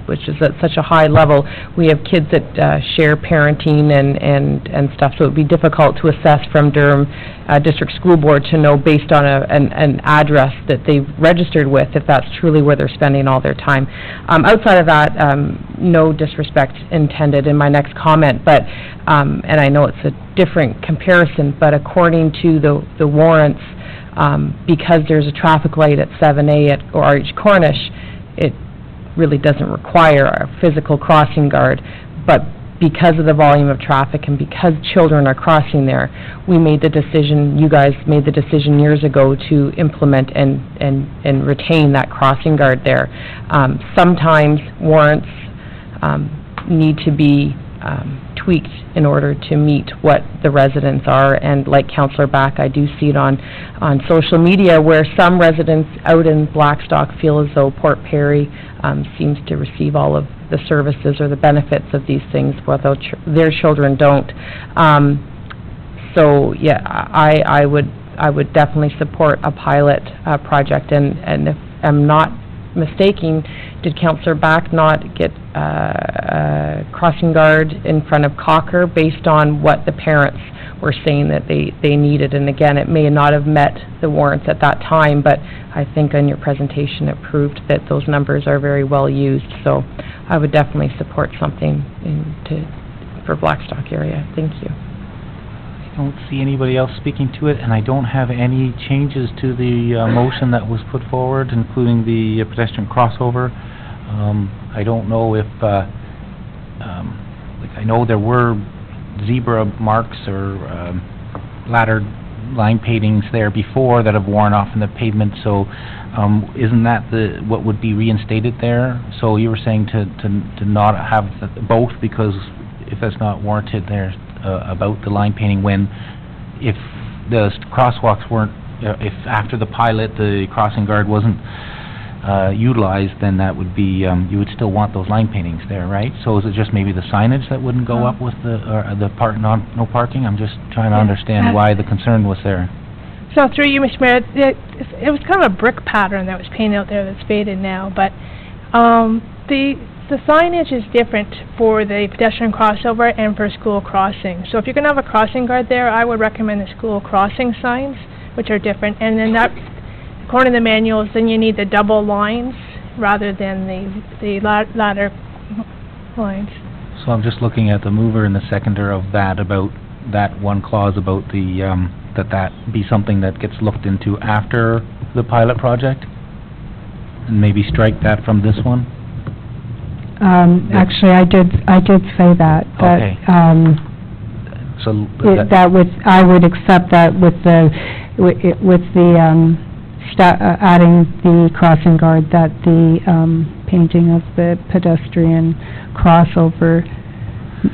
which is at such a high level. We have kids that share parenting and stuff, so it would be difficult to assess from Durham District School Board to know based on an address that they've registered with if that's truly where they're spending all their time. Outside of that, no disrespect intended in my next comment, but and I know it's a different comparison, but according to the warrants, because there's a traffic light at 7A at RH Cornish, it really doesn't require a physical crossing guard, but because of the volume of traffic and because children are crossing there, we made the decision, you guys made the decision years ago to implement and retain that crossing guard there. Sometimes warrants need to be tweaked in order to meet what the residents are, and like Councillor Back, I do see it on social media where some residents out in Blackstock feel as though Port Perry seems to receive all of the services or the benefits of these things, while their children don't. So yeah, I would definitely support a pilot project, and if I'm not mistaken, did Councillor Back not get a crossing guard in front of Cocker based on what the parents were saying that they needed? And again, it may not have met the warrants at that time, but I think on your presentation it proved that those numbers are very well used. So I would definitely support something for Blackstock area. Thank you. I don't see anybody else speaking to it, and I don't have any changes to the motion that was put forward, including the pedestrian crossover. I don't know if, like, I know there were zebra marks or ladder line paintings there before that have worn off in the pavement, so isn't that what would be reinstated there? So you were saying to not have both, because if that's not warranted there about the line painting, when if the crosswalks weren't, if after the pilot the crossing guard wasn't utilized, then that would be, you would still want those line paintings there, right? So is it just maybe the signage that wouldn't go up with the no parking? I'm just trying to understand why the concern was there. So through you, Mr. Mayor, it was kind of a brick pattern that was painted out there that's faded now, but the signage is different for the pedestrian crossover and for school crossing. So if you're going to have a crossing guard there, I would recommend the school crossing signs, which are different, and then that, according to the manuals, then you need the double lines rather than the ladder lines. So I'm just looking at the mover and the seconder of that, about that one clause about the, that be something that gets looked into after the pilot project? And maybe strike that from this one? Actually, I did say that. Okay. So I would accept that with the adding the crossing guard, that the painting of the pedestrian crossover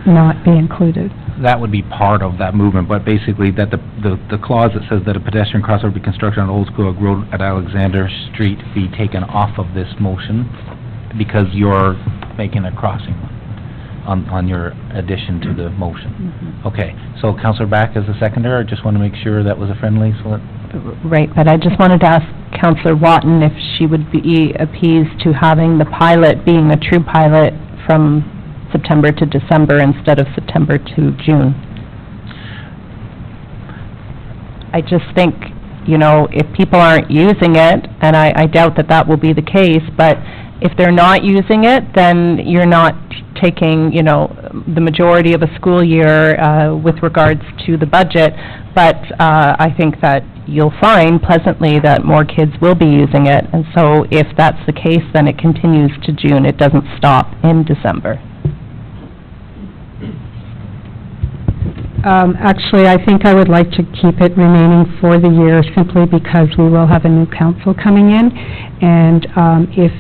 not be included. That would be part of that movement, but basically that the clause that says that a pedestrian crossover be constructed on Old School Road at Alexander Street be taken off of this motion, because you're making a crossing on your addition to the motion. Mm-hmm. Okay, so Councillor Back as a seconder, I just want to make sure that was a friendly, so that... Right, but I just wanted to ask Councillor Watton if she would be appeased to having the pilot being a true pilot from September to December instead of September to June. I just think, you know, if people aren't using it, and I doubt that will be the case, but if they're not using it, then you're not taking, you know, the majority of a school year with regards to the budget, but I think that you'll find pleasantly that more kids will be using it, and so if that's the case, then it continues to June. It doesn't stop in December. Actually, I think I would like to keep it remaining for the year, simply because we will have a new council coming in, and if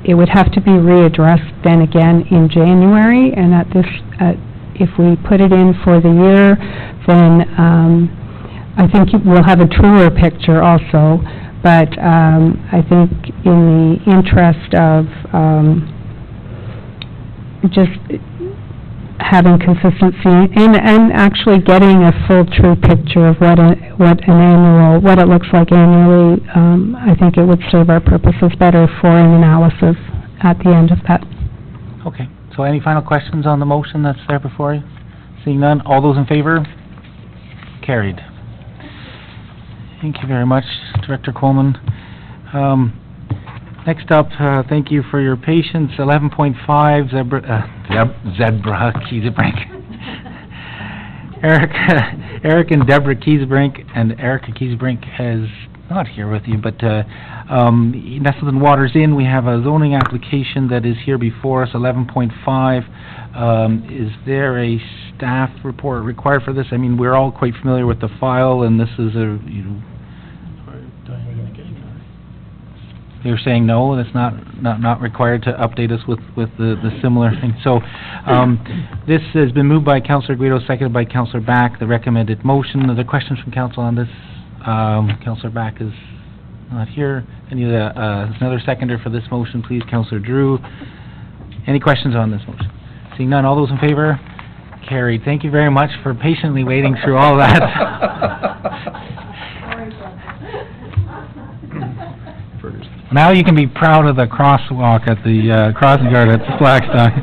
it would have to be readdressed then again in January, and if we put it in for the year, then I think we'll have a truer picture also, but I think in the interest of just having consistency and actually getting a full true picture of what it looks like annually, I think it would serve our purposes better for an analysis at the end of that. Okay, so any final questions on the motion that's there before you? Seeing none, all those in favor? Carried. Thank you very much, Director Coleman. Next up, thank you for your patience, 11.5, Zebra Kiesebrink. Eric and Deborah Kiesebrink, and Erica Kiesebrink is not here with you, but Nestleton Waters Inn, we have a zoning application that is here before us, 11.5. Is there a staff report required for this? I mean, we're all quite familiar with the file, and this is a, you're saying no, that's not required to update us with the similar thing. So, this has been moved by Councillor Guido, seconded by Councillor Back, the recommended motion. Are there questions from council on this? Councillor Back is not here. I need another seconder for this motion, please, Councillor Drew. Any questions on this motion? Seeing none, all those in favor? Carried. Thank you very much for patiently waiting through all that. Now you can be proud of the crosswalk at the crossing guard at Blackstock.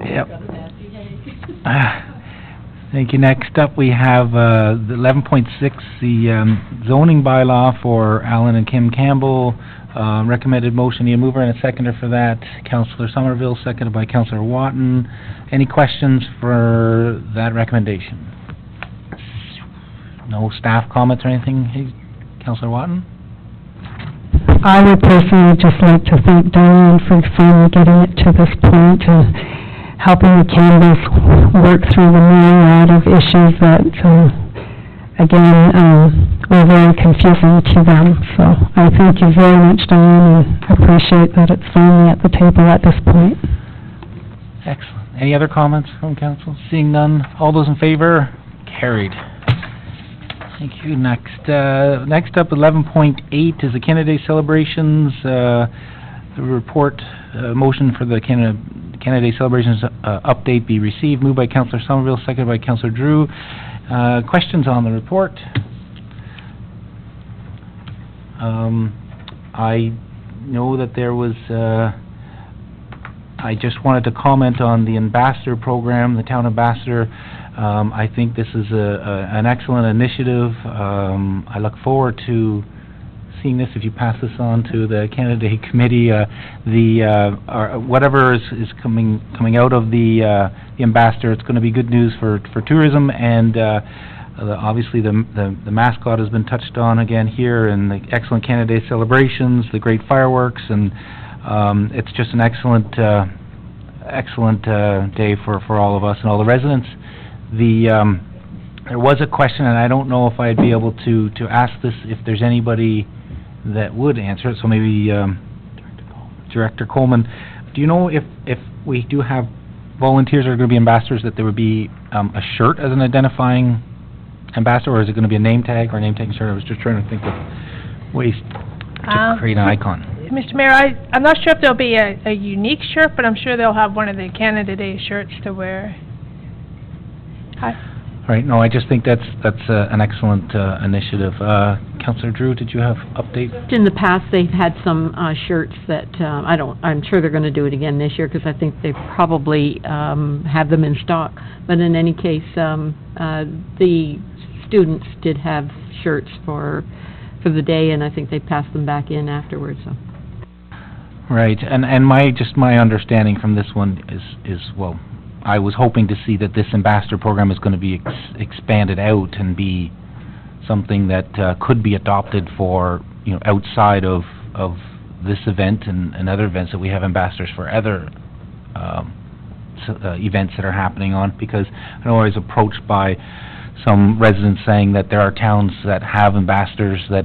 Yep. Thank you. Next up, we have the 11.6, the zoning bylaw for Alan and Kim Campbell. Recommended motion. Need a mover and a seconder for that. Councillor Somerville, seconded by Councillor Watton. Any questions for that recommendation? No staff comments or anything? Hey, Councillor Watton? I would personally just like to thank Diane for finally getting it to this point and helping the Campbells work through the myriad of issues that, again, were very confusing to them. So I thank you very much, Diane, and appreciate that it's finally at the table at this point. Excellent. Any other comments from council? Seeing none, all those in favor? Carried. Thank you. Next up, 11.8 is the Canada Day celebrations. The report, motion for the Canada Day celebrations update be received. Moved by Councillor Somerville, seconded by Councillor Drew. Questions on the report? I know that there was, I just wanted to comment on the ambassador program, the town ambassador. I think this is an excellent initiative. I look forward to seeing this, if you pass this on to the Canada Day Committee, whatever is coming out of the ambassador, it's going to be good news for tourism, and obviously the mascot has been touched on again here, and the excellent Canada Day celebrations, the great fireworks, and it's just an excellent day for all of us and all the residents. There was a question, and I don't know if I'd be able to ask this if there's anybody that would answer it, so maybe Director Coleman, do you know if we do have volunteers that are going to be ambassadors, that there would be a shirt as an identifying ambassador, or is it going to be a name tag or a name tag shirt? I was just trying to think of ways to create an icon. Mr. Mayor, I'm not sure if there'll be a unique shirt, but I'm sure they'll have one of the Canada Day shirts to wear. Hi. All right, no, I just think that's an excellent initiative. Councillor Drew, did you have updates? In the past, they've had some shirts that I'm sure they're going to do it again this year, because I think they probably have them in stock. But in any case, the students did have shirts for the day, and I think they passed them back in afterwards. So. Right, and my understanding from this one is well, I was hoping to see that this ambassador program is going to be expanded out and be something that could be adopted for, outside of this event and other events, that we have ambassadors for other events that are happening on, because I know I was approached by some residents saying that there are towns that have ambassadors that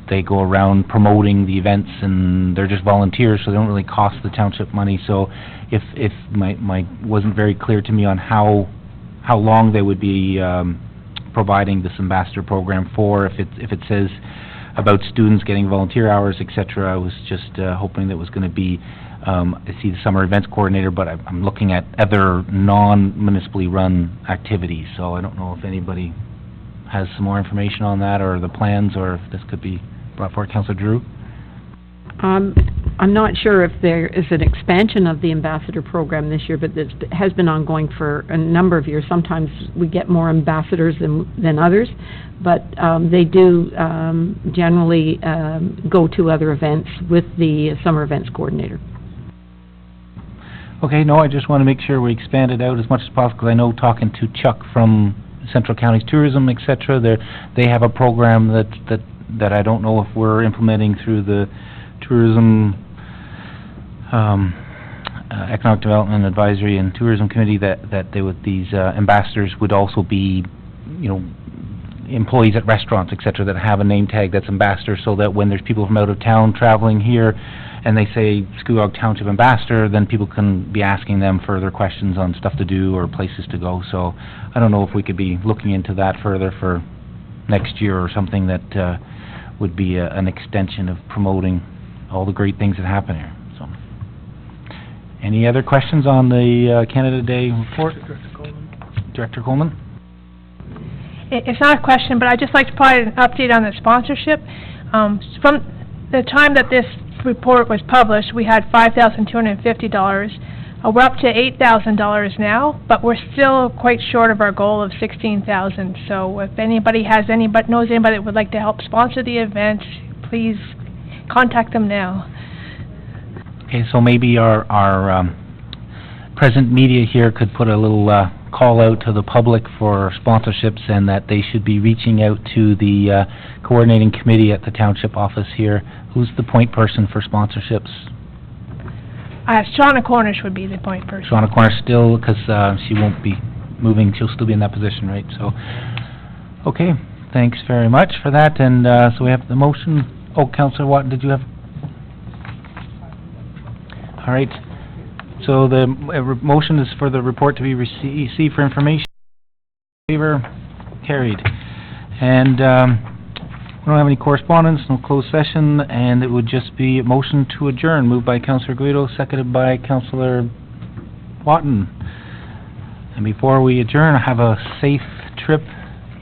they go around promoting the events, and they're just volunteers, so they don't really cost the township money. So if wasn't very clear to me on how long they would be providing this ambassador program for, if it says about students getting volunteer hours, etc. I was just hoping that was going to be, I see the summer events coordinator, but I'm looking at other non-municipally run activities, so I don't know if anybody has some more information on that, or the plans, or if this could be brought forward. Councillor Drew? I'm not sure if there is an expansion of the ambassador program this year, but this has been ongoing for a number of years. Sometimes we get more ambassadors than others, but they do generally go to other events with the summer events coordinator. Okay, no, I just want to make sure we expand it out as much as possible, 'cause I know talking to Chuck from Central Counties Tourism, et cetera, they have a program that I don't know if we're implementing through the Tourism, Economic Development Advisory and Tourism Committee, that they would, these ambassadors would also be, you know, employees at restaurants, et cetera, that have a name tag that's ambassador, so that when there's people from out of town traveling here, and they say Scugog Township Ambassador, then people can be asking them further questions on stuff to do or places to go. So I don't know if we could be looking into that further for next year or something that would be an extension of promoting all the great things that happen here. So, any other questions on the Canada Day report? Director Coleman? It's not a question, but I'd just like to provide an update on the sponsorship. From the time that this report was published, we had $5,250. We're up to $8,000 now, but we're still quite short of our goal of $16,000. So if anybody knows anybody that would like to help sponsor the event, please contact them now. Okay, so maybe our present media here could put a little call out to the public for sponsorships, and that they should be reaching out to the coordinating committee at the township office here. Who's the point person for sponsorships? Shauna Cornish would be the point person. Shauna Cornish still, because she won't be moving, she'll still be in that position, right? So, okay, thanks very much for that, and so we have the motion. Oh, Councillor Watt, did you have? All right, so the motion is for the report to be received for information. Favor? Carried. And we don't have any correspondence, no closed session, and it would just be a motion to adjourn, moved by Councillor Guido, seconded by Councillor Watton. And before we adjourn, have a safe trip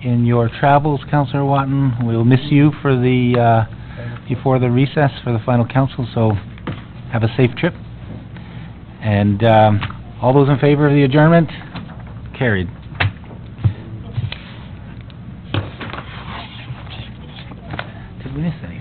in your travels, Councillor Watton. We'll miss you for the before the recess for the final council, so have a safe trip. And all those in favor of the adjournment? Carried. Did we miss any?